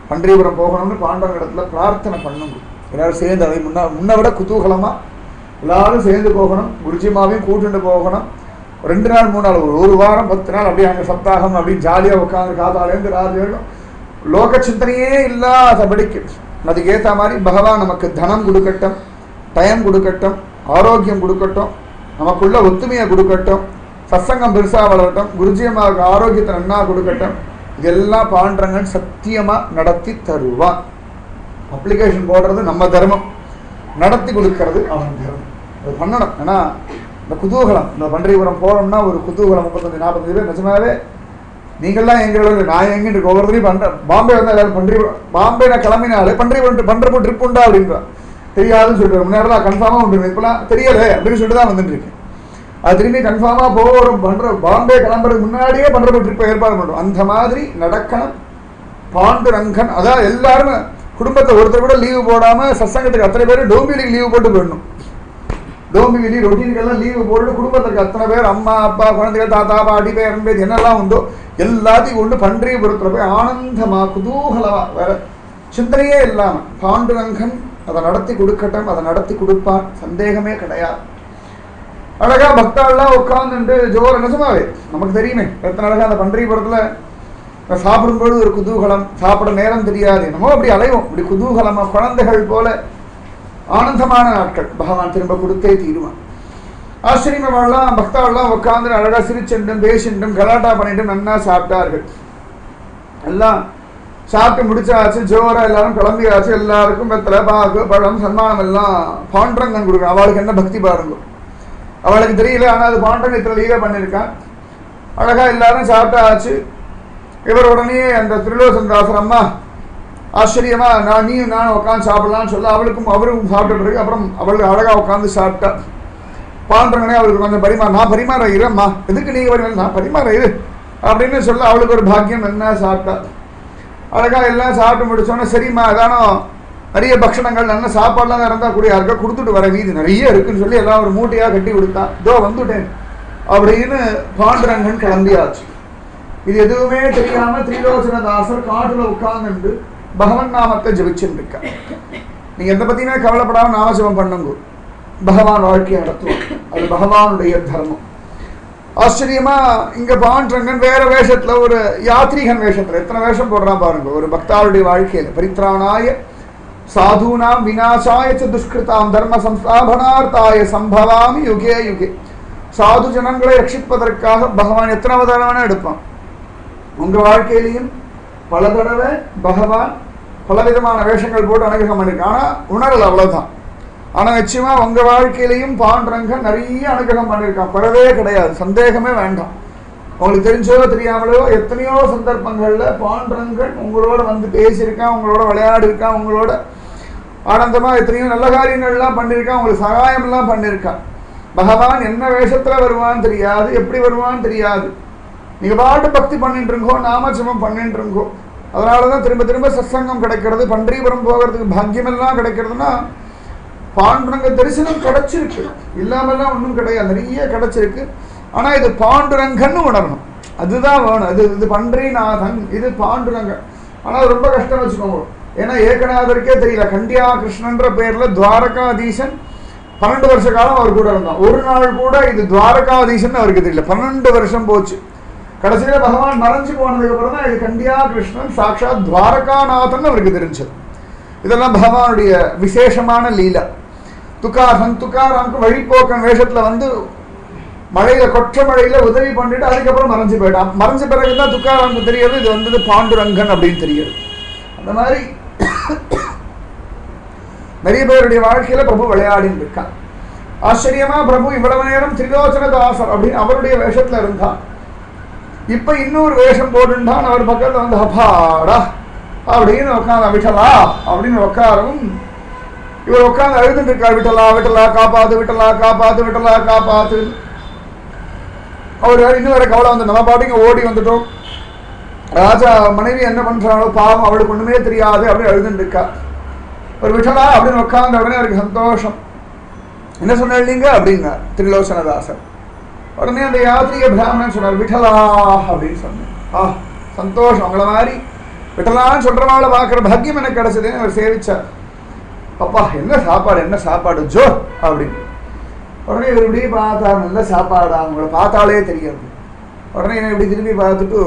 பண்டரிபுரம் போகணும்னு பாண்டரங்க இடத்துல பிரார்த்தனை பண்ணுங்க. எல்லாரும் சேர்ந்து அதை முன்ன விட குதூகலமா எல்லாரும் சேர்ந்து போகணும். குருஜிமாவையும் கூட்டுண்டு போகணும். 2 நாள் 3 நாள், ஒரு வாரம் 10 நாள் அப்படியே அங்கே சப்தாகம் அப்படின்னு ஜாலியாக உட்காந்து காத்தாலேருந்து ராஜேடும் லோக சிந்தனையே இல்லாதபடிக்கு. அதுக்கு ஏற்ற மாதிரி பகவான் நமக்கு தனம் கொடுக்கட்டும், டைம் கொடுக்கட்டும், ஆரோக்கியம் கொடுக்கட்டும், நமக்குள்ள ஒத்துமையை கொடுக்கட்டும், சத்சங்கம் பெருசாக வளரட்டும், குருஜியமாக ஆரோக்கியத்தை நன்னா கொடுக்கட்டும். இதெல்லாம் பாண்டரங்கன் சத்தியமாக நடத்தி தருவான். அப்ளிகேஷன் போடுறது நம்ம தர்மம், நடத்தி கொடுக்கறது அவன் தர்மம். அது பண்ணணும். ஏன்னா இந்த குதூகலம், இந்த பண்டரிபுரம் போகிறோம்னா ஒரு குதூகலம். 35-40 பேர் நிஜமாவே நீங்கள்லாம் எங்களோட நான் எங்கிட்டு இருக்க ஒவ்வொருத்தரையும் பண்ணுறேன். பாம்பே வந்து எல்லாரும் பண்டரிபுரம், பாம்பே நான் கிளம்பினாலே பண்டரிபுரம் ட்ரிப் உண்டா அப்படின்றான். தெரியாதுன்னு சொல்லிட்டு முன்னாடி கன்ஃபார்மாக உண்டு, இப்போலாம் தெரியலை அப்படின்னு சொல்லிட்டு தான் வந்துட்டு இருக்கேன். அது திரும்பி கன்ஃபார்மாக போகிறோம். பாம்பே கிளம்புறதுக்கு முன்னாடியே பண்டரிபுரம் ட்ரிப்பை ஏற்பாடு பண்ணுறோம். அந்த மாதிரி நடக்கணும். பாண்டுரங்கன் அதான் எல்லாரும் குடும்பத்தில் ஒருத்தர் கூட லீவு போடாமல் சத்சங்கத்துக்கு அத்தனை பேர் டோம்பிலிக்கு லீவு போட்டு போயிடணும். டோம்பிலி ரொட்டீனுக்கெல்லாம் லீவு போட்டு குடும்பத்துக்கு அத்தனை பேர் அம்மா அப்பா குழந்தைகள் தாத்தா பாட்டி பேரன் பேர் என்னெல்லாம் உண்டோ எல்லாத்தையும் கொண்டு பண்டரிபுரத்தில் போய் ஆனந்தமா குதூகலமா வேற சிந்தனையே இல்லாமல் பாண்டுரங்கன் அதை நடத்தி கொடுக்கட்டும், அதை நடத்தி கொடுப்பான், சந்தேகமே கிடையாது. அழகா பக்தாள்லாம் உட்காந்துட்டு ஜோர் நிஜமாவே நமக்கு தெரியுமே எத்தனை அழகா அந்த பண்டரிபுரத்தில் சாப்பிடும்போது ஒரு குதூகலம், சாப்பிட நேரம் தெரியாது, என்னமோ அப்படி அலைவோம், இப்படி குதூகலமா குழந்தைகள் போல ஆனந்தமான நாட்கள் பகவான் திரும்ப கொடுத்தே தீருவான். ஆச்சரியமாலாம் பக்தாவெல்லாம் உட்காந்து அழகா சிரிச்சுண்டும் பேசிண்டும் கலாட்டா பண்ணிட்டும் நன்னா சாப்பிட்டார்கள். எல்லாம் சாப்பிட்டு முடிச்சாச்சு, ஜோரா எல்லாரும் கிளம்பியாச்சு. எல்லாருக்கும் வெத்தலை பாக்கு பழம் சன்மானம் எல்லாம் பாண்டரங்கன் கொடுக்கணும். அவளுக்கு என்ன பக்தி பாருங்க, அவளுக்கு தெரியல, ஆனால் அது பாண்டரங்க இத்தனை லீலா பண்ணியிருக்கான். அழகா எல்லாரும் சாப்பிட்டாச்சு. இவர் உடனே அந்த திரிலோசனதாசர் அம்மா ஆச்சரியமா நீயும் நானும் உட்காந்து சாப்பிடலான்னு சொல்ல அவளுக்கும் அவருக்கும் சாப்பிட்ட பிறகு அப்புறம் அவளுக்கு அழகா உட்காந்து சாப்பிட்டா. பாண்டரங்கனே அவளுக்கு கொஞ்சம் நான் பரிமாற இரும்மா, எதுக்கு நீங்க வருவேன், நான் பரிமாற இரு அப்படின்னு சொல்ல அவளுக்கு ஒரு பாக்கியம் என்ன சாப்பிட்டா. அழகா எல்லாம் சாப்பிட்டு முடிச்சோன்னே சரிம்மா ஏதானோ நிறைய பக்ஷணங்கள் நல்ல சாப்பாடுலாம் இருந்தால் கூட யாருக்கா கொடுத்துட்டு வர, வீதி நிறைய இருக்குன்னு சொல்லி எல்லாம் ஒரு மூட்டையாக கட்டி கொடுத்தா. இதோ வந்துட்டேன் அப்படின்னு பாண்டரங்கன் கிளம்பியாச்சு. இது எதுவுமே தெரியாம திரிலோசனதாசர் காட்டுல உட்கார்ந்து பகவன் நாமத்தை ஜபிச்சுட்டு இருக்கா. நீங்க எந்த பத்தியுமே கவலைப்படாம நாமஜபம் பண்ணுங்க, பகவான் வாழ்க்கையை நடத்துவோம், அது பகவானுடைய தர்மம். ஆச்சரியமா இங்க பாண்டரங்கன் வேற வேஷத்துல ஒரு யாத்ரீகன் வேஷத்துல எத்தனை வேஷம் போடுறான் பாருங்க. ஒரு பக்தாளுடைய வாழ்க்கையில பரித்ராணாய சாதுனாம் விநாசாய துஷ்கிருதாம் தர்ம சம்ஸ்தாபனார்த்தாய சம்பவாமி யுகே யுகே. சாது ஜனங்களை ரட்சிப்பதற்காக பகவான் எத்தனை அவதாரமான எடுப்பான். உங்க வாழ்க்கையிலையும் பல தடவை பகவான் பலவிதமான வேஷங்கள் போட்டு அனுகிரகம் பண்ணிருக்கான். ஆனா உணரல் அவ்வளவுதான். ஆனா நிச்சயமா உங்க வாழ்க்கையிலையும் பாண்டரங்கன் நிறைய அனுகிரகம் பண்ணியிருக்கான், குறவே கிடையாது, சந்தேகமே வேண்டாம். உங்களுக்கு தெரிஞ்சோ தெரியாமலோ எத்தனையோ சந்தர்ப்பங்கள்ல பாண்டரங்கன் உங்களோட வந்து பேசியிருக்கான், உங்களோட விளையாடி இருக்கான், உங்களோட ஆனந்தமா எத்தனையோ நல்ல காரியங்கள்லாம் பண்ணியிருக்கான், உங்களுக்கு சகாயம் எல்லாம் பண்ணியிருக்கான். பகவான் என்ன வேஷத்துல வருவான்னு தெரியாது, எப்படி வருவான்னு தெரியாது. நீங்க பாட்டு பக்தி பண்ணிட்டு இருக்கோ, நாமஜபம் பண்ணிட்டு இருக்கோ. அதனாலதான் திரும்ப திரும்ப சத்சங்கம் கிடைக்கிறது, பண்டரிபுரம் போகிறதுக்கு பாக்கியமெல்லாம் கிடைக்கிறதுனா பாண்டுரங்க தரிசனம் கிடைச்சிருக்கு, இல்லாமல்லாம் ஒன்றும் கிடையாது, நிறைய கிடைச்சிருக்கு. ஆனா இது பாண்டுரங்கன்னு உணரணும், அதுதான் வேணும். இது பண்டரிநாதன், இது பாண்டுரங்கன். ஆனா ரொம்ப கஷ்டம் வச்சுக்கோங்க. ஏன்னா ஏகநாதருக்கே தெரியல, கண்டியா கிருஷ்ணன்ற பேர்ல துவாரகாதீசன் 12 வருஷ காலம் அவர் கூட இருந்தான். ஒரு நாள் கூட இது துவாரகாதீசன் அவருக்கு தெரியல. 12 வருஷம் போச்சு. கடைசியில பகவான் மறைஞ்சு போனதுக்கு அப்புறம் தான் இது கண்டியா கிருஷ்ணன் சாட்சாத் துவாரகாநாதன் அவருக்கு தெரிஞ்சது. இதெல்லாம் பகவானுடைய விசேஷமான லீலா. துக்காராமுக்கு வழிபோக்கன் வேஷத்துல வந்து மழையில கொற்ற மழையில உதவி பண்ணிட்டு அதுக்கப்புறம் மறைஞ்சு போயிட்டான். மறைஞ்ச பிறகுதான் துக்காராமுக்கு தெரியாது இது வந்தது பாண்டுரங்கன் அப்படின்னு தெரியாது. அந்த மாதிரி நிறைய பேருடைய வாழ்க்கையில பிரபு விளையாடின்னு இருக்கான். ஆச்சரியமா பிரபு இவ்வளவு நேரம் திரிலோசனதாசர் அப்படின்னு அவருடைய வேஷத்துல இருந்தான். இப்ப இன்னொரு வேஷம் போட்டுட்டான். அவர் பக்கத்துல வந்து அப்பாடா அப்படின்னு உட்காந்து விட்டலா அப்படின்னு உட்காரவும் இவர் உட்காந்து அழுதுட்டு இருக்கார். விட்டலா விட்டலா காப்பாத்து, விட்டலா காப்பாத்து, விட்டலா காப்பாத்து. அவர் இன்னும் வேற கவலை வந்து நம்ம பாட்டுக்கு ஓடி வந்துட்டோம். ராஜா மனைவி என்ன பண்றாங்களோ பாவம், அவளுக்கு ஒண்ணுமே தெரியாது அப்படின்னு அழுதுட்டு இருக்கா. ஒரு விட்டலா அப்படின்னு உட்கார்ந்த உடனே அவருக்கு சந்தோஷம். என்ன சொன்னீங்க அப்படின்னா திரிலோசனதாசர். உடனே அந்த யாத்திரிக பிராமணன் சொன்னார் விட்டலா அப்படின்னு சொன்னேன். சந்தோஷம், அவங்கள மாதிரி விட்டலான்னு சொல்றவாளை பார்க்குற பாக்கியம் எனக்கு கிடைச்சதுன்னு அவர் சேவிச்சார். அப்பா என்ன சாப்பாடு, என்ன சாப்பாடு ஜோ அப்படின்னு. உடனே இவர் இப்படி பார்த்தா நல்ல சாப்பாடா, அவங்கள பார்த்தாலே தெரியாது. உடனே என்ன இப்படி திரும்பி பார்த்துட்டு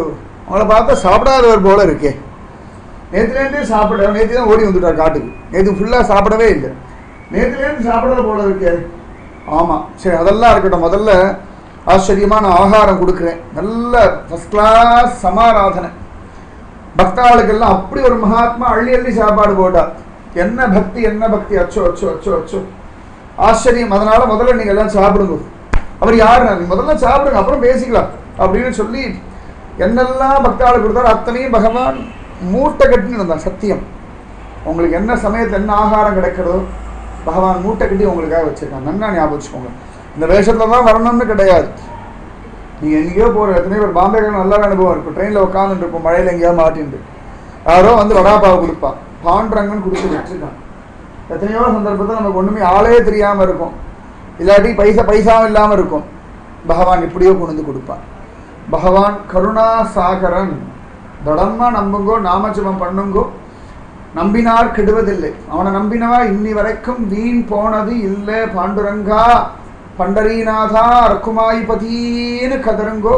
அவங்கள பார்த்தா சாப்பிடாதவர் போல இருக்கே, நேற்றுலேருந்தே சாப்பிட, நேற்று தான் ஓடி வந்துட்டார் காட்டுக்கு, நேற்று ஃபுல்லாக சாப்பிடவே இல்லை, நேற்றுலேருந்து சாப்பிடாத போல இருக்கே. ஆமாம் சரி அதெல்லாம் இருக்கட்டும், முதல்ல ஆச்சரியமான ஆகாரம் கொடுக்குறேன், நல்ல ஃபர்ஸ்ட் கிளாஸ் சமாராதனை. பக்தாளுக்கெல்லாம் அப்படி ஒரு மகாத்மா அள்ளி அள்ளி சாப்பாடு போட்டார். என்ன பக்தி, என்ன பக்தி, அச்சோ அச்சோ அச்சோ அச்சோ ஆச்சரியம். அதனால முதல்ல நீங்க எல்லாம் சாப்பிடுங்க. அவர் யாருன்னா நீங்க முதல்ல சாப்பிடுங்க அப்புறம் பேசிக்கலாம் அப்படின்னு சொல்லி என்னெல்லாம் பக்தாளுக்கு கொடுத்தாரு அத்தனையும் பகவான் மூட்டை கட்டின்னு இருந்தான். சத்தியம், உங்களுக்கு என்ன சமயத்தில் என்ன ஆகாரம் கிடைக்கிறதோ பகவான் மூட்டை கட்டி உங்களுக்காக வச்சிருக்காங்க. நல்லா ஞாபகம் வச்சுக்கோங்க. இந்த வேஷத்துல தான் வரணும்னு கிடையாது. நீங்க எங்கேயோ போற எத்தனையோ ஒரு பாம்பேக்கு நல்ல அனுபவம் இருக்கும். ட்ரெயினில் உட்காந்துட்டு இருப்போம், மழையில எங்கேயோ மாட்டின்ட்டு யாரோ வந்து வடாப்பாவை கொடுப்பான், பாண்டரங்கன்னு கொடுத்து வச்சிருக்கான். எத்தனையோ சந்தர்ப்பத்தில் நமக்கு ஒண்ணுமே ஆளே தெரியாம இருக்கும், இல்லாட்டி பைசாவும் இல்லாம இருக்கும். பகவான் இப்படியோ கொண்டு வந்து கொடுப்பான். பகவான் கருணா சாகரன். தொடர்மா நம்புங்கோ, நாமஜபம் பண்ணுங்கோ, நம்பினார் கெடுவதில்லை. அவனை நம்பினவா இன்னி வரைக்கும் வீண் போனது இல்லை. பாண்டுரங்கா பண்டரீநாதா ரகுமாயிபதின்னு கதருங்கோ.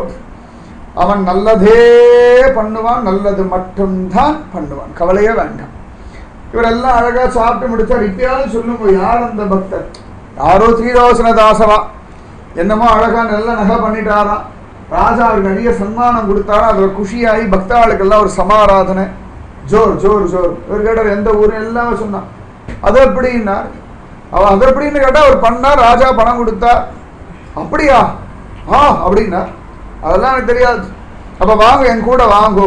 அவன் நல்லதே பண்ணுவான், நல்லது மட்டும்தான் பண்ணுவான், கவலையே வேண்டாம். இவரெல்லாம் அழகா சாப்பிட்டு முடிச்சார். இப்பயாவது சொல்லுங்க, யார் அந்த பக்தர்? யாரோ ஸ்ரீலோசனதாசவா என்னமோ அழகா நல்ல நகை பண்ணிட்டாராம். ராஜா அவருக்கு நிறைய சன்மானம் கொடுத்தாரா. அதில் குஷியாகி பக்தாளுக்கெல்லாம் ஒரு சமாராதனை, ஜோர் ஜோர் ஜோர். இவர் கேட்டார் எந்த ஊர், எல்லாமே சொன்னான். அது எப்படின்னா அவன் அது எப்படின்னு கேட்டால் அவர் பண்ணார், ராஜா பணம் கொடுத்தார். அப்படியா? அப்படின்னா அதெல்லாம் எனக்கு தெரியாது. அப்போ வாங்க என் கூட வாங்கோ,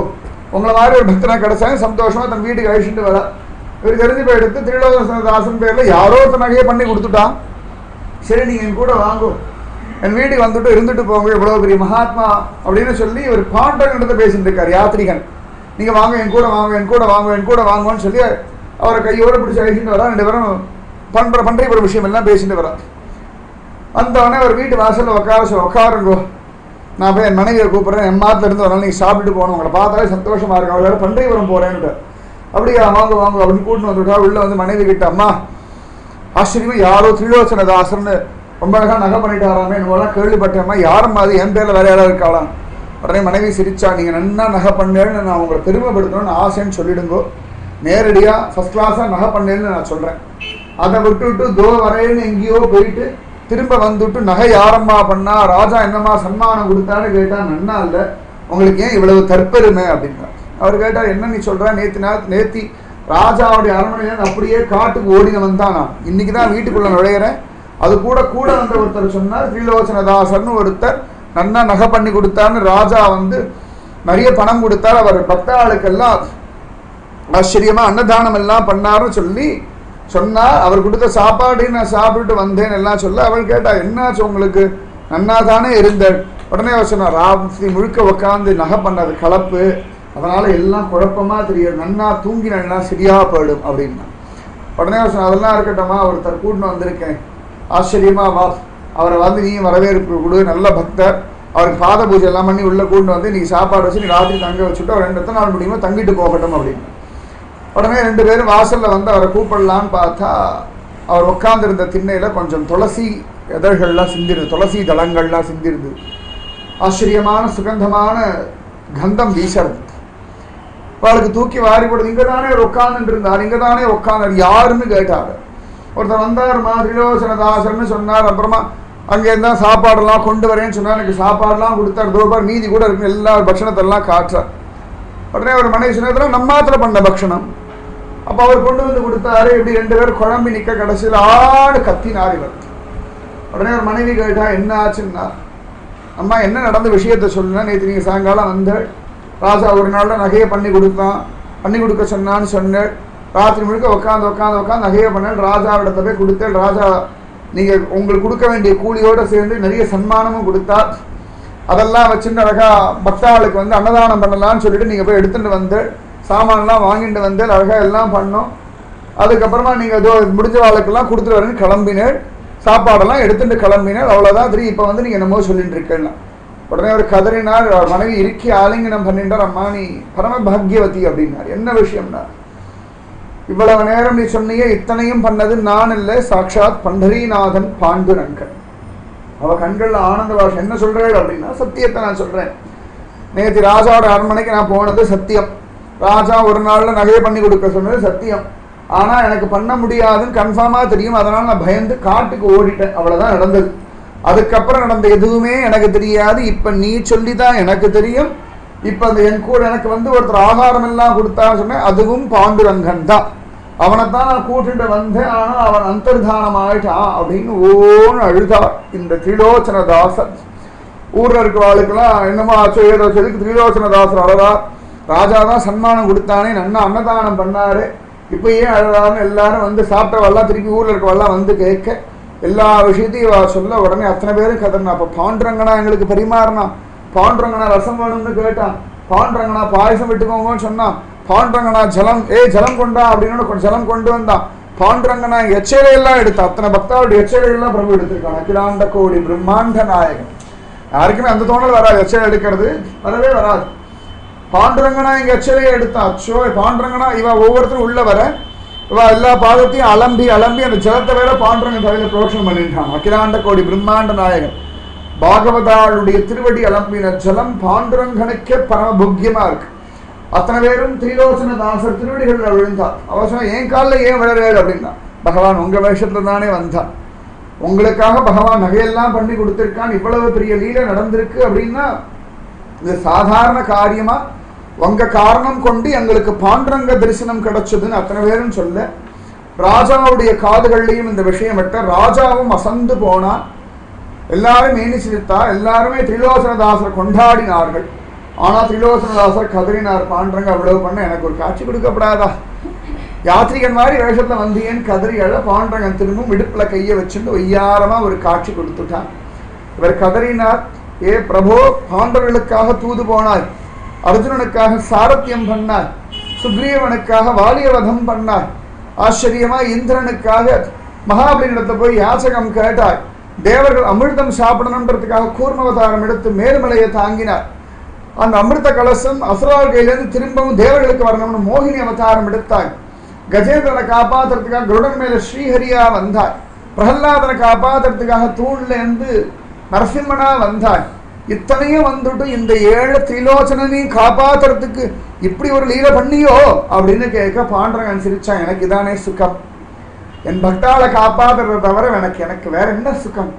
உங்களை மாதிரி ஒரு பக்தனை கிடைச்சாங்க, சந்தோஷமாக தன் வீட்டுக்கு அழிச்சுட்டு வர. இவர் தெரிஞ்சு போய் எடுத்து திரிலோகதாசன் பேரில் யாரோ ஒரு நகையை பண்ணி கொடுத்துட்டான். சரி நீங்கள் என் கூட வாங்கோ, என் வீட்டுக்கு வந்துட்டு இருந்துட்டு போங்க, எவ்வளோ பெரிய மகாத்மா அப்படின்னு சொல்லி இவர் பாண்டவன்கிட்ட பேசிட்டு இருக்கார். யாத்திரிகன், நீங்கள் வாங்க என் கூட வாங்க, என் கூட வாங்க, என் கூட வாங்குவோன்னு சொல்லி அவரை கையோடு பிடிச்சி அழிச்சுட்டு வரா. 2 பேரும் பண்ற ஒரு விஷயம் எல்லாம் பேசிட்டு வரா. வந்தவொடனே அவர் வீட்டு வாசலில் உட்காருங்கோ, நான் போய் என் மனைவியை கூப்பிட்றேன், என் மாட்டில் இருந்து வரலாம், நீங்கள் சாப்பிட்டு போகணும், உங்களை பார்த்தாலே சந்தோஷமாக இருக்கும், அவளோட பண்டைபுரம் போகிறேன்ட்டு. அப்படியா, வாங்க வாங்க அப்படின்னு கூட்டின்னு வந்துவிட்டா. உள்ளே வந்து மனைவி கிட்ட, அம்மா ஆச்சரியமா யாரோ திரிலோசனதாசர்னு ரொம்ப அழகாக நகை பண்ணிட்டாராமே, என்னெல்லாம் கேள்விப்பட்டேம்மா, யாரும் அது என் பேரில் வேற யாராவது இருக்காளாம். உடனே மனைவி சிரிச்சா, நீங்கள் நன்னா நகை பண்ணேன்னு நான் உங்களை பெருமைப்படுத்தணும்னு ஆசைன்னு சொல்லிடுங்கோ, நேரடியாக ஃபஸ்ட் கிளாஸாக நகை பண்ணேன்னு நான் சொல்கிறேன். அதை விட்டுவிட்டு தோ வரைன்னு எங்கேயோ போயிட்டு திரும்ப வந்துவிட்டு நகை யாரம்மா பண்ணா, ராஜா என்னம்மா சன்மானம் கொடுத்தான்னு கேட்டால் நன்னா இல்லை, உங்களுக்கு ஏன் இவ்வளவு தற்பெருமை அப்படின்னா. அவர் கேட்டார், என்ன நீ சொல்கிற, நேத்தி ராஜாவுடைய அரண்மனையில அப்படியே காட்டுக்கு ஓடினவன் தான் நான், இன்னைக்கு தான் வீட்டுக்குள்ளே நுழையிறேன். அது கூட வந்த ஒருத்தர் சொன்னார், திரிலோசனதாசர்னு ஒருத்தர் நன்னா நகை பண்ணி கொடுத்தாருன்னு, ராஜா வந்து நிறைய பணம் கொடுத்தார், அவர் பக்தாளுக்கெல்லாம் ஆச்சரியமாக அன்னதானம் எல்லாம் பண்ணாருன்னு சொல்லி சொன்னார். அவர் கொடுத்த சாப்பாடையும் நான் சாப்பிட்டு வந்தேன் எல்லாம் சொல்ல. அவள் கேட்டா, என்னாச்சு உங்களுக்கு, நன்னா தானே இருந்தேன். உடனே அவர் சொன்னார், ராத்திரி முழுக்க உட்காந்து நகை பண்ணது கலப்பு, அதனால் எல்லாம் குழப்பமாக தெரியும், நன்னா தூங்கினா சரியாக போயிடும் அப்படின்னா. உடனே அவர் சொன்னார், அதெல்லாம் இருக்கட்டும்மா, ஒருத்தர் கூட்டின்னு வந்திருக்கேன், ஆச்சரியமாக வா, அவரை வந்து நீ வரவேற்பு கொடு, நல்ல பக்தர், அவருக்கு பாத பூஜை எல்லாம் பண்ணி உள்ளே கூட்டின்னு வந்து நீங்கள் சாப்பாடு வச்சு நீ ராத்திரி தங்க வச்சுட்டு அவர் 2 நாள் முடியுமோ தங்கிட்டு போகட்டும் அப்படின்னு. உடனே 2 பேரும் வாசலில் வந்து அவரை கூப்பிடலான்னு பார்த்தா, அவர் உட்காந்துருந்த திண்ணையில் கொஞ்சம் துளசி எதழ்கள்லாம் சிந்திருது, துளசி தளங்கள்லாம் சிந்திருது, ஆச்சரியமான சுகந்தமான கந்தம் வீசறது. அவளுக்கு தூக்கி வாரி போடுது. இங்கே தானே அவர் உட்காந்துட்டு இருந்தார், இங்கே தானே உட்காந்தார், யாருன்னு கேட்டார். ஒருத்தர் வந்தார், திரிலோசனதாசர்னு சொன்னார். அப்புறமா அங்கேருந்து தான் சாப்பாடெல்லாம் கொண்டு வரேன்னு சொன்னார், எனக்கு சாப்பாடெல்லாம் கொடுத்தார், தோபார் மீதி கூட இருக்கு, எல்லா பட்சணத்தெல்லாம் காட்டுறார். உடனே அவர் மனைவி சொன்னதெல்லாம் நம்மாத்திர பண்ண பட்சணம். அப்போ அவர் கொண்டு வந்து கொடுத்தாரு. இப்படி 2 பேர் குழம்பி நிற்க, கடைசியில் ஆடு கத்தினார் இவர். உடனே ஒரு மனைவி கேட்டா, என்ன ஆச்சுன்னா, அம்மா என்ன நடந்த விஷயத்த சொல்லுன்னா, நேற்று நீங்கள் சாயங்காலம் வந்த ராஜா ஒரு நாளில் நகையை பண்ணி கொடுக்க சொன்னான்னு சொன்னேன், ராத்திரி முழுக்க உட்காந்து நகையை பண்ணேன், ராஜாவிடத்தை போய் கொடுத்தேன், ராஜா நீங்கள் உங்களுக்கு கொடுக்க வேண்டிய கூலியோடு சேர்ந்து நிறைய சன்மானமும் கொடுத்தார், அதெல்லாம் வச்சுட்டு அழகா பக்தாளுக்கு வந்து அன்னதானம் பண்ணலான்னு சொல்லிட்டு நீங்கள் போய் எடுத்துகிட்டு வந்து சாமான்லாம் வாங்கிட்டு வந்து அழகாக எல்லாம் பண்ணோம். அதுக்கப்புறமா நீங்கள் ஏதோ முடிஞ்ச வாழ்க்கெல்லாம் கொடுத்துட்டு வரேன்னு கிளம்பினேன், சாப்பாடெல்லாம் எடுத்துட்டு கிளம்பினேன், அவ்வளோதான். திரும்பி இப்போ வந்து நீங்கள் என்னமோ சொல்லிட்டு இருக்கேன்னா. உடனே அவர் கதறினார், மனைவி இறுக்கி ஆலிங்கனம் பண்ணிட்டார். அம்மா நீ பரம பாக்யவதி அப்படின்னார். என்ன விஷயம்னா, இவ்வளவு நேரம் நீ சொன்னியே, இத்தனையும் பண்ணது நான் இல்லை, சாட்சாத் பண்டரீநாதன் பாண்டுரங்கன். அவ கண்கள்ல ஆனந்த பாஷம். என்ன சொல்றேன் அப்படின்னா, சத்தியத்தை நான் சொல்றேன். நேற்று ராஜாவோட அரண்மனைக்கு நான் போனது சத்தியம், ராஜா ஒரு நாள்ல நகையை பண்ணி கொடுக்க சொன்னது சத்தியம். ஆனா எனக்கு பண்ண முடியாதுன்னு கன்ஃபார்மா தெரியும், அதனால நான் பயந்து காட்டுக்கு ஓடிட்டேன், அவ்வளவுதான் நடந்தது. அதுக்கப்புறம் நடந்த எதுவுமே எனக்கு தெரியாது, இப்ப நீ சொல்லிதான் எனக்கு தெரியும். இப்ப அந்த என் கூட எனக்கு வந்து ஒருத்தர் ஆகாரம் எல்லாம் கொடுத்தான்னு சொன்னேன், அதுவும் பாண்டுரங்கன் தான், அவனைத்தான் நான் கூட்டிட்டு வந்தேன், ஆனா அவன் அந்தர்தானம் ஆயிட்டான் அப்படின்னு ஓன்னு அழுதார் இந்த திரிலோசனதாசர். ஊர்ல இருக்கிறவாளுக்கெல்லாம் என்னமோ ஆச்சோ ஏதோ சொல்லிக்கு திரிலோசனதாசர் அழறார். ராஜா தான் சன்மானம் கொடுத்தானே, நன்னா அன்னதானம் பண்ணாரு, இப்போ ஏன் அழறாருன்னு எல்லாரும் வந்து சாப்பிட்டவெல்லாம் திருப்பி ஊர்ல இருக்கவெல்லாம் வந்து கேட்க, எல்லா விஷயத்தையும் சொல்ல. உடனே அத்தனை பேரும் கதறினா. அப்போ பாண்டுரங்கனா எங்களுக்கு பரிமாறினா, பாண்டுரங்கனா ரசம் வேணும்னு கேட்டான், பாண்டுரங்கனா பாயசம் விட்டுக்கோங்கன்னு சொன்னான், பாண்டுரங்கனா ஜலம் ஜலம் கொண்டா அப்படின்னு கொஞ்சம் ஜலம் கொண்டு வந்தான், பாண்டுரங்கனா எச்சையெல்லாம் எடுத்தான். அத்தனை பக்தாவுடைய எச்சையெல்லாம் பிரபு எடுத்திருக்கான். அகிலாண்ட கோடி பிரம்மாண்ட நாயகன். யாருக்குமே அந்த தோணல் வராது, எச்சை எடுக்கிறது வரவே வராது. பாண்டுரங்கனா இங்க அச்சலையை எடுத்தா அச்சோ பாண்டுரங்கனா இவ ஒவ்வொருத்தரும் உள்ள வர இவ எல்லா பாதத்தையும் அலம்பி அந்த ஜலத்தை வேற பாண்டுரங்க தலையில புரோஷனம் பண்ணிட்டான். அகிலாண்ட கோடி பிரம்மாண்ட நாயகன் பாகவதாளுடைய திருவடி அலம்பின ஜலம் பாண்டுரங்கனுக்கே பரம புக்கியமா இருக்கு. அத்தனை பேரும் திரிலோசன தாசர் திருவடிகள் விழுந்தார். அவர் சொன்ன என் காலில் ஏன் விழறாரு அப்படின்னா, பகவான் உங்க வேஷத்துல தானே வந்தான், உங்களுக்காக பகவான் நகையெல்லாம் பண்ணி கொடுத்திருக்கான், இவ்வளவு பெரிய லீலை நடந்திருக்கு அப்படின்னா இது சாதாரண காரியமா உங்க காரணம் கொண்டு எங்களுக்கு பாண்டுரங்க தரிசனம் கிடைச்சதுன்னு அத்தனை பேரும் சொல்ல ராஜாவுடைய காதுகள்லையும் இந்த விஷயம் விட்ட ராஜாவும் அசந்து போனான். எல்லாரும் மேனிசிரித்தா, எல்லாருமே திரிலோசனதாசர் கொண்டாடினார்கள். ஆனா திரிலோசனதாசர் கதறினார், பாண்டுரங்க அவ்வளவு பண்ண எனக்கு ஒரு காட்சி கொடுக்கப்படாதா, யாத்திரிகன் மாதிரி வேஷத்துல வந்தியேன்னு கதறி அழ பாண்டுரங்கன் திரும்பவும் இடுப்புல கையை வச்சுட்டு ஒய்யாரமா ஒரு காட்சி கொடுத்துட்டான். இவர் கதறினார், ஏ பிரபோ, பாண்டவர்களுக்காக தூது போனாய், அர்ஜுனனுக்காக சாரத்தியம் பண்ணாய், சுக்ரீவனுக்காக வாலியவதம் பண்ணாய், ஆச்சரியமா இந்திரனுக்காக மகாபலியிடத்தை போய் யாசகம் கேட்டாய், தேவர்கள் அமிர்தம் சாப்பிடணுன்றதுக்காக கூர்மவதாரம் எடுத்து மேல்மலையை தாங்கினார், அந்த அமிர்த கலசம் அசுரால் கையிலிருந்து திரும்பவும் தேவர்களுக்கு வரணும்னு மோகினி அவதாரம் எடுத்தாய், கஜேந்திரனை காப்பாத்துறதுக்காக கருடன் மேல ஸ்ரீஹரியா வந்தாய், பிரகல்லாதனை காப்பாத்துறதுக்காக தூண்ல இருந்து நரசிம்மனா வந்தாய், இத்தனையும் வந்துட்டு இந்த 7 திரிலோச்சனையும் காப்பாத்துறதுக்கு இப்படி ஒரு லீலை பண்ணியோ அப்படின்னு கேட்க பாண்டுரங்கன் சிரிச்சான், எனக்கு இதானே சுகம், என் பக்தாளை காப்பாத்துறத தவிர எனக்கு வேற என்ன சுகம்.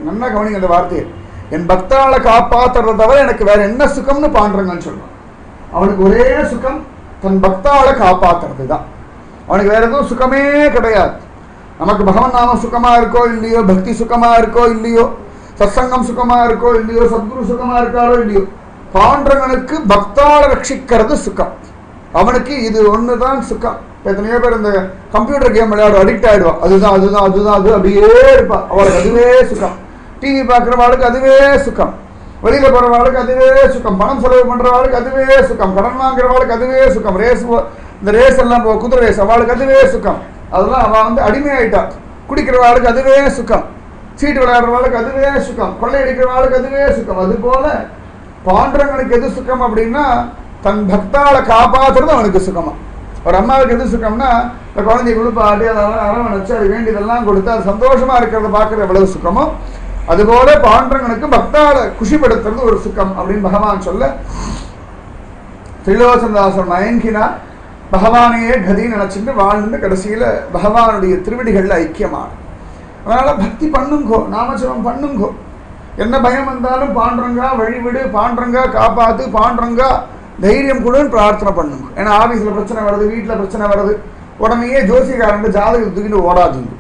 நல்லா கவனிங்க அந்த வார்த்தையை, என் பக்தாளை காப்பாத்துறத தவிர எனக்கு வேற என்ன சுகம்னு பாண்டுரங்கன் சொல்றான். அவனுக்கு ஒரே சுகம் தன் பக்தாளை காப்பாத்துறது தான், அவனுக்கு வேற எதுவும் சுகமே கிடையாது. நமக்கு பகவன் நாமம் சுகமா இருக்கோ இல்லையோ, பக்தி சுகமா இருக்கோ இல்லையோ, சத்சங்கம் சுகமா இருக்கோ இல்லையோ, சத்குரு சுகமா இருக்காரோ இல்லையோ, பாண்டுரங்கனுக்கு பக்தாளை ரட்சிக்கிறது சுகம். அவனுக்கு இது ஒண்ணுதான் சுகம். எத்தனையோ பேர் இந்த கம்ப்யூட்டர் கேம் விளையாட அடிக்ட் ஆயிடுவான், அதுதான் அதுதான் அதுதான் அது அப்படியே இருப்பா, அவளுக்கு அதுவே சுகம். டிவி பார்க்குறவாளுக்கு அதுவே சுகம், வெளியில போறவாளுக்கு அதுவே சுகம், பணம் செலவு பண்றவாளுக்கு அதுவே சுகம், கடன் வாங்குறவாளுக்கு அதுவே சுகம், இந்த ரேஸ் எல்லாம் குதிரை ரேஸ் அவளுக்கு அதுவே சுகம், அதெல்லாம் அவள் அடிமையாயிட்டா. குடிக்கிறவாளுக்கு அதுவே சுகம், சீட்டு விளையாடுறவாளுக்கு அதுவே சுகம், கொள்ளையடிக்கிறவாளுக்கு அதுவே சுகம். அது போல பாண்டுரங்கனுக்கு எது சுகம் அப்படின்னா தன் பக்தாளை காப்பாத்துறது அவனுக்கு சுகமா. ஒரு அம்மாவுக்கு எது சுகம்னா இந்த குழந்தைய கொடுப்பாட்டி அதெல்லாம் அரவணைச்சு அது வேண்டியதெல்லாம் கொடுத்து அது சந்தோஷமா இருக்கிறத பார்க்கறது எவ்வளவு சுகமோ, அதுபோல பாண்டுரங்கனுக்கு பக்தாளை குஷிப்படுத்துறது ஒரு சுகம் அப்படின்னு பகவான் சொல்ல திரிலோசனதாசன் மயங்கினா பகவானையே கதின்னு நினைச்சிட்டு வாழ்ந்து கடைசியில பகவானுடைய திருவடிகள்ல ஐக்கியமான. அதனால பக்தி பண்ணுங்கோ, நாமஜபம் பண்ணுங்கோ, என்ன பயம் வந்தாலும் பாண்டுரங்கா வழிவிடு, பாண்டுரங்கா காப்பாத்து, பாண்டுரங்கா தைரியம் கொடுன்னு பிரார்த்தனை பண்ணுங்க. ஏன்னா ஆபீஸ்ல பிரச்சனை வருது, வீட்டுல பிரச்சனை வருது, உடனே ஜோசியக்காரன் ஜாதகம் தூக்கிட்டு ஓடாதீங்க.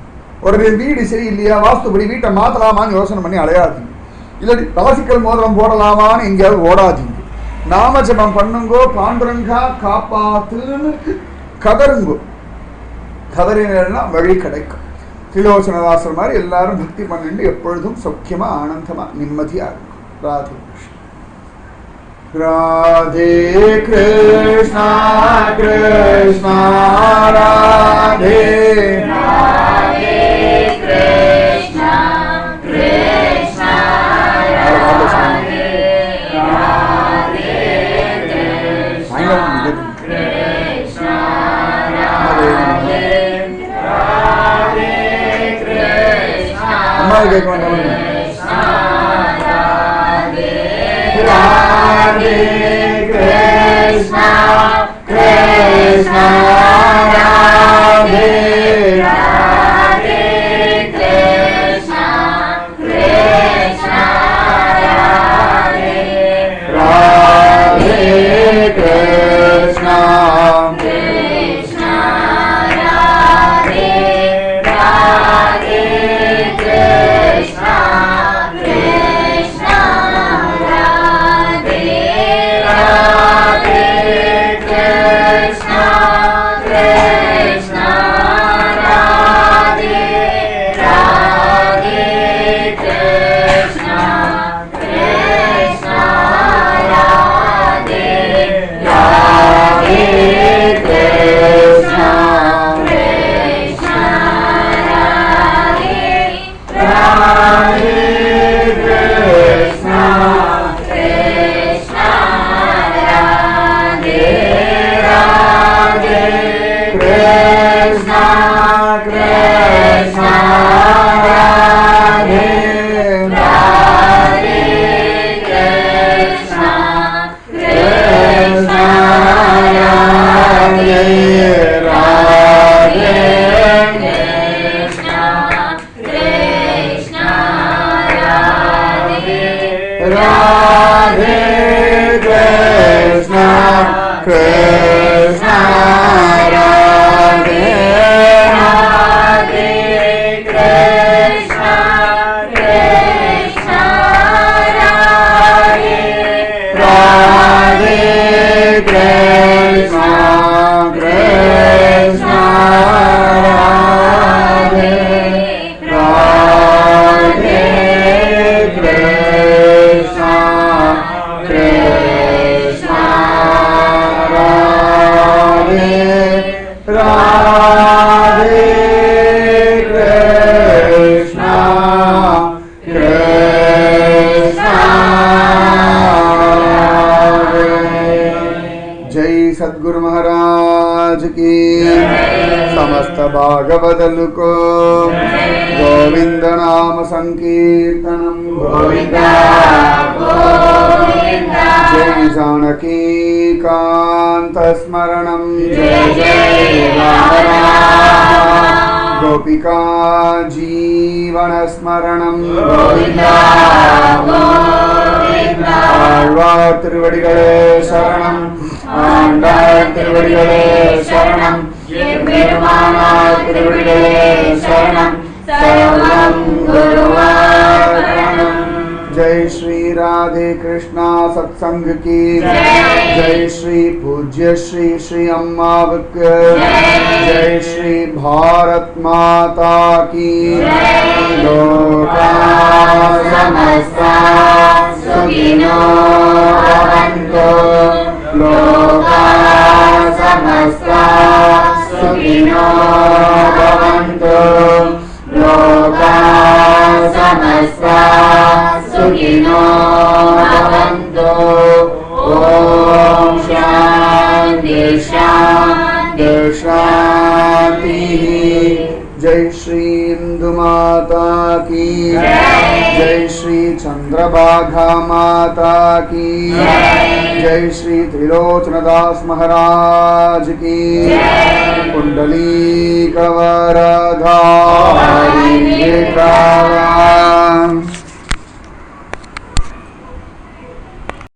உடனே வீடு சரி இல்லையா, வாஸ்துபடி வீட்டை மாத்தலாமான்னு யோசனை பண்ணி அலையாதீங்க. இல்லாட்டி ராசிக்கல் மோதிரம் போடலாமான்னு எங்கேயாவது ஓடாதீங்க. நாமஜபம் பண்ணுங்கோ, பாண்டுரங்கா காப்பாத்துன்னு கதருங்கோ. கதறினா வழி கிடைக்கும். திரிலோசனதாசர் மாதிரி எல்லாரும் பக்தி பண்ணிட்டு எப்பொழுதும் சௌக்கியமா ஆனந்தமா நிம்மதியா இருக்கும். ராதே கிருஷ்ணா கிருஷ்ணா ராதே ராதே கிருஷ்ணா கிருஷ்ணா ராதே ராதே கிருஷ்ணா கிருஷ்ணா ராதே ராதே கிருஷ்ணா அம்மா கேட்க வேண்டாம். Radhe Krishna Krishna Radhe Radhe Krishna Krishna Radhe Radhe Krishna Krishna Radhe Radhe Krishna Krishna Krishna Krishna Krishna Radhe Radhe Krishna Krishna Radhe Radhe Krishna Krishna Radhe Radhe Krishna Krishna Radhe Radhe Krishna Krishna Radhe Radhe Krishna Krishna Radhe Radhe Krishna Krishna Radhe Radhe Krishna Krishna जय सद्गुरु महाराज की समस्त भागवतलु को गोविंद नाम संकीर्तनम गोविंदा गोविंदा जय जानकी कांत स्मरणम जय जय राम गोपिका जीवन स्मरणम गोविंदा गोविंदा ஆழ்வார் திருவடிகளே சரணம் ஆண்டாள் திருவடிகளே சரணம் எம்பெருமானார் திருவடிகளே சரணம் சர்வம் குருவார்ப்பணம் जय श्री राधे कृष्णा सत्संग की जय श्री पूज्य श्री श्री अम्मावक जय श्री भारत माता की लोका समस्ता सुखिनो भवन्तु लोका समस्ता सुखिनो भवन्तु लोका समस्ता सुखिनो भवन्तु ॐ शान्ति शान्ति शान्तिः जय श्री इंदु माता की जय श्री चंद्रभागा माता की जय श्री त्रिलोचनदास महाराज की कुंडली कवरधारी